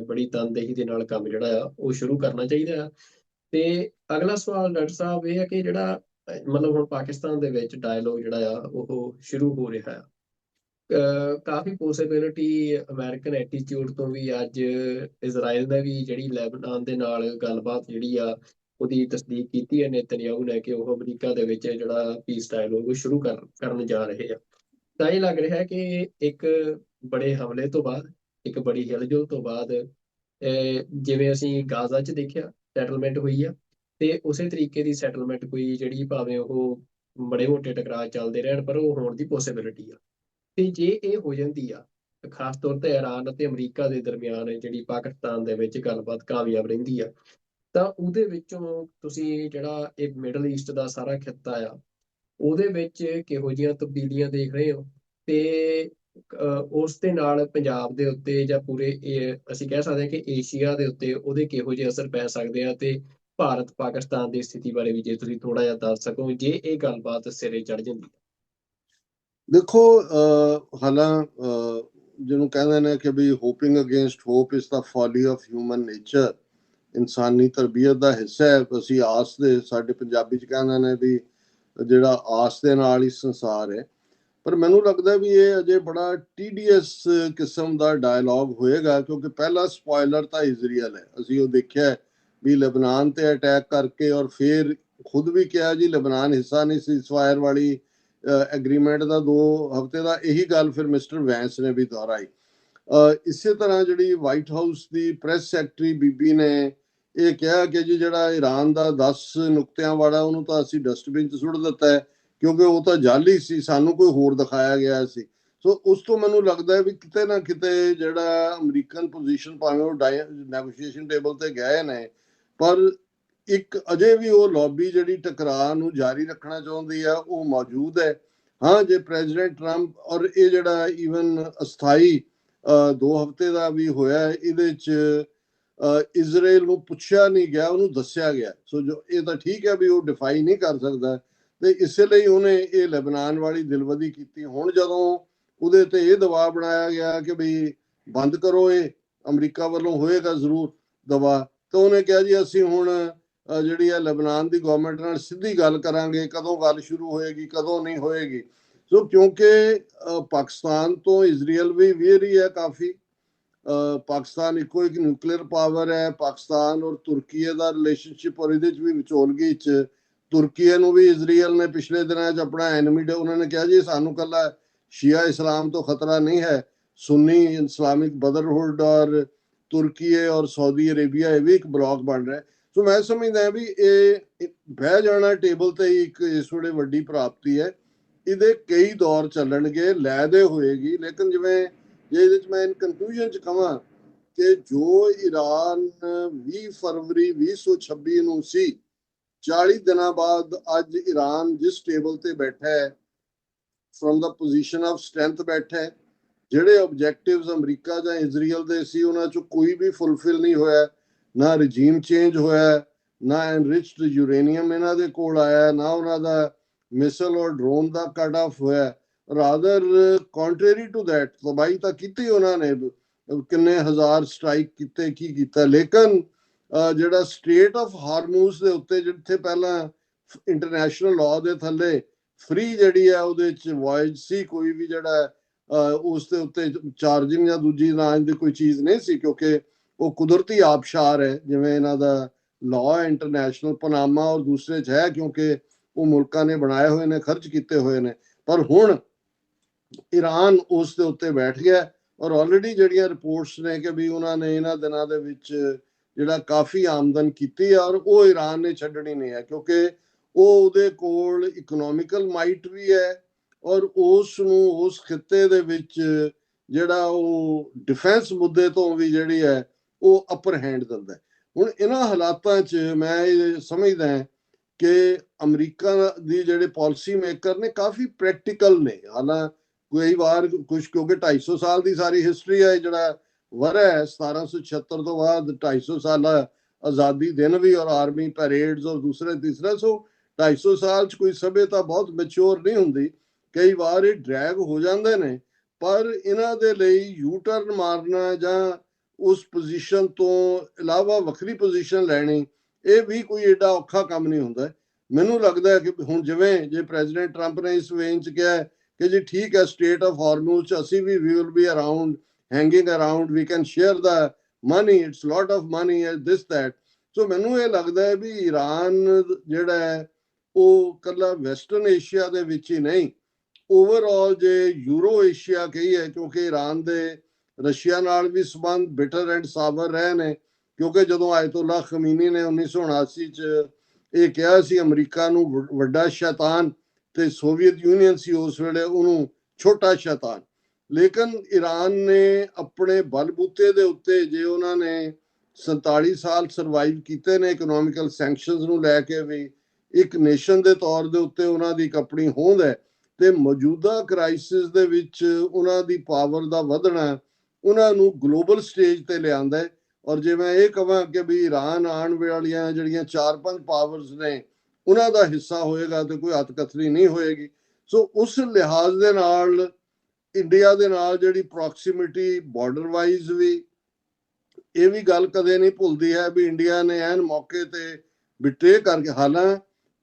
ਬੜੀ ਤਨਦੇਹੀ ਦੇ ਨਾਲ ਕੰਮ ਜਿਹੜਾ ਆ ਉਹ ਸ਼ੁਰੂ ਕਰਨਾ ਚਾਹੀਦਾ ਆ। ਤੇ ਅਗਲਾ ਸਵਾਲ ਡਾਕਟਰ ਸਾਹਿਬ ਇਹ ਹੈ ਕਿ ਜਿਹੜਾ ਮਤਲਬ ਹੁਣ ਪਾਕਿਸਤਾਨ ਦੇ ਵਿੱਚ ਡਾਇਲੋਗ ਜਿਹੜਾ ਆ ਉਹ ਸ਼ੁਰੂ ਹੋ ਰਿਹਾ ਆ, ਕਾਫੀ ਪੋਸੀਬਿਲਿਟੀ ਅਮਰੀਕਨ ਐਟੀਟਿਊਡ ਤੋਂ ਵੀ ਅੱਜ ਇਜ਼ਰਾਈਲ ਨੇ ਵੀ ਜਿਹੜੀ ਲੈਬਨਾਨ ਦੇ ਨਾਲ ਗੱਲਬਾਤ ਜਿਹੜੀ ਆ ਉਹਦੀ ਤਸਦੀਕ ਕੀਤੀ ਹੈ ਨੇਤਨਯਾਹੂ ਨੇ, ਕਿ ਉਹ ਅਮਰੀਕਾ ਦੇ ਵਿੱਚ ਜਿਹੜਾ ਪੀਸ ਡਾਇਲੋਗ ਸ਼ੁਰੂ ਕਰਨ ਜਾ ਰਹੇ ਆ। ਤਾਂ ਇਹ ਲੱਗ ਰਿਹਾ ਹੈ ਕਿ ਇੱਕ ਬੜੇ ਹਮਲੇ ਤੋਂ ਬਾਅਦ, ਇੱਕ ਬੜੀ ਹਿਲਜੁਲ ਤੋਂ ਬਾਅਦ, ਜਿਵੇਂ ਅਸੀਂ ਗਾਜ਼ਾ 'ਚ ਦੇਖਿਆ ਸੈਟਲਮੈਂਟ ਹੋਈ ਆ, ਤੇ ਉਸੇ ਤਰੀਕੇ ਦੀ ਸੈਟਲਮੈਂਟ ਕੋਈ ਜਿਹੜੀ ਭਾਵੇਂ ਉਹ ਬੜੇ ਮੋਟੇ ਟਕਰਾਅ ਚੱਲਦੇ ਰਹਿਣ ਪਰ ਉਹ ਹੋਣ ਦੀ ਪੋਸੀਬਿਲਿਟੀ ਆ। ਤੇ ਜੇ ਇਹ ਹੋ ਜਾਂਦੀ ਆ, ਖਾਸ ਤੌਰ ਤੇ ਇਰਾਨ ਅਤੇ ਅਮਰੀਕਾ ਦੇ ਦਰਮਿਆਨ ਜਿਹੜੀ ਪਾਕਿਸਤਾਨ ਦੇ ਵਿੱਚ ਗੱਲਬਾਤ ਕਾਮਯਾਬ ਰਹਿੰਦੀ ਆ, ਤਾਂ ਉਹਦੇ ਵਿੱਚੋਂ ਤੁਸੀਂ ਜਿਹੜਾ ਇਹ ਮਿਡਲ ਈਸਟ ਦਾ ਸਾਰਾ ਖਿੱਤਾ ਆ ਉਹਦੇ ਵਿੱਚ ਕਿਹੋ ਜਿਹੀਆਂ ਤਬਦੀਲੀਆਂ ਦੇਖ ਰਹੇ ਹੋ, ਤੇ ਉਸ ਦੇ ਨਾਲ ਪੰਜਾਬ ਦੇ ਉੱਤੇ ਜਾਂ ਪੂਰੇ ਅਸੀਂ ਕਹਿ ਸਕਦੇ ਹਾਂ ਕਿ ਏਸ਼ੀਆ ਦੇ ਉੱਤੇ ਉਹਦੇ ਕਿਹੋ ਜਿਹੇ ਅਸਰ ਪੈ ਸਕਦੇ ਆ, ਤੇ ਭਾਰਤ ਪਾਕਿਸਤਾਨ ਦੀ ਸਥਿਤੀ ਬਾਰੇ ਵੀ ਜੇ ਤੁਸੀਂ ਥੋੜਾ ਜਿਹਾ ਦੱਸ ਸਕੋ, ਜੇ ਇਹ ਗੱਲਬਾਤ ਸਿਰੇ ਚੜ ਜਾਂਦੀ। ਦੇਖੋ ਹਾਲਾਂ ਜਿਹਨੂੰ ਕਹਿੰਦੇ ਨੇ ਕਿ ਵੀ hoping against hope is the folly of human nature, ਇਨਸਾਨੀ ਤਰਬੀਅਤ ਦਾ ਹਿੱਸਾ ਹੈ। ਅਸੀਂ ਆਸ ਦੇ, ਸਾਡੇ ਪੰਜਾਬੀ ਚ ਕਹਿੰਦੇ ਨੇ ਵੀ ਜਿਹੜਾ ਆਸ ਦੇ ਨਾਲ ਹੀ ਸੰਸਾਰ ਹੈ। ਪਰ ਮੈਨੂੰ ਲੱਗਦਾ ਵੀ ਇਹ ਅਜੇ ਬੜਾ ਟੀਡੀਐਸ ਕਿਸਮ ਦਾ ਡਾਇਲੌਗ ਹੋਏਗਾ, ਕਿਉਂਕਿ ਪਹਿਲਾ ਸਪੋਇਲਰ ਤਾਂ ਇਜ਼ਰਾਈਲ ਹੈ। ਅਸੀਂ ਉਹ ਦੇਖਿਆ ਵੀ ਲਬਨਾਨ ਤੇ ਅਟੈਕ ਕਰਕੇ, ਔਰ ਫਿਰ ਖੁਦ ਵੀ ਕਿਹਾ ਜੀ ਲਬਨਾਨ ਹਿੱਸਾ ਨਹੀਂ ਸੀ ਸਵਾਇਰ ਵਾਲੀ ਐਗਰੀਮੈਂਟ ਦਾ 2 ਹਫ਼ਤੇ ਦਾ। ਇਹੀ ਗੱਲ ਫਿਰ ਮਿਸਟਰ ਵੈਂਸ ਨੇ ਵੀ ਦੁਹਰਾਈ। ਇਸੇ ਤਰ੍ਹਾਂ ਜਿਹੜੀ ਵਾਈਟ ਹਾਊਸ ਦੀ ਪ੍ਰੈਸ ਸੈਕਟਰੀ ਬੀਬੀ ਨੇ ਇਹ ਕਿਹਾ ਕਿ ਜੀ ਜਿਹੜਾ ਈਰਾਨ ਦਾ 10 ਨੁਕਤਿਆਂ ਵਾਲਾ ਉਹਨੂੰ ਤਾਂ ਅਸੀਂ ਡਸਟਬਿਨ 'ਚ ਸੁੱਟ ਦਿੱਤਾ ਹੈ, ਕਿਉਂਕਿ ਉਹ ਤਾਂ ਜਾਲੀ ਸੀ, ਸਾਨੂੰ ਕੋਈ ਹੋਰ ਦਿਖਾਇਆ ਗਿਆ ਸੀ। ਸੋ ਉਸ ਤੋਂ ਮੈਨੂੰ ਲੱਗਦਾ ਹੈ ਵੀ ਕਿਤੇ ਨਾ ਕਿਤੇ ਜਿਹੜਾ ਅਮਰੀਕਨ ਪੋਜੀਸ਼ਨ, ਭਾਵੇਂ ਉਹ ਨੈਗੋਸ਼ੀਏਸ਼ਨ ਟੇਬਲ ਤੇ ਗਏ ਨੇ, ਪਰ ਇੱਕ ਅਜੇ ਵੀ ਉਹ ਲੌਬੀ ਜਿਹੜੀ ਟਕਰਾਅ ਨੂੰ ਜਾਰੀ ਰੱਖਣਾ ਚਾਹੁੰਦੀ ਆ ਉਹ ਮੌਜੂਦ ਹੈ। ਹਾਂ, ਜੇ ਪ੍ਰੈਜ਼ੀਡੈਂਟ ਟਰੰਪ, ਔਰ ਇਹ ਜਿਹੜਾ ਈਵਨ ਅਸਥਾਈ 2 ਹਫ਼ਤੇ ਦਾ ਵੀ ਹੋਇਆ, ਇਹਦੇ 'ਚ ਇਜ਼ਰਾਈਲ ਨੂੰ ਪੁੱਛਿਆ ਨਹੀਂ ਗਿਆ, ਉਹਨੂੰ ਦੱਸਿਆ ਗਿਆ। ਸੋ ਜੋ ਇਹ ਤਾਂ ਠੀਕ ਹੈ ਵੀ ਉਹ ਡਿਫਾਈ ਨਹੀਂ ਕਰ ਸਕਦਾ, ਤੇ ਇਸੇ ਲਈ ਉਹਨੇ ਇਹ ਲਬਨਾਨ ਵਾਲੀ ਦਿਲਵਦੀ ਕੀਤੀ। ਹੁਣ ਜਦੋਂ ਉਹਦੇ ਤੇ ਇਹ ਦਬਾਅ ਬਣਾਇਆ ਗਿਆ ਕਿ ਵੀ ਬੰਦ ਕਰੋ, ਇਹ ਅਮਰੀਕਾ ਵੱਲੋਂ ਹੋਏਗਾ ਜ਼ਰੂਰ ਦਬਾਅ, ਤਾਂ ਉਹਨੇ ਕਿਹਾ ਜੀ ਅਸੀਂ ਹੁਣ ਜਿਹੜੀ ਹੈ ਲਬਨਾਨ ਦੀ ਗਵਰਨਮੈਂਟ ਨਾਲ ਸਿੱਧੀ ਗੱਲ ਕਰਾਂਗੇ, ਕਦੋਂ ਗੱਲ ਸ਼ੁਰੂ ਹੋਏਗੀ, ਕਦੋਂ ਨਹੀਂ ਹੋਏਗੀ। ਸੋ ਕਿਉਂਕਿ ਪਾਕਿਸਤਾਨ ਤੋਂ ਇਜ਼ਰਾਈਲ ਵੀ ਵੇਰੀ ਹੈ ਕਾਫੀ। ਪਾਕਿਸਤਾਨ ਇੱਕੋ ਇੱਕ ਨਿਊਕਲੀਅਰ ਪਾਵਰ ਹੈ। ਪਾਕਿਸਤਾਨ ਔਰ ਤੁਰਕੀ ਦਾ ਰਿਲੇਸ਼ਨਸ਼ਿਪ, ਔਰ ਇਹਦੇ 'ਚ ਵੀ ਵਿਚੋਲਗੀ 'ਚ ਤੁਰਕੀ ਨੂੰ ਵੀ ਇਜ਼ਰਾਈਲ ਨੇ ਪਿਛਲੇ ਦਿਨਾਂ 'ਚ ਆਪਣਾ ਐਨਮੀ, ਉਹਨਾਂ ਨੇ ਕਿਹਾ ਜੀ ਸਾਨੂੰ ਕੱਲਾ ਸ਼ੀਆ ਇਸਲਾਮ ਤੋਂ ਖਤਰਾ ਨਹੀਂ ਹੈ, ਸੁन्नी ਇਸਲਾਮਿਕ ਬ੍ਰਦਰਹੁੱਡ ਔਰ ਤੁਰਕੀ ਔਰ ਸਾਊਦੀ ਅਰੇਬੀਆ ਇਹ ਵੀ ਇੱਕ ਬਲੌਕ ਬਣ ਰਿਹਾ। ਸੋ ਮੈਂ ਸਮਝਦਾ ਵੀ ਇਹ ਬਹਿ ਜਾਣਾ ਟੇਬਲ ਤੇ ਇੱਕ ਇਸ ਵੇਲੇ ਵੱਡੀ ਪ੍ਰਾਪਤੀ ਹੈ। ਇਹਦੇ ਕਈ ਦੌਰ ਚੱਲਣਗੇ, ਲੈਦੇ ਹੋਏਗੀ, ਲੇਕਿਨ ਜਿਵੇਂ ਜੇ ਇਹਦੇ 'ਚ ਮੈਂ ਕਨਕਲੂਜਨ 'ਚ ਕਹਾਂ ਕਿ ਜੋ ਈਰਾਨ 20 ਫਰਵਰੀ 2026 ਨੂੰ ਸੀ, 40 ਦਿਨਾਂ ਬਾਅਦ ਅੱਜ ਈਰਾਨ ਜਿਸ ਟੇਬਲ ਤੇ ਬੈਠਾ ਹੈ, ਫਰਮ ਦਾ ਪੋਜੀਸ਼ਨ ਆਫ ਸਟਰੈਂਥ ਬੈਠਾ ਹੈ। ਜਿਹੜੇ ਆਬਜੈਕਟਿਵਸ ਅਮਰੀਕਾ ਜਾਂ ਇਜ਼ਰਾਈਲ ਦੇ ਸੀ ਉਹਨਾਂ 'ਚੋਂ ਕੋਈ ਵੀ ਫੁੱਲਫਿਲ ਨਹੀਂ ਹੋਇਆ। ਨਾ ਰਜੀਮ ਚੇਂਜ ਹੋਇਆ, ਨਾ ਐਨਰਿਚਡ ਯੂਰੇਨੀਅਮ ਇਹਨਾਂ ਦੇ ਕੋਲ ਆਇਆ, ਨਾ ਉਹਨਾਂ ਦਾ ਮਿਸਲ ਔਰ ਡਰੋਨ ਦਾ ਕੱਟ ਆਫ ਹੋਇਆ। ਰਾਦਰ ਕੰਟਰਰੀ ਟੂ ਦੈਟ, ਤਬਾਹੀ ਤਾਂ ਕੀਤੀ ਉਹਨਾਂ ਨੇ, ਕਿੰਨੇ ਹਜ਼ਾਰ ਸਟ੍ਰਾਈਕ ਕੀਤੇ, ਕੀ ਕੀਤਾ। ਲੇਕਿਨ ਜਿਹੜਾ ਸਟ੍ਰੇਟ ਆਫ ਹਾਰਮੂਜ਼ ਦੇ ਉੱਤੇ, ਜਿੱਥੇ ਪਹਿਲਾਂ ਇੰਟਰਨੈਸ਼ਨਲ ਲਾਅ ਦੇ ਥੱਲੇ ਫ੍ਰੀ ਜਿਹੜੀ ਹੈ ਉਹਦੇ 'ਚ ਵੋਇਜ ਸੀ, ਕੋਈ ਵੀ ਜਿਹੜਾ ਉਸ ਦੇ ਉੱਤੇ ਚਾਰਜਿੰਗ ਜਾਂ ਦੂਜੀ ਨਾਂ ਦੀ ਕੋਈ ਚੀਜ਼ ਨਹੀਂ ਸੀ, ਕਿਉਂਕਿ ਉਹ ਕੁਦਰਤੀ ਆਬਸ਼ਾਰ ਹੈ ਜਿਵੇਂ ਇਹਨਾਂ ਦਾ ਲਾਅ ਇੰਟਰਨੈਸ਼ਨਲ ਪਨਾਮਾ ਔਰ ਦੂਸਰੇ 'ਚ ਹੈ, ਕਿਉਂਕਿ ਉਹ ਮੁਲਕਾਂ ਨੇ ਬਣਾਏ ਹੋਏ ਨੇ, ਖਰਚ ਕੀਤੇ ਹੋਏ ਨੇ। ਪਰ ਹੁਣ ਈਰਾਨ ਉਸ ਦੇ ਉੱਤੇ ਬੈਠ ਗਿਆ ਔਰ ਆਲਰੇਡੀ ਜਿਹੜੀਆਂ ਰਿਪੋਰਟਸ ਨੇ ਕਿ ਵੀ ਉਹਨਾਂ ਨੇ ਇਹਨਾਂ ਦਿਨਾਂ ਦੇ ਵਿੱਚ ਜਿਹੜਾ ਕਾਫੀ ਆਮਦਨ ਕੀਤੀ ਹੈ ਔਰ ਉਹ ਈਰਾਨ ਨੇ ਛੱਡਣੀ ਨਹੀਂ ਹੈ, ਕਿਉਂਕਿ ਉਹਦੇ ਕੋਲ ਇਕਨੋਮਿਕਲ ਮਾਈਟ ਵੀ ਹੈ ਔਰ ਉਸ ਨੂੰ ਉਸ ਖਿੱਤੇ ਦੇ ਵਿੱਚ ਜਿਹੜਾ ਉਹ ਡਿਫੈਂਸ ਮੁੱਦੇ ਤੋਂ ਵੀ ਜਿਹੜੀ ਹੈ ਉਹ ਅਪਰ ਹੈਂਡ ਦਿੰਦਾ। ਹੁਣ ਇਹਨਾਂ ਹਾਲਾਤਾਂ 'ਚ ਮੈਂ ਇਹ ਸਮਝਦਾ ਕਿ ਅਮਰੀਕਾ ਦੀ ਜਿਹੜੇ ਪਾਲਿਸੀ ਮੇਕਰ ਨੇ ਕਾਫੀ ਪ੍ਰੈਕਟੀਕਲ ਨੇ। ਹਾਲਾਂਕਿ ਕਈ ਵਾਰ ਕੁਝ, ਕਿਉਂਕਿ 250 ਸਾਲ ਦੀ ਸਾਰੀ ਹਿਸਟਰੀ ਹੈ, ਜਿਹੜਾ ਵਰ੍ਹਾ ਹੈ 1776 ਤੋਂ ਬਾਅਦ 250 ਸਾਲ ਆਜ਼ਾਦੀ ਦਿਨ ਵੀ ਔਰ ਆਰਮੀ ਪੈਰੇਡਸ ਔਰ ਦੂਸਰੇ ਤੀਸਰਾ, ਸੋ 250 ਸਾਲ 'ਚ ਕੋਈ ਸਭਿਅਤਾ ਬਹੁਤ ਮੈਚੁਰ ਨਹੀਂ ਹੁੰਦੀ, ਕਈ ਵਾਰ ਇਹ ਡਰੈਗ ਹੋ ਜਾਂਦੇ ਨੇ। ਪਰ ਇਹਨਾਂ ਦੇ ਲਈ ਯੂ ਟਰਨ ਮਾਰਨਾ ਜਾਂ ਉਸ ਪੋਜੀਸ਼ਨ ਤੋਂ ਇਲਾਵਾ ਵੱਖਰੀ ਪੋਜੀਸ਼ਨ ਲੈਣੀ, ਇਹ ਵੀ ਕੋਈ ਏਡਾ ਔਖਾ ਕੰਮ ਨਹੀਂ ਹੁੰਦਾ। ਮੈਨੂੰ ਲੱਗਦਾ ਕਿ ਹੁਣ ਜਿਵੇਂ ਜੇ ਪ੍ਰੈਜ਼ੀਡੈਂਟ ਟਰੰਪ ਨੇ ਇਸ ਵੇਨ 'ਚ ਕਿਹਾ ਕਿ ਜੀ ਠੀਕ ਹੈ, ਸਟੇਟ ਆਫ ਹਾਰਮੂਜ਼ 'ਚ ਅਸੀਂ we will be around, hanging around, we can share the money, it's lot of money, this that. So ਮੈਨੂੰ ਇਹ ਲੱਗਦਾ ਹੈ ਵੀ ਈਰਾਨ ਜਿਹੜਾ ਹੈ ਉਹ ਕੱਲਾ ਵੈਸਟਰਨ ਏਸ਼ੀਆ ਦੇ ਵਿੱਚ ਹੀ ਨਹੀਂ, ਓਵਰਆਲ ਜੇ ਯੂਰੋ ਏਸ਼ੀਆ ਕਹੀਏ, ਕਿਉਂਕਿ ਈਰਾਨ ਦੇ ਰਸ਼ੀਆ ਨਾਲ ਵੀ ਸਬੰਧ ਬਿਟਰ ਐਂਡ ਸਾਬਰ ਰਹੇ ਨੇ, ਕਿਉਂਕਿ ਜਦੋਂ ਆਇਤੁੱਲਾ ਖਮੀਨੀ ਨੇ 1979 'ਚ ਇਹ ਕਿਹਾ ਸੀ ਅਮਰੀਕਾ ਨੂੰ ਵੱਡਾ ਸ਼ੈਤਾਨ ਤੇ ਸੋਵੀਅਤ ਯੂਨੀਅਨ ਸੀ ਉਸ ਵੇਲੇ ਉਹਨੂੰ ਛੋਟਾ ਸ਼ੈਤਾਨ। ਲੇਕਿਨ ਈਰਾਨ ਨੇ ਆਪਣੇ ਬਲਬੂਤੇ ਦੇ ਉੱਤੇ, ਜੇ ਉਹਨਾਂ ਨੇ 47 ਸਾਲ ਸਰਵਾਈਵ ਕੀਤੇ ਨੇ ਇਕਨੋਮਿਕਲ ਸੈਂਕਸ਼ਨਸ ਨੂੰ ਲੈ ਕੇ ਵੀ, ਇੱਕ ਨੇਸ਼ਨ ਦੇ ਤੌਰ ਦੇ ਉੱਤੇ ਉਹਨਾਂ ਦੀ ਇੱਕ ਆਪਣੀ ਹੋਂਦ ਹੈ ਤੇ ਮੌਜੂਦਾ ਕ੍ਰਾਈਸਿਸ ਦੇ ਵਿੱਚ ਉਹਨਾਂ ਦੀ ਪਾਵਰ ਦਾ ਵਧਣਾ ਉਹਨਾਂ ਨੂੰ ਗਲੋਬਲ ਸਟੇਜ ਤੇ ਲਿਆਂਦਾ ਹੈ। ਔਰ ਜੇ ਮੈਂ ਇਹ ਕਹਾਂ ਕਿ ਵੀ ਈਰਾਨ ਆਉਣ ਵਾਲੀਆਂ ਜਿਹੜੀਆਂ 4-5 ਪਾਵਰਸ ਨੇ ਉਹਨਾਂ ਦਾ ਹਿੱਸਾ ਹੋਏਗਾ ਤੇ ਕੋਈ ਹੱਥਕਥਰੀ ਨਹੀਂ ਹੋਏਗੀ। ਸੋ ਉਸ ਲਿਹਾਜ਼ ਦੇ ਨਾਲ ਇੰਡੀਆ ਦੇ ਨਾਲ ਜਿਹੜੀ ਪ੍ਰੋਕਸੀਮਿਟੀ ਬਾਰਡਰ ਵਾਈਜ਼ ਵੀ, ਇਹ ਵੀ ਗੱਲ ਕਦੇ ਨਹੀਂ ਭੁੱਲਦੀ ਹੈ ਵੀ ਇੰਡੀਆ ਨੇ ਐਨ ਮੌਕੇ ਤੇ ਬਿਟਰੇ ਕਰਕੇ, ਹਾਲਾਂ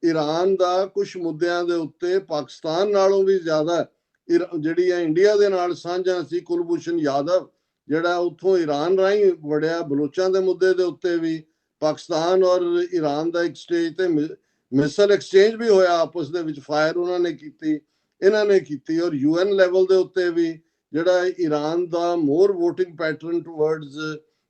ਈਰਾਨ ਦਾ ਕੁਝ ਮੁੱਦਿਆਂ ਦੇ ਉੱਤੇ ਪਾਕਿਸਤਾਨ ਨਾਲੋਂ ਵੀ ਜ਼ਿਆਦਾ ਜਿਹੜੀ ਹੈ ਇੰਡੀਆ ਦੇ ਨਾਲ ਸਾਂਝਾ ਸੀ। ਕੁਲਭੂਸ਼ਣ ਯਾਦਵ ਜਿਹੜਾ ਉੱਥੋਂ ਈਰਾਨ ਰਾਹੀਂ ਵੜਿਆ, ਬਲੋਚਾਂ ਦੇ ਮੁੱਦੇ ਦੇ ਉੱਤੇ ਵੀ ਪਾਕਿਸਤਾਨ ਔਰ ਈਰਾਨ ਦਾ ਇੱਕ ਸਟੇਜ ਤੇ ਮਿਸਲ ਐਕਸਚੇਂਜ ਵੀ ਹੋਇਆ ਆਪਸ ਦੇ ਵਿੱਚ, ਫਾਇਰ ਉਹਨਾਂ ਨੇ ਕੀਤੀ, ਇਹਨਾਂ ਨੇ ਕੀਤੀ। ਔਰ UN ਲੈਵਲ ਦੇ ਉੱਤੇ ਵੀ ਜਿਹੜਾ ਈਰਾਨ ਦਾ ਮੋਰ ਵੋਟਿੰਗ ਪੈਟਰਨ ਟੁਵਰਡਸ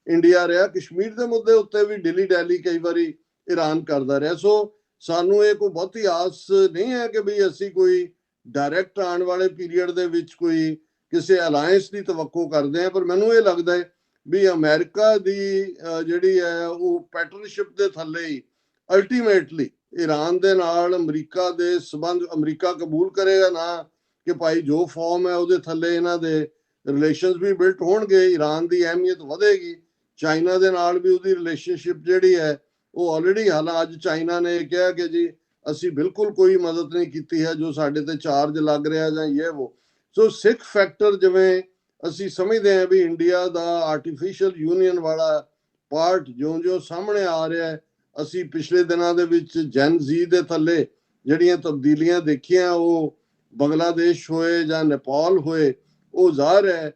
ਇੰਡੀਆ ਰਿਹਾ। ਕਸ਼ਮੀਰ ਦੇ ਮੁੱਦੇ ਉੱਤੇ ਵੀ ਦਿੱਲੀ ਡੈਲੀ ਕਈ ਵਾਰੀ ਈਰਾਨ ਕਰਦਾ ਰਿਹਾ। ਸੋ ਸਾਨੂੰ ਇਹ ਕੋਈ ਬਹੁਤੀ ਆਸ ਨਹੀਂ ਹੈ ਕਿ ਵੀ ਅਸੀਂ ਕੋਈ ਡਾਇਰੈਕਟ ਆਉਣ ਵਾਲੇ ਪੀਰੀਅਡ ਦੇ ਵਿੱਚ ਕੋਈ ਕਿਸੇ ਅਲਾਇੰਸ ਦੀ ਤਵੱਕੋ ਕਰਦੇ ਹਾਂ। ਪਰ ਮੈਨੂੰ ਇਹ ਲੱਗਦਾ ਹੈ ਵੀ ਅਮਰੀਕਾ ਦੀ ਜਿਹੜੀ ਹੈ ਉਹ ਪੈਟਰਨਸ਼ਿਪ ਦੇ ਥੱਲੇ ਹੀ ਅਲਟੀਮੇਟਲੀ ਈਰਾਨ ਦੇ ਨਾਲ ਅਮਰੀਕਾ ਦੇ ਸਬੰਧ, ਅਮਰੀਕਾ ਕਬੂਲ ਕਰੇਗਾ ਨਾ ਕਿ ਭਾਈ ਜੋ ਫਾਰਮ ਹੈ ਉਹਦੇ ਥੱਲੇ ਇਹਨਾਂ ਦੇ ਰਿਲੇਸ਼ਨਸ ਵੀ ਬਿਲਟ ਹੋਣਗੇ, ਈਰਾਨ ਦੀ ਅਹਿਮੀਅਤ ਵਧੇਗੀ। ਚਾਈਨਾ ਦੇ ਨਾਲ ਵੀ ਉਹਦੀ ਰਿਲੇਸ਼ਨਸ਼ਿਪ ਜਿਹੜੀ ਹੈ ਉਹ ਆਲਰੇਡੀ, ਹਾਲਾਂ ਅੱਜ ਚਾਈਨਾ ਨੇ ਕਿਹਾ ਕਿ ਜੀ ਅਸੀਂ ਬਿਲਕੁਲ ਕੋਈ ਮਦਦ ਨਹੀਂ ਕੀਤੀ ਹੈ ਜੋ ਸਾਡੇ ਤੇ ਚਾਰਜ ਲੱਗ ਰਿਹਾ ਜਾਂ ਇਹ ਉਹ। ਸੋ ਸਿੱਖ ਫੈਕਟਰ ਜਿਵੇਂ ਅਸੀਂ ਸਮਝਦੇ ਹਾਂ ਵੀ ਇੰਡੀਆ ਦਾ ਆਰਟੀਫਿਸ਼ੀਅਲ ਯੂਨੀਅਨ ਵਾਲਾ ਪਾਰਟ ਜਿਉਂ-ਜਿਉਂ ਸਾਹਮਣੇ ਆ ਰਿਹਾ ਹੈ, ਅਸੀਂ ਪਿਛਲੇ ਦਿਨਾਂ ਦੇ ਵਿੱਚ ਜੈਨ ਜ਼ੀ ਦੇ ਥੱਲੇ ਜਿਹੜੀਆਂ ਤਬਦੀਲੀਆਂ ਦੇਖੀਆਂ, ਉਹ ਬੰਗਲਾਦੇਸ਼ ਹੋਏ ਜਾਂ ਨੇਪਾਲ ਹੋਏ, ਉਹ ਜ਼ਾਹਰ ਹੈ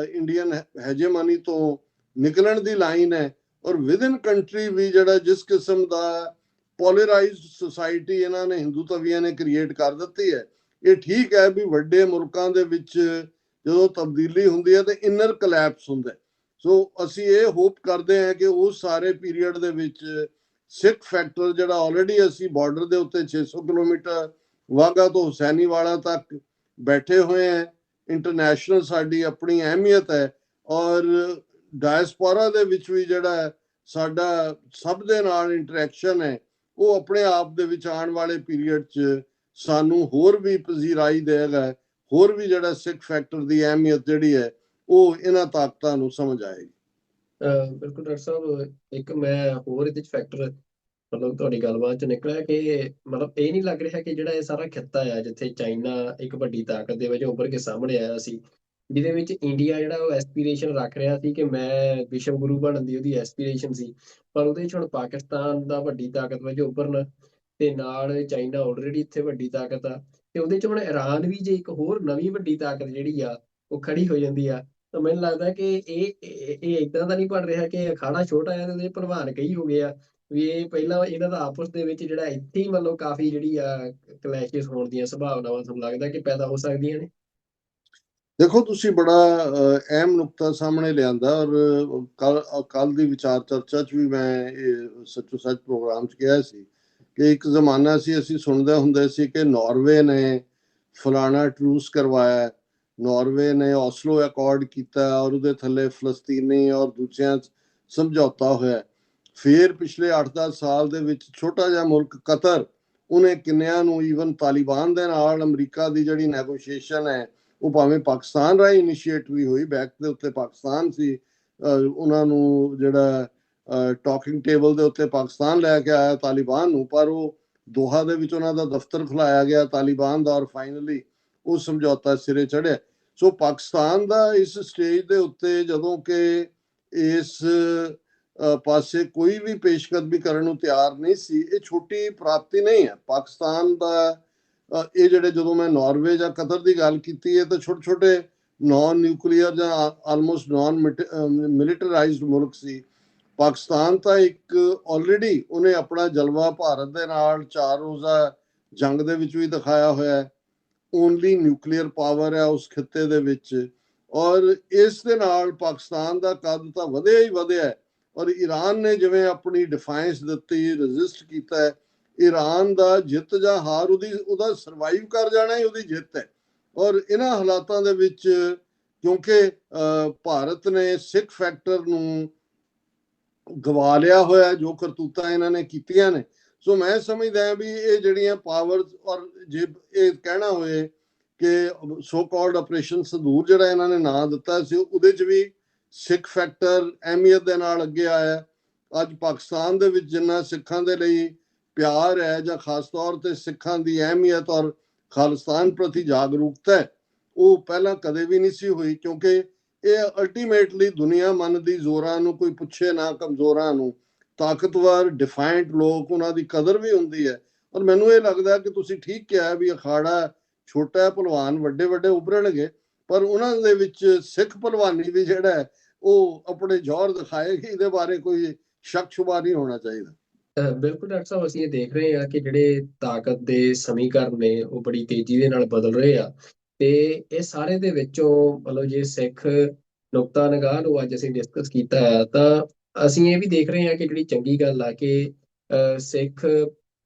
ਇੰਡੀਅਨ ਹੈਜੇਮਨੀ ਤੋਂ ਨਿਕਲਣ ਦੀ ਲਾਈਨ ਹੈ। ਔਰ ਵਿਦਨ ਕੰਟਰੀ ਵੀ ਜਿਹੜਾ ਜਿਸ ਕਿਸਮ ਦਾ ਪੋਲਰਾਈਜ਼ਡ ਸੁਸਾਇਟੀ ਇਹਨਾਂ ਨੇ ਹਿੰਦੂਤਵੀਆਂ ਨੇ ਕ੍ਰੀਏਟ ਕਰ ਦਿੱਤੀ ਹੈ, ਇਹ ਠੀਕ ਹੈ ਵੀ ਵੱਡੇ ਮੁਲਕਾਂ ਦੇ ਵਿੱਚ ਜਦੋਂ ਤਬਦੀਲੀ ਹੁੰਦੀ ਹੈ ਤੇ ਇਨਰ ਕਲੈਪਸ ਹੁੰਦਾ। ਸੋ ਅਸੀਂ ਇਹ ਹੋਪ ਕਰਦੇ ਹਾਂ ਕਿ ਉਸ ਸਾਰੇ ਪੀਰੀਅਡ ਦੇ ਵਿੱਚ ਸਿੱਖ ਫੈਕਟਰ ਜਿਹੜਾ ਆਲਰੇਡੀ ਅਸੀਂ ਬਾਰਡਰ ਦੇ ਉੱਤੇ 600 ਕਿਲੋਮੀਟਰ ਵਾਗਾ ਤੋਂ ਹੁਸੈਨੀਵਾਲਾ ਤੱਕ ਬੈਠੇ ਹੋਏ ਹੈ, ਇੰਟਰਨੈਸ਼ਨਲ ਸਾਡੀ ਆਪਣੀ ਅਹਿਮੀਅਤ ਹੈ ਔਰ ਡਾਇਸਪੋਰਾ ਦੇ ਵਿੱਚ ਵੀ ਜਿਹੜਾ ਸਾਡਾ ਸਭ ਦੇ ਨਾਲ ਇੰਟਰੈਕਸ਼ਨ ਹੈ, ਉਹ ਆਪਣੇ ਆਪ ਦੇ ਵਿੱਚ ਆਉਣ ਵਾਲੇ ਪੀਰੀਅਡ 'ਚ ਸਾਨੂੰ ਹੋਰ ਵੀ ਪਜ਼ੀਰਾਈ ਦੇਗਾ, ਹੋਰ ਵੀ ਜਿਹੜਾ ਸਿੱਖ ਫੈਕਟਰ ਦੀ ਅਹਿਮੀਅਤ ਜਿਹੜੀ ਹੈ ਉਹ ਇਹਨਾਂ ਤਾਕਤਾਂ ਨੂੰ ਸਮਝ ਆਏਗੀ। ਬਿਲਕੁਲ ਡਾਕਟਰ ਸਾਹਿਬ, ਇੱਕ ਮੈਂ ਹੋਰ ਇਹਦੇ 'ਚ ਫੈਕਟਰ ਮਤਲਬ ਤੁਹਾਡੀ ਗੱਲਬਾਤ 'ਚ ਨਿਕਲਿਆ ਕਿ ਮਤਲਬ ਇਹ ਨਹੀਂ ਲੱਗ ਰਿਹਾ ਕਿ ਜਿਹੜਾ ਇਹ ਸਾਰਾ ਖਿੱਤਾ ਆ ਜਿੱਥੇ ਚਾਈਨਾ ਇੱਕ ਵੱਡੀ ਤਾਕਤ ਦੇ ਵਜੋਂ ਉੱਭਰ ਕੇ ਸਾਹਮਣੇ ਆਇਆ ਸੀ, ਜਿਹਦੇ ਵਿੱਚ ਇੰਡੀਆ ਜਿਹੜਾ ਉਹ ਐਸਪੀਰੇਸ਼ਨ ਰੱਖ ਰਿਹਾ ਸੀ ਕਿ ਮੈਂ ਵਿਸ਼ਵ ਗੁਰੂ ਬਣਨ ਦੀ ਉਹਦੀ ਐਸਪੀਰੇਸ਼ਨ ਸੀ, ਪਰ ਉਹਦੇ 'ਚ ਹੁਣ ਪਾਕਿਸਤਾਨ ਦਾ ਵੱਡੀ ਤਾਕਤ ਵਜੋਂ ਉੱਭਰਨ ਤੇ ਨਾਲ ਚਾਈਨਾ ਆਲਰੇਡੀ ਇੱਥੇ ਵੱਡੀ ਤਾਕਤ ਆ, ਤੇ ਉਹਦੇ 'ਚ ਹੁਣ ਈਰਾਨ ਵੀ ਜੇ ਇੱਕ ਹੋਰ ਨਵੀਂ ਵੱਡੀ ਤਾਕਤ ਜਿਹੜੀ ਆ ਉਹ ਖੜੀ ਹੋ ਜਾਂਦੀ ਆ, ਤਾਂ ਮੈਨੂੰ ਲੱਗਦਾ ਕਿ ਇਹ ਏਦਾਂ ਦਾ ਨਹੀਂ ਬਣ ਰਿਹਾ ਕਿ ਅਖਾੜਾ ਛੋਟਾ ਹੈ ਤੇ ਉਹਦੇ ਭਲਵਾਨ ਕਈ ਹੋ ਗਏ ਆ। ਵੀ ਇਹ ਪਹਿਲਾਂ ਇਹਨਾਂ ਦਾ ਆਪਸ ਦੇ ਵਿੱਚ ਜਿਹੜਾ ਇੱਥੇ ਹੀ ਮਤਲਬ ਕਾਫੀ ਜਿਹੜੀ ਆ ਕਲੈਸ਼ਿਸ ਹੋਣ ਦੀਆਂ ਸੰਭਾਵਨਾਵਾਂ ਤੁਹਾਨੂੰ ਲੱਗਦਾ ਕਿ ਪੈਦਾ ਹੋ ਸਕਦੀਆਂ ਨੇ? ਦੇਖੋ, ਤੁਸੀਂ ਬੜਾ ਅਹਿਮ ਨੁਕਤਾ ਸਾਹਮਣੇ ਲਿਆਂਦਾ, ਔਰ ਕੱਲ ਦੀ ਵਿਚਾਰ ਚਰਚਾ 'ਚ ਵੀ ਮੈਂ ਇਹ ਸੱਚੋ ਸੱਚ ਪ੍ਰੋਗਰਾਮ 'ਚ ਕਿਹਾ ਸੀ ਕਿ ਇੱਕ ਜ਼ਮਾਨਾ ਸੀ ਅਸੀਂ ਸੁਣਦੇ ਹੁੰਦੇ ਸੀ ਕਿ ਨਾਰਵੇ ਨੇ ਫਲਾਣਾ ਟਰੂਸ ਕਰਵਾਇਆ, ਨਾਰਵੇ ਨੇ ਔਸਲੋ ਅਕੋਰਡ ਕੀਤਾ ਔਰ ਉਹਦੇ ਥੱਲੇ ਫਲਸਤੀਨੀ ਔਰ ਦੂਜਿਆਂ 'ਚ ਸਮਝੌਤਾ ਹੋਇਆ। ਫਿਰ ਪਿਛਲੇ 8-10 ਸਾਲ ਦੇ ਵਿੱਚ ਛੋਟਾ ਜਿਹਾ ਮੁਲਕ ਕਤਰ, ਉਹਨੇ ਕਿੰਨਿਆਂ ਨੂੰ, ਈਵਨ ਤਾਲਿਬਾਨ ਦੇ ਨਾਲ ਅਮਰੀਕਾ ਦੀ ਜਿਹੜੀ ਨੈਗੋਸ਼ੀਏਸ਼ਨ ਹੈ ਉਹ ਭਾਵੇਂ ਪਾਕਿਸਤਾਨ ਰਾਹੀਂ ਇਨੀਸ਼ੀਏਟ ਵੀ ਹੋਈ, ਬੈਕ ਦੇ ਉੱਤੇ ਪਾਕਿਸਤਾਨ ਸੀ, ਉਹਨਾਂ ਨੂੰ ਜਿਹੜਾ ਟਾਕਿੰਗ ਟੇਬਲ ਦੇ ਉੱਤੇ ਪਾਕਿਸਤਾਨ ਲੈ ਕੇ ਆਇਆ ਤਾਲਿਬਾਨ ਨੂੰ, ਪਰ ਉਹ ਦੋਹਾ ਦੇ ਵਿੱਚ ਉਹਨਾਂ ਦਾ ਦਫ਼ਤਰ ਖੁਲਾਇਆ ਗਿਆ ਤਾਲਿਬਾਨ ਦਾ, ਔਰ ਫਾਈਨਲੀ ਉਹ ਸਮਝੌਤਾ ਸਿਰੇ ਚੜਿਆ। ਸੋ ਪਾਕਿਸਤਾਨ ਦਾ ਇਸ ਸਟੇਜ ਦੇ ਉੱਤੇ ਜਦੋਂ ਕਿ ਇਸ ਪਾਸੇ ਕੋਈ ਵੀ ਪੇਸ਼ਕਦਮੀ ਕਰਨ ਨੂੰ ਤਿਆਰ ਨਹੀਂ ਸੀ, ਇਹ ਛੋਟੀ ਪ੍ਰਾਪਤੀ ਨਹੀਂ ਹੈ ਪਾਕਿਸਤਾਨ ਦਾ। ਇਹ ਜਿਹੜੇ, ਜਦੋਂ ਮੈਂ ਨਾਰਵੇ ਜਾਂ ਕਤਰ ਦੀ ਗੱਲ ਕੀਤੀ ਹੈ, ਤਾਂ ਛੋਟੇ ਛੋਟੇ ਨਾਨ ਨਿਊਕਲੀਅਰ ਜਾਂ ਆਲਮੋਸਟ ਨਾਨ ਮਿਲਿਟਰਾਈਜ਼ਡ ਮੁਲਕ ਸੀ। ਪਾਕਿਸਤਾਨ ਤਾਂ ਇੱਕ ਆਲਰੇਡੀ ਉਹਨੇ ਆਪਣਾ ਜਲਵਾ ਭਾਰਤ ਦੇ ਨਾਲ 4 ਰੋਜ਼ਾ ਜੰਗ ਦੇ ਵਿੱਚ ਵੀ ਦਿਖਾਇਆ ਹੋਇਆ ਹੈ। ਓਨਲੀ ਨਿਊਕਲੀਅਰ ਪਾਵਰ ਹੈ ਉਸ ਖਿੱਤੇ ਦੇ ਵਿੱਚ, ਔਰ ਇਸ ਦੇ ਨਾਲ ਪਾਕਿਸਤਾਨ ਦਾ ਕੱਦ ਤਾਂ ਵਧਿਆ ਹੀ ਵਧਿਆ ਹੈ। ਔਰ ਈਰਾਨ ਨੇ ਜਿਵੇਂ ਆਪਣੀ ਡਿਫਾਈਂਸ ਦਿੱਤੀ, ਰੈਜ਼ਿਸਟ ਕੀਤਾ ਹੈ, ਈਰਾਨ ਦਾ ਜਿੱਤ ਜਾਂ ਹਾਰ ਉਹਦਾ ਸਰਵਾਈਵ ਕਰ ਜਾਣਾ ਹੀ ਉਹਦੀ ਜਿੱਤ ਹੈ। ਔਰ ਇਹਨਾਂ ਹਾਲਾਤਾਂ ਦੇ ਵਿੱਚ ਕਿਉਂਕਿ ਭਾਰਤ ਨੇ ਸਿੱਖ ਫੈਕਟਰ ਨੂੰ ਗਵਾ ਲਿਆ ਹੋਇਆ, ਜੋ ਕਰਤੂਤਾਂ ਇਹਨਾਂ ਨੇ ਕੀਤੀਆਂ ਨੇ, ਸੋ ਮੈਂ ਸਮਝਦਾ ਵੀ ਇਹ ਜਿਹੜੀਆਂ ਪਾਵਰਸ, ਔਰ ਜੇ ਇਹ ਕਹਿਣਾ ਹੋਏ ਕਿ ਸੋ ਕਾਲਡ ਆਪਰੇਸ਼ਨ ਸੰਦੂਰ ਜਿਹੜਾ ਇਹਨਾਂ ਨੇ ਨਾਂ ਦਿੱਤਾ ਸੀ, ਉਹਦੇ 'ਚ ਵੀ ਸਿੱਖ ਫੈਕਟਰ ਅਹਿਮੀਅਤ ਦੇ ਨਾਲ ਅੱਗੇ ਆਇਆ। ਅੱਜ ਪਾਕਿਸਤਾਨ ਦੇ ਵਿੱਚ ਜਿੰਨਾ ਸਿੱਖਾਂ ਦੇ ਲਈ ਪਿਆਰ ਹੈ, ਜਾਂ ਖਾਸ ਤੌਰ ਤੇ ਸਿੱਖਾਂ ਦੀ ਅਹਿਮੀਅਤ ਔਰ ਖਾਲਿਸਤਾਨ ਪ੍ਰਤੀ ਜਾਗਰੂਕਤਾ ਹੈ, ਉਹ ਪਹਿਲਾਂ ਕਦੇ ਵੀ ਨਹੀਂ ਸੀ ਹੋਈ, ਕਿਉਂਕਿ ਇਹ ਅਲਟੀਮੇਟਲੀ ਦੁਨੀਆ ਮੰਨਦੀ ਜ਼ੋਰਾਂ ਨੂੰ, ਕੋਈ ਪੁੱਛੇ ਨਾ ਕਮਜ਼ੋਰਾਂ ਨੂੰ। ਤਾਕਤਵਰ ਡਿਫਾਇੰਟ ਲੋਕ, ਉਹਨਾਂ ਦੀ ਕਦਰ ਵੀ ਹੁੰਦੀ ਹੈ। ਔਰ ਮੈਨੂੰ ਇਹ ਲੱਗਦਾ ਕਿ ਤੁਸੀਂ ਠੀਕ ਕਿਹਾ ਵੀ ਅਖਾੜਾ ਛੋਟਾ ਭਲਵਾਨ ਵੱਡੇ ਵੱਡੇ ਉਭਰਣਗੇ, ਪਰ ਉਹਨਾਂ ਦੇ ਵਿੱਚ ਸਿੱਖ ਭਲਵਾਨੀ ਵੀ ਜਿਹੜਾ ਹੈ ਉਹ ਆਪਣੇ ਜੌਹਰ ਦਿਖਾਏਗੀ, ਇਹਦੇ ਬਾਰੇ ਕੋਈ ਸ਼ੱਕ ਸ਼ੁਬਾ ਨਹੀਂ ਹੋਣਾ ਚਾਹੀਦਾ। ਬਿਲਕੁਲ ਡਾਕਟਰ ਸਾਹਿਬ, ਅਸੀਂ ਇਹ ਦੇਖ ਰਹੇ ਹਾਂ ਕਿ ਜਿਹੜੇ ਤਾਕਤ ਦੇ ਸਮੀਕਰਨ ਨੇ ਉਹ ਬੜੀ ਤੇਜ਼ੀ ਦੇ ਨਾਲ ਬਦਲ ਰਹੇ ਆ, ਤੇ ਇਹ ਸਾਰੇ ਦੇ ਵਿੱਚੋਂ ਮਤਲਬ ਜੇ ਸਿੱਖ ਨੁਕਤਾ ਨਿਗਾਹ ਨੂੰ ਅੱਜ ਅਸੀਂ ਡਿਸਕਸ ਕੀਤਾ ਹੈ, ਤਾਂ ਅਸੀਂ ਇਹ ਵੀ ਦੇਖ ਰਹੇ ਹਾਂ ਕਿ ਜਿਹੜੀ ਚੰਗੀ ਗੱਲ ਆ ਕਿ ਸਿੱਖ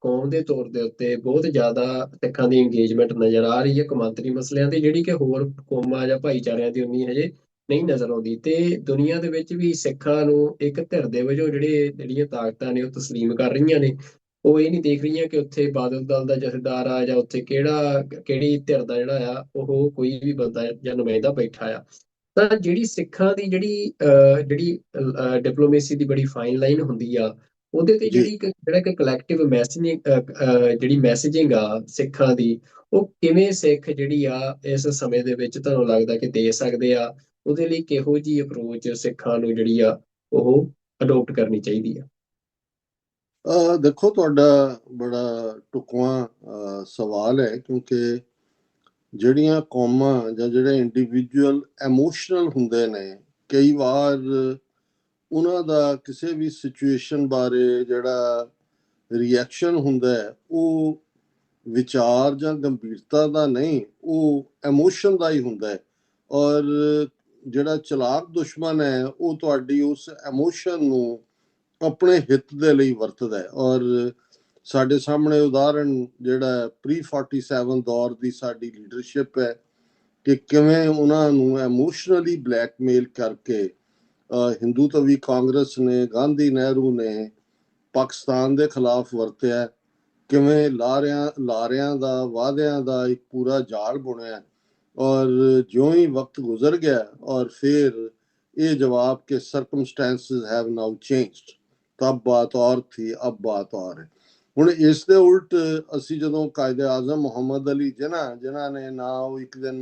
ਕੌਮ ਦੇ ਤੌਰ ਦੇ ਉੱਤੇ ਬਹੁਤ ਜ਼ਿਆਦਾ ਸਿੱਖਾਂ ਦੀ ਇੰਗੇਜਮੈਂਟ ਨਜ਼ਰ ਆ ਰਹੀ ਹੈ ਕੌਮਾਂਤਰੀ ਮਸਲਿਆਂ ਤੇ, ਜਿਹੜੀ ਕਿ ਹੋਰ ਕੌਮਾਂ ਜਾਂ ਭਾਈਚਾਰਿਆਂ ਦੀ ਉਨੀ ਹਜੇ ਨਹੀਂ ਨਜ਼ਰ ਆਉਂਦੀ। ਤੇ ਦੁਨੀਆ ਦੇ ਵਿੱਚ ਵੀ ਸਿੱਖਾਂ ਨੂੰ ਇੱਕ ਧਿਰ ਦੇ ਵਜੋਂ ਜਿਹੜੀਆਂ ਤਾਕਤਾਂ ਨੇ ਉਹ ਤਸਲੀਮ ਕਰ ਰਹੀਆਂ ਨੇ। ਉਹ ਇਹ ਨਹੀਂ ਦੇਖ ਰਹੀਆਂ ਕਿ ਉੱਥੇ ਬਾਦਲ ਦਲ ਦਾ ਜਥੇਦਾਰ ਆ, ਜਾਂ ਉੱਥੇ ਕਿਹੜੀ ਧਿਰ ਦਾ ਜਿਹੜਾ ਆ ਉਹ ਕੋਈ ਵੀ ਬੰਦਾ ਜਾਂ ਨੁਮਾਇੰਦਾ ਬੈਠਾ ਆ। ਤਾਂ ਜਿਹੜੀ ਸਿੱਖਾਂ ਦੀ ਜਿਹੜੀ ਡਿਪਲੋਮੇਸੀ ਦੀ ਬੜੀ ਫਾਈਨ ਲਾਈਨ ਹੁੰਦੀ ਆ, ਉਹਦੇ ਤੇ ਜੀ, ਜਿਹੜਾ ਕਿ ਕਲੈਕਟਿਵ ਮੈਸੇਜਿੰਗ, ਜਿਹੜੀ ਮੈਸੇਜਿੰਗ ਆ ਸਿੱਖਾਂ ਦੀ, ਉਹ ਕਿਵੇਂ ਸਿੱਖ ਜਿਹੜੀ ਆ ਇਸ ਸਮੇਂ ਦੇ ਵਿੱਚ ਤੁਹਾਨੂੰ ਲੱਗਦਾ ਕਿ ਦੇ ਸਕਦੇ ਆ? ਉਹਦੇ ਲਈ ਕਿਹੋ ਜਿਹੀ ਅਪਰੋਚ ਸਿੱਖਾਂ ਨੂੰ ਜਿਹੜੀ ਆ ਉਹ ਅਡੋਪਟ ਕਰਨੀ ਚਾਹੀਦੀ ਆ? ਦੇਖੋ, ਤੁਹਾਡਾ ਬੜਾ ਢੁਕਵਾਂ ਸਵਾਲ ਹੈ, ਕਿਉਂਕਿ ਜਿਹੜੀਆਂ ਕੌਮਾਂ ਜਾਂ ਜਿਹੜੇ ਇੰਡੀਵਿਜੂਅਲ ਐਮੋਸ਼ਨਲ ਹੁੰਦੇ ਨੇ, ਕਈ ਵਾਰ ਉਹਨਾਂ ਦਾ ਕਿਸੇ ਵੀ ਸਿਚੁਏਸ਼ਨ ਬਾਰੇ ਜਿਹੜਾ ਰਿਐਕਸ਼ਨ ਹੁੰਦਾ ਹੈ ਉਹ ਵਿਚਾਰ ਜਾਂ ਗੰਭੀਰਤਾ ਦਾ ਨਹੀਂ, ਉਹ ਐਮੋਸ਼ਨ ਦਾ ਹੀ ਹੁੰਦਾ ਹੈ। ਔਰ ਜਿਹੜਾ ਚਲਾਕ ਦੁਸ਼ਮਣ ਹੈ ਉਹ ਤੁਹਾਡੀ ਉਸ ਐਮੋਸ਼ਨ ਨੂੰ ਆਪਣੇ ਹਿੱਤ ਦੇ ਲਈ ਵਰਤਦਾ ਹੈ। ਔਰ ਸਾਡੇ ਸਾਹਮਣੇ ਉਦਾਹਰਣ ਜਿਹੜਾ ਪ੍ਰੀ 47 ਦੌਰ ਦੀ ਸਾਡੀ ਲੀਡਰਸ਼ਿਪ ਹੈ, ਕਿ ਕਿਵੇਂ ਉਹਨਾਂ ਨੂੰ ਐਮੋਸ਼ਨਲੀ ਬਲੈਕਮੇਲ ਕਰਕੇ ਹਿੰਦੂਤਵੀ ਕਾਂਗਰਸ ਨੇ, ਗਾਂਧੀ ਨਹਿਰੂ ਨੇ ਪਾਕਿਸਤਾਨ ਦੇ ਖਿਲਾਫ ਵਰਤਿਆ, ਕਿਵੇਂ ਲਾਰਿਆਂ ਦਾ, ਵਾਅਦਿਆਂ ਦਾ ਇੱਕ ਪੂਰਾ ਜਾਲ ਬੁਣਿਆ। ਔਰ ਜਿਉਂ ਹੀ ਵਕਤ ਗੁਜ਼ਰ ਗਿਆ, ਔਰ ਫਿਰ ਇਹ ਜਵਾਬ ਕਿ ਸਰਕਮਸਟੈਂसेस हैव नाउ चेंज्ड, तब बात और थी अब बात और है। ਹੁਣ ਇਸ ਦੇ ਉਲਟ ਅਸੀਂ ਜਦੋਂ ਕਾਇਦੇ ਆਜ਼ਮ ਮੁਹੰਮਦ ਅਲੀ ਜਿਨ੍ਹਾਂ ਨੇ ਨਾ ਉਹ ਇੱਕ ਦਿਨ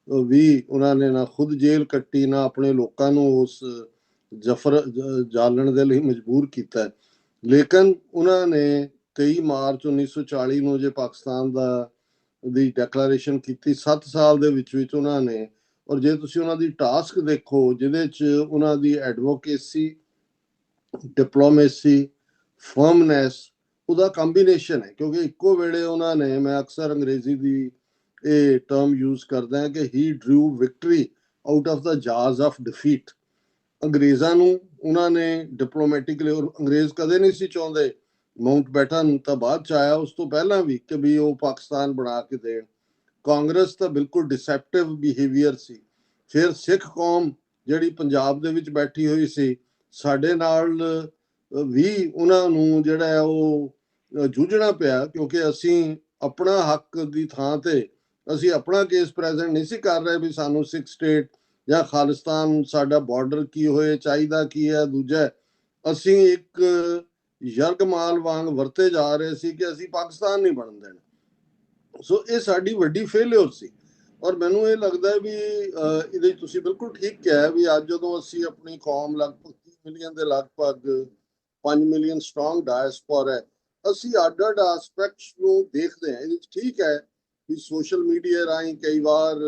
ਵੀ ਉਹਨਾਂ ਨੇ ਨਾ ਖੁਦ ਜੇਲ੍ਹ ਕੱਟੀ, ਨਾ ਆਪਣੇ ਲੋਕਾਂ ਨੂੰ ਉਸ ਜਫਰ ਜਾਲਣ ਦੇ ਲਈ ਮਜਬੂਰ ਕੀਤਾ, ਲੇਕਿਨ ਉਹਨਾਂ ਨੇ 23 ਮਾਰਚ 1940 ਨੂੰ ਜੇ ਪਾਕਿਸਤਾਨ ਦੀ ਡੈਕਲੇਰੇਸ਼ਨ ਕੀਤੀ, 7 ਸਾਲ ਦੇ ਵਿੱਚ ਉਹਨਾਂ ਨੇ, ਔਰ ਜੇ ਤੁਸੀਂ ਉਹਨਾਂ ਦੀ ਟਾਸਕ ਦੇਖੋ ਜਿਹਦੇ 'ਚ ਉਹਨਾਂ ਦੀ ਐਡਵੋਕੇਸੀ, ਡਿਪਲੋਮੇਸੀ, ਫਰਮਨੈਸ, ਉਹਦਾ ਕੰਬੀਨੇਸ਼ਨ ਹੈ। ਕਿਉਂਕਿ ਇੱਕੋ ਵੇਲੇ ਉਹਨਾਂ ਨੇ, ਮੈਂ ਅਕਸਰ ਅੰਗਰੇਜ਼ੀ ਦੀ ਇਹ ਟਰਮ ਯੂਜ਼ ਕਰਦਾ ਹਾਂ ਕਿ he drew victory out of the jaws of defeat. ਅੰਗਰੇਜ਼ਾਂ ਨੂੰ ਉਹਨਾਂ ਨੇ ਡਿਪਲੋਮੈਟਿਕਲੀ, ਅੰਗਰੇਜ਼ ਕਦੇ ਨਹੀਂ ਸੀ ਚਾਹੁੰਦੇ, ਮਾਊਂਟ ਬੈਟਨ ਤਾਂ ਬਾਅਦ ਚ ਆਇਆ, ਉਸ ਤੋਂ ਪਹਿਲਾਂ ਵੀ, ਕਿ ਵੀ ਉਹ ਪਾਕਿਸਤਾਨ ਬਣਾ ਕੇ ਦੇਣ। ਕਾਂਗਰਸ ਤਾਂ ਬਿਲਕੁਲ ਡਿਸੈਪਟਿਵ ਬਿਹੇਵੀਅਰ ਸੀ। ਫਿਰ ਸਿੱਖ ਕੌਮ ਜਿਹੜੀ ਪੰਜਾਬ ਦੇ ਵਿੱਚ ਬੈਠੀ ਹੋਈ ਸੀ, ਸਾਡੇ ਨਾਲ ਵੀ ਉਹਨਾਂ ਨੂੰ ਜਿਹੜਾ ਹੈ ਉਹ ਜੂਝਣਾ ਪਿਆ, ਕਿਉਂਕਿ ਅਸੀਂ ਆਪਣਾ ਹੱਕ ਦੀ ਥਾਂ ਤੇ ਅਸੀਂ ਆਪਣਾ ਕੇਸ ਪ੍ਰੈਜ਼ੈਂਟ ਨਹੀਂ ਸੀ ਕਰ ਰਹੇ ਵੀ ਸਾਨੂੰ 6 ਸਟੇਟ ਜਾਂ ਖਾਲਿਸਤਾਨ, ਸਾਡਾ ਬਾਰਡਰ ਕੀ ਹੋਏ, ਚਾਹੀਦਾ ਕੀ ਹੈ। ਦੂਜਾ, ਅਸੀਂ ਇੱਕ ਯਰਗਮਾਲ ਵਾਂਗ ਵਰਤੇ ਜਾ ਰਹੇ ਸੀ ਕਿ ਅਸੀਂ ਪਾਕਿਸਤਾਨ ਨਹੀਂ ਬਣਨ ਦੇਣਾ। ਸੋ ਇਹ ਸਾਡੀ ਵੱਡੀ ਫੇਲਿਅਰ ਸੀ। ਔਰ ਮੈਨੂੰ ਇਹ ਲੱਗਦਾ ਵੀ ਇਹਦੇ ਤੁਸੀਂ ਬਿਲਕੁਲ ਠੀਕ ਕਿਹਾ ਵੀ ਅੱਜ ਜਦੋਂ ਅਸੀਂ ਆਪਣੀ ਕੌਮ ਲਗਭਗ 30 ਮਿਲੀਅਨ ਦੇ ਲਗਭਗ 5 ਮਿਲੀਅਨ ਸਟਰੋਂਗ ਡਾਇਸਪੋਰਾ ਹੈ, ਅਸੀਂ ਅੱਡ-ਅੱਡ ਐਸਪੈਕਟਸ ਨੂੰ ਦੇਖਦੇ ਹਾਂ। ਇਹਦੇ 'ਚ ਠੀਕ ਹੈ ਵੀ ਸੋਸ਼ਲ ਮੀਡੀਆ ਰਾਹੀਂ ਕਈ ਵਾਰ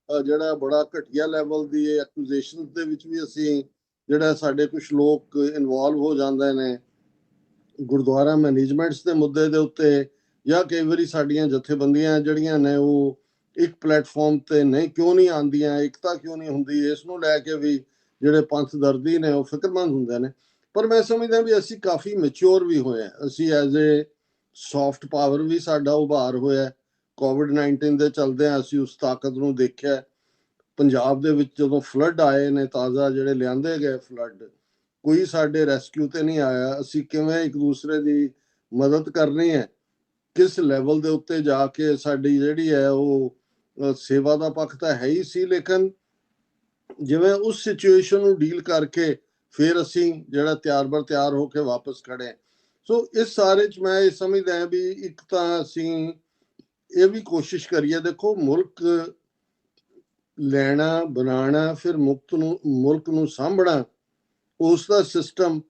ਜਿਹੜਾ ਬੜਾ ਘਟੀਆ ਲੈਵਲ ਦੀ ਐਕੂਜ਼ੇਸ਼ਨਸ ਦੇ ਵਿੱਚ ਵੀ ਅਸੀਂ ਜਿਹੜਾ ਸਾਡੇ ਕੁਝ ਲੋਕ ਇਨਵੋਲਵ ਹੋ ਜਾਂਦੇ ਨੇ ਗੁਰਦੁਆਰਾ ਮੈਨੇਜਮੈਂਟਸ ਦੇ ਮੁੱਦੇ ਦੇ ਉੱਤੇ, ਜਾਂ ਕਈ ਵਾਰੀ ਸਾਡੀਆਂ ਜਥੇਬੰਦੀਆਂ ਜਿਹੜੀਆਂ ਨੇ ਉਹ ਇੱਕ ਪਲੇਟਫਾਰਮ ਤੇ ਨਹੀਂ ਕਿਉਂ ਨਹੀਂ ਆਉਂਦੀਆਂ, ਇਕਤਾ ਕਿਉਂ ਨਹੀਂ ਹੁੰਦੀ, ਇਸ ਨੂੰ ਲੈ ਕੇ ਵੀ ਜਿਹੜੇ ਪੰਥ ਦਰਦੀ ਨੇ ਉਹ ਫਿਕਰਮੰਦ ਹੁੰਦੇ ਨੇ। ਪਰ ਮੈਂ ਸਮਝਦਾ ਵੀ ਅਸੀਂ ਕਾਫੀ ਮੈਚੁਰ ਵੀ ਹੋਏ ਹਾਂ। ਅਸੀਂ ਐਜ਼ ਏ ਸੌਫਟ ਪਾਵਰ ਵੀ ਸਾਡਾ ਉਭਾਰ ਹੋਇਆ। ਕੋਵਿਡ-19 ਦੇ ਚਲਦਿਆਂ ਅਸੀਂ ਉਸ ਤਾਕਤ ਨੂੰ ਦੇਖਿਆ। ਪੰਜਾਬ ਦੇ ਵਿੱਚ ਜਦੋਂ ਫਲੱਡ ਆਏ ਨੇ, ਤਾਜ਼ਾ ਜਿਹੜੇ ਲਿਆਂਦੇ ਗਏ ਫਲੱਡ, ਕੋਈ ਸਾਡੇ ਰੈਸਕਿਊ ਤੇ ਨਹੀਂ ਆਇਆ। ਅਸੀਂ ਕਿਵੇਂ ਇੱਕ ਦੂਸਰੇ ਦੀ ਮਦਦ ਕਰਨੀ ਹੈ, ਕਿਸ ਲੈਵਲ ਦੇ ਉੱਤੇ ਜਾ ਕੇ ਸਾਡੀ ਜਿਹੜੀ ਹੈ ਉਹ ਸੇਵਾ ਦਾ ਪੱਖ ਤਾਂ ਹੈ ਹੀ ਸੀ, ਲੇਕਿਨ ਜਿਵੇਂ ਉਸ ਸਿਚੁਏਸ਼ਨ ਨੂੰ ਡੀਲ ਕਰਕੇ ਫਿਰ ਅਸੀਂ ਜਿਹੜਾ ਤਿਆਰ ਹੋ ਕੇ ਵਾਪਸ ਖੜੇ। ਸੋ ਇਸ ਸਾਰੇ 'ਚ ਮੈਂ ਇਹ ਸਮਝਦਾ ਹਾਂ ਵੀ ਇੱਕ ਤਾਂ ਅਸੀਂ ਇਹ ਵੀ ਕੋਸ਼ਿਸ਼ ਕਰੀਏ, ਦੇਖੋ ਮੁਲਕ ਲੈਣਾ, ਬਣਾਉਣਾ, ਫਿਰ ਮੁਲਕ ਨੂੰ ਸਾਂਭਣਾ, ਉਸ ਦਾ ਸਿਸਟਮ,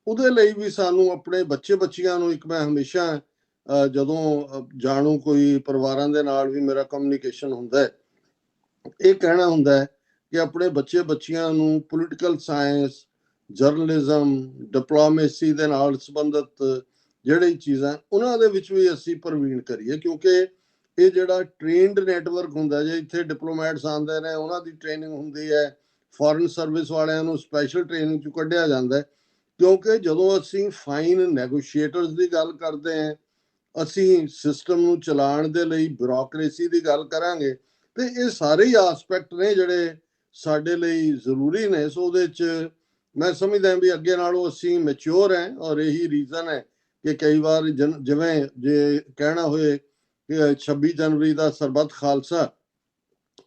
ਉਹਦੇ ਲਈ ਵੀ ਸਾਨੂੰ ਆਪਣੇ ਬੱਚਿਆਂ ਨੂੰ, ਇੱਕ ਮੈਂ ਹਮੇਸ਼ਾ ਜਦੋਂ ਜਾਣੂ ਕੋਈ ਪਰਿਵਾਰਾਂ ਦੇ ਨਾਲ ਵੀ ਮੇਰਾ ਕਮਿਊਨੀਕੇਸ਼ਨ ਹੁੰਦਾ ਹੈ, ਇਹ ਕਹਿਣਾ ਹੁੰਦਾ ਹੈ ਕਿ ਆਪਣੇ ਬੱਚਿਆਂ ਨੂੰ ਪੋਲੀਟੀਕਲ ਸਾਇੰਸ, ਜਰਨਲਿਜ਼ਮ, ਡਿਪਲੋਮੇਸੀ ਦੇ ਨਾਲ ਸੰਬੰਧਿਤ ਜਿਹੜੀ ਚੀਜ਼ਾਂ ਉਹਨਾਂ ਦੇ ਵਿੱਚ ਵੀ ਅਸੀਂ ਪ੍ਰਵੀਨ ਕਰੀਏ। ਕਿਉਂਕਿ ਇਹ ਜਿਹੜਾ ਟ੍ਰੇਨਡ ਨੈਟਵਰਕ ਹੁੰਦਾ, ਜੇ ਇੱਥੇ ਡਿਪਲੋਮੈਟਸ ਆਉਂਦੇ ਨੇ, ਉਹਨਾਂ ਦੀ ਟ੍ਰੇਨਿੰਗ ਹੁੰਦੀ ਹੈ, ਫੋਰਨ ਸਰਵਿਸ ਵਾਲਿਆਂ ਨੂੰ ਸਪੈਸ਼ਲ ਟ੍ਰੇਨਿੰਗ 'ਚ ਕੱਢਿਆ ਜਾਂਦਾ ਹੈ। ਕਿਉਂਕਿ ਜਦੋਂ ਅਸੀਂ ਫਾਈਨ ਨੈਗੋਸ਼ੀਏਟਰਸ ਦੀ ਗੱਲ ਕਰਦੇ ਹਾਂ, ਅਸੀਂ ਸਿਸਟਮ ਨੂੰ ਚਲਾਉਣ ਦੇ ਲਈ ਬਿਊਰੋਕ੍ਰੇਸੀ ਦੀ ਗੱਲ ਕਰਾਂਗੇ, ਤੇ ਇਹ ਸਾਰੇ ਹੀ ਆਸਪੈਕਟ ਨੇ ਜਿਹੜੇ ਸਾਡੇ ਲਈ ਜ਼ਰੂਰੀ ਨੇ। ਸੋ ਉਹਦੇ 'ਚ ਮੈਂ ਸਮਝਦਾ ਵੀ ਅੱਗੇ ਨਾਲੋਂ ਅਸੀਂ ਮੈਚੁਰ ਹੈ। ਔਰ ਇਹੀ ਰੀਜ਼ਨ ਹੈ ਕਿ ਕਈ ਵਾਰ ਜਿਵੇਂ ਜੇ ਕਹਿਣਾ ਹੋਏ ਕਿ 26 ਜਨਵਰੀ ਦਾ ਸਰਬੱਤ ਖਾਲਸਾ,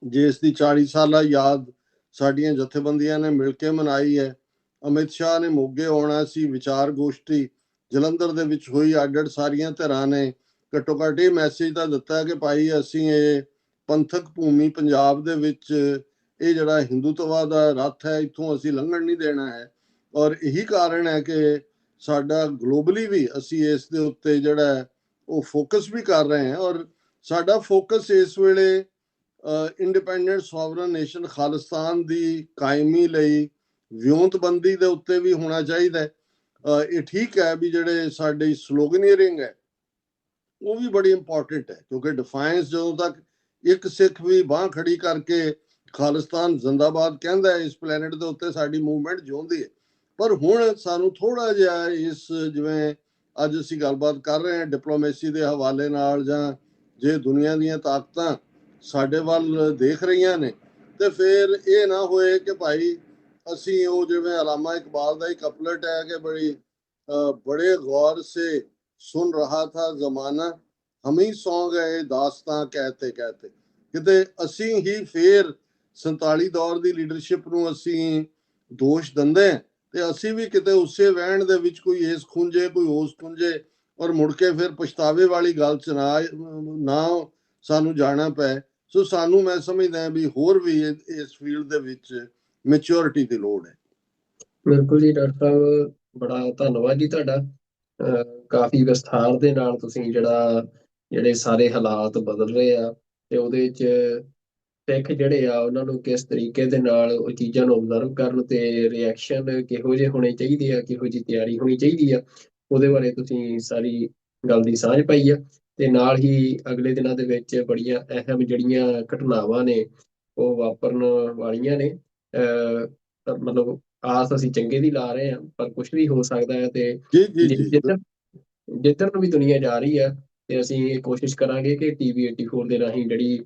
ਜੇ ਇਸ ਦੀ 40 ਸਾਲਾ ਯਾਦ ਸਾਡੀਆਂ ਜਥੇਬੰਦੀਆਂ ਨੇ ਮਿਲ ਕੇ ਮਨਾਈ ਹੈ। ਅਮਿਤ ਸ਼ਾਹ ਨੇ ਮੋਗੇ ਆਉਣਾ ਸੀ, ਵਿਚਾਰ ਗੋਸ਼ਟੀ ਜਲੰਧਰ ਦੇ ਵਿੱਚ ਹੋਈ, ਅੱਡ-ਅੱਡ ਸਾਰੀਆਂ ਧਿਰਾਂ ਨੇ ਘੱਟੋ ਘੱਟ ਇਹ ਮੈਸੇਜ ਤਾਂ ਦਿੱਤਾ ਕਿ ਭਾਈ ਅਸੀਂ ਇਹ ਪੰਥਕ ਭੂਮੀ ਪੰਜਾਬ ਦੇ ਵਿੱਚ ਇਹ ਜਿਹੜਾ ਹਿੰਦੂਤਵਾ ਦਾ ਰੱਥ ਹੈ, ਇੱਥੋਂ ਅਸੀਂ ਲੰਘਣ ਨਹੀਂ ਦੇਣਾ ਹੈ। ਔਰ ਇਹੀ ਕਾਰਨ ਹੈ ਕਿ ਸਾਡਾ ਗਲੋਬਲੀ ਵੀ ਅਸੀਂ ਇਸ ਦੇ ਉੱਤੇ ਜਿਹੜਾ ਉਹ ਫੋਕਸ ਵੀ ਕਰ ਰਹੇ ਹਾਂ। ਔਰ ਸਾਡਾ ਫੋਕਸ ਇਸ ਵੇਲੇ ਇੰਡੀਪੈਂਡੈਂਟ ਸੋਵਰਨ ਨੇਸ਼ਨ ਖਾਲਿਸਤਾਨ ਦੀ ਕਾਇਮੀ ਲਈ ਵਿਉਂਤਬੰਦੀ ਦੇ ਉੱਤੇ ਵੀ ਹੋਣਾ ਚਾਹੀਦਾ ਹੈ। ਇਹ ਠੀਕ ਹੈ ਵੀ ਜਿਹੜੇ ਸਾਡੀ ਸਲੋਗਨੀਅਰਿੰਗ ਹੈ ਉਹ ਵੀ ਬੜੀ ਇੰਪੋਰਟੈਂਟ ਹੈ, ਕਿਉਂਕਿ ਡਿਫਾਈਨਸ ਜਦੋਂ ਤੱਕ ਇੱਕ ਸਿੱਖ ਵੀ ਬਾਂਹ ਖੜੀ ਕਰਕੇ ਖਾਲਿਸਤਾਨ ਜ਼ਿੰਦਾਬਾਦ ਕਹਿੰਦਾ ਹੈ, ਇਸ ਪਲੈਨਟ ਦੇ ਉੱਤੇ ਸਾਡੀ ਮੂਵਮੈਂਟ ਜਿਉਂਦੀ ਹੈ। ਪਰ ਹੁਣ ਸਾਨੂੰ ਥੋੜਾ ਜਿਹਾ ਇਸ, ਜਿਵੇਂ ਅੱਜ ਅਸੀਂ ਗੱਲਬਾਤ ਕਰ ਰਹੇ ਹਾਂ ਡਿਪਲੋਮੇਸੀ ਦੇ ਹਵਾਲੇ ਨਾਲ, ਜਾਂ ਜੇ ਦੁਨੀਆ ਦੀਆਂ ਤਾਕਤਾਂ ਸਾਡੇ ਵੱਲ ਦੇਖ ਰਹੀਆਂ ਨੇ, ਤੇ ਫਿਰ ਇਹ ਨਾ ਹੋਏ ਕਿ ਭਾਈ ਅਸੀਂ ਉਹ, ਜਿਵੇਂ ਅਲਾਮਾ ਇਕਬਾਲ ਦਾ ਹੀ ਕਪਲਟ ਹੈ ਕਿ ਬੜੇ ਗੌਰ ਸੇ ਸੁਨ ਰਹਾ ਥਾ ਜ਼ਮਾਨਾ, ਹਮੀ ਸੌਂ ਗਏ ਦਾਸਤਾਂ ਕਹਿਤੇ ਕਹਿਤੇ। ਕਿਤੇ ਅਸੀਂ ਹੀ ਫੇਰ 47 ਦੌਰ ਦੀ ਲੀਡਰਸ਼ਿਪ ਨੂੰ ਅਸੀਂ ਦੋਸ਼ ਦਿੰਦੇ ਹਾਂ, ਤੇ ਅਸੀਂ ਵੀ ਕਿਤੇ ਉਸੇ ਵਹਿਣ ਦੇ ਵਿੱਚ ਕੋਈ ਇਸ ਖੁੰਝੇ ਕੋਈ ਉਸ ਖੁੰਝੇ, ਔਰ ਮੁੜ ਕੇ ਫਿਰ ਪਛਤਾਵੇ ਵਾਲੀ ਗੱਲ 'ਚ ਨਾ ਸਾਨੂੰ ਜਾਣਾ ਪਏ। ਸੋ ਸਾਨੂੰ, ਮੈਂ ਸਮਝਦਾ ਵੀ ਹੋਰ ਵੀ ਇਸ ਫੀਲਡ ਦੇ ਵਿੱਚ ਮੈਚੁਰਿਟੀ ਦੀ ਲੋੜ ਹੈ। ਬਿਲਕੁਲ ਜੀ ਡਾਕਟਰ ਸਾਹਿਬ, ਬੜਾ ਧੰਨਵਾਦ ਜੀ ਤੁਹਾਡਾ। ਕਾਫੀ ਵਿਸਥਾਰ ਦੇ ਨਾਲ ਤੁਸੀਂ ਜਿਹੜੇ ਸਾਰੇ ਹਾਲਾਤ ਬਦਲ ਰਹੇ ਆ, ਤੇ ਉਹਦੇ 'ਚ ਸਿੱਖ ਜਿਹੜੇ ਆ ਉਹਨਾਂ ਨੂੰ ਕਿਸ ਤਰੀਕੇ ਦੇ ਨਾਲ ਉਹ ਚੀਜ਼ਾਂ ਨੂੰ ਓਬਜ਼ਰਵ ਕਰਨ ਤੇ ਰਿਐਕਸ਼ਨ ਕਿਹੋ ਜਿਹੇ ਹੋਣੇ ਚਾਹੀਦੇ ਆ, ਕਿਹੋ ਜਿਹੀ ਤਿਆਰੀ ਹੋਣੀ ਚਾਹੀਦੀ ਆ, ਉਹਦੇ ਬਾਰੇ ਤੁਸੀਂ ਸਾਰੀ ਗੱਲ ਦੀ ਸਾਂਝ ਪਾਈ ਆ। ਤੇ ਨਾਲ ਹੀ ਅਗਲੇ ਦਿਨਾਂ ਦੇ ਵਿੱਚ ਬੜੀਆਂ ਅਹਿਮ ਜਿਹੜੀਆਂ ਘਟਨਾਵਾਂ ਨੇ ਉਹ ਵਾਪਰਨ ਵਾਲੀਆਂ ਨੇ। ਮਤਲਬ ਆਸ ਅਸੀਂ ਚੰਗੇ ਦੀ ਲਾ ਰਹੇ ਹਾਂ, ਪਰ ਕੁਝ ਵੀ ਹੋ ਸਕਦਾ ਹੈ। ਤੇ ਜੀ ਜੀ ਜੀ ਜਿੱਧਰ ਜਿੱਧਰ ਨੂੰ ਵੀ ਦੁਨੀਆ ਜਾ ਰਹੀ ਹੈ, ਤੇ ਅਸੀਂ ਇਹ ਕੋਸ਼ਿਸ਼ ਕਰਾਂਗੇ ਕਿ ਟੀਵੀ 84 ਦੇ ਰਾਹੀਂ ਜਿਹੜੀ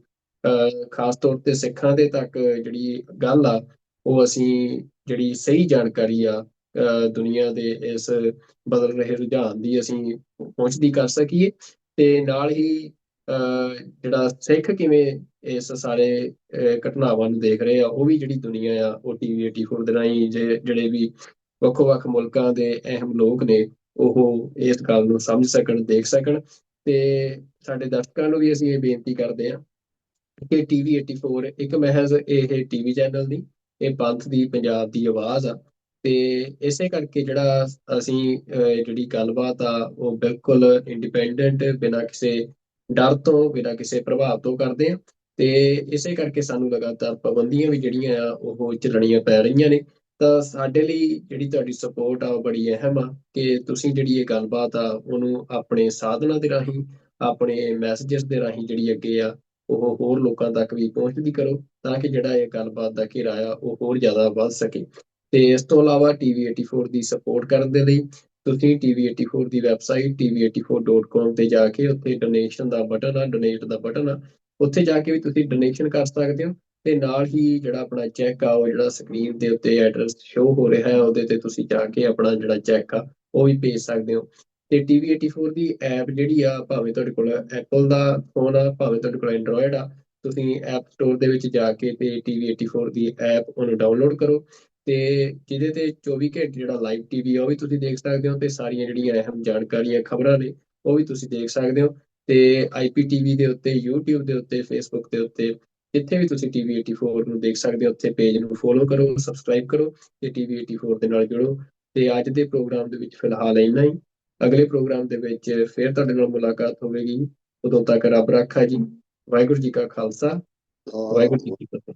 ਖਾਸ ਤੌਰ ਤੇ ਸਿੱਖਾਂ ਦੇ ਤੱਕ ਜਿਹੜੀ ਗੱਲ ਆ, ਉਹ ਅਸੀਂ ਜਿਹੜੀ ਸਹੀ ਜਾਣਕਾਰੀ ਆ ਦੁਨੀਆ ਦੇ ਇਸ ਬਦਲ ਰਹੇ ਰੁਝਾਨ ਦੀ ਅਸੀਂ ਪਹੁੰਚਦੀ ਕਰ ਸਕੀਏ। ਤੇ ਨਾਲ ਹੀ ਜਿਹੜਾ ਸਿੱਖ ਕਿਵੇਂ ਇਸ ਸਾਰੇ ਘਟਨਾਵਾਂ ਨੂੰ ਦੇਖ ਰਹੇ ਆ, ਉਹ ਵੀ ਜਿਹੜੀ ਦੁਨੀਆ ਆ ਉਹ ਟੀਵੀ 84 ਦੇ ਰਾਹੀਂ ਜਿਹੜੇ ਵੀ ਵੱਖੋ-ਵੱਖ ਮੁਲਕਾਂ ਦੇ ਅਹਿਮ ਲੋਕ ਨੇ, ਉਹ ਇਸ ਗੱਲ ਨੂੰ ਸਮਝ ਸਕਣ, ਦੇਖ ਸਕਣ। ਤੇ ਸਾਡੇ ਦਰਸ਼ਕਾਂ ਨੂੰ ਵੀ ਅਸੀਂ ਇਹ ਬੇਨਤੀ ਕਰਦੇ ਹਾਂ ਕਿ ਟੀਵੀ 84 ਇੱਕ ਮਹਿਜ਼ ਇਹ ਟੀਵੀ ਚੈਨਲ ਨਹੀਂ, ਇਹ ਪੰਥ ਦੀ, ਪੰਜਾਬ ਦੀ ਆਵਾਜ਼ ਆ। ਤੇ ਇਸੇ ਕਰਕੇ ਜਿਹੜਾ ਅਸੀਂ ਜਿਹੜੀ ਗੱਲਬਾਤ ਆ ਉਹ ਬਿਲਕੁਲ ਇੰਡੀਪੈਂਡੈਂਟ, ਬਿਨਾਂ ਕਿਸੇ ਡਰ ਤੋਂ, ਬਿਨਾਂ ਕਿਸੇ ਪ੍ਰਭਾਵ ਤੋਂ ਕਰਦੇ ਆ। ਤੇ ਇਸੇ ਕਰਕੇ ਸਾਨੂੰ ਲਗਾਤਾਰ ਪਾਬੰਦੀਆਂ ਵੀ ਜਿਹੜੀਆਂ ਆ ਉਹ ਝੱਲਣੀਆਂ ਪੈ ਰਹੀਆਂ ਨੇ। ਤਾਂ ਸਾਡੇ ਲਈ ਜਿਹੜੀ ਤੁਹਾਡੀ ਸਪੋਰਟ ਆ ਉਹ ਬੜੀ ਅਹਿਮ ਆ, ਕਿ ਤੁਸੀਂ ਜਿਹੜੀ ਇਹ ਗੱਲਬਾਤ ਆ ਉਹਨੂੰ ਆਪਣੇ ਸਾਧਨਾਂ ਦੇ ਰਾਹੀਂ, ਆਪਣੇ ਮੈਸੇਜਸ ਦੇ ਰਾਹੀਂ ਜਿਹੜੀ ਅੱਗੇ ਆ ਉਹ ਹੋਰ ਲੋਕਾਂ ਤੱਕ ਵੀ ਪਹੁੰਚਦੀ ਕਰੋ, ਤਾਂ ਕਿ ਜਿਹੜਾ ਇਹ ਗੱਲਬਾਤ ਦਾ ਘੇਰਾ ਆ ਉਹ ਹੋਰ ਜ਼ਿਆਦਾ ਵੱਧ ਸਕੇ। ਤੇ ਇਸ ਤੋਂ ਇਲਾਵਾ ਟੀਵੀ 84 ਦੀ ਸਪੋਰਟ ਕਰਨ ਦੇ ਲਈ ਤੁਸੀਂ ਟੀਵੀ 84 ਦੀ ਵੈਬਸਾਈਟ tv84.com ਤੇ ਜਾ ਕੇ ਉੱਥੇ ਡੋਨੇਸ਼ਨ ਦਾ ਬਟਨ ਆ, ਡੋਨੇਟ ਦਾ ਬਟਨ ਆ, ਉੱਥੇ ਜਾ ਕੇ ਵੀ ਤੁਸੀਂ ਡੋਨੇਸ਼ਨ ਕਰ ਸਕਦੇ ਹੋ। ਤੇ ਨਾਲ ਹੀ ਜਿਹੜਾ ਆਪਣਾ ਚੈੱਕ ਆ, ਉਹ ਜਿਹੜਾ ਸਕਰੀਨ ਦੇ ਉੱਤੇ ਐਡਰੈਸ ਸ਼ੋ ਹੋ ਰਿਹਾ ਹੈ, ਉਹਦੇ ਤੇ ਤੁਸੀਂ ਜਾ ਕੇ ਆਪਣਾ ਜਿਹੜਾ ਚੈੱਕ ਆ ਉਹ ਵੀ ਭੇਜ ਸਕਦੇ ਹੋ। ਤੇ ਟੀਵੀ 84 ਦੀ ਐਪ ਜਿਹੜੀ ਆ, ਭਾਵੇਂ ਤੁਹਾਡੇ ਕੋਲ ਐਪਲ ਦਾ ਫੋਨ ਆ, ਭਾਵੇਂ ਤੁਹਾਡੇ ਕੋਲ ਐਂਡਰੋਇਡ ਆ, ਤੁਸੀਂ ਐਪ ਸਟੋਰ ਦੇ ਵਿੱਚ ਜਾ ਕੇ ਤੇ ਟੀਵੀ 84 ਦੀ ਐਪ ਉਹਨੂੰ ਡਾਊਨਲੋਡ ਕਰੋ। ਤੇ ਜਿਹਦੇ ਤੇ 24 ਘੰਟੇ ਜਿਹੜਾ ਲਾਈਵ ਟੀਵੀ ਆ ਉਹ ਵੀ ਤੁਸੀਂ ਦੇਖ ਸਕਦੇ ਹੋ, ਤੇ ਸਾਰੀਆਂ ਜਿਹੜੀਆਂ ਅਹਿਮ ਜਾਣਕਾਰੀਆਂ, ਖਬਰਾਂ ਨੇ, ਉਹ ਵੀ ਤੁਸੀਂ ਦੇਖ ਸਕਦੇ ਹੋ। ਤੇ IPTV ਦੇ ਉੱਤੇ, YouTube ਦੇ ਉੱਤੇ, Facebook ਦੇ ਉੱਤੇ, ਜਿੱਥੇ ਵੀ ਤੁਸੀਂ ਟੀਵੀ 84 ਨੂੰ ਦੇਖ ਸਕਦੇ ਹੋ, ਉੱਥੇ ਪੇਜ ਨੂੰ ਫੋਲੋ ਕਰੋ, ਸਬਸਕ੍ਰਾਈਬ ਕਰੋ ਤੇ ਟੀਵੀ 84 ਦੇ ਨਾਲ ਜੁੜੋ। ਤੇ ਅੱਜ ਦੇ ਪ੍ਰੋਗਰਾਮ ਦੇ ਵਿੱਚ ਫਿਲਹਾਲ ਇੰਨਾ ਹੀ। ਅਗਲੇ ਪ੍ਰੋਗਰਾਮ ਦੇ ਵਿੱਚ ਫਿਰ ਤੁਹਾਡੇ ਨਾਲ ਮੁਲਾਕਾਤ ਹੋਵੇਗੀ। ਉਦੋਂ ਤੱਕ ਰੱਬ ਰਾਖਾ ਜੀ। ਵਾਹਿਗੁਰੂ ਜੀ ਕਾ ਖਾਲਸਾ, ਵਾਹਿਗੁਰੂ ਜੀ ਅਹ ਕੀ ਫਤਿਹ।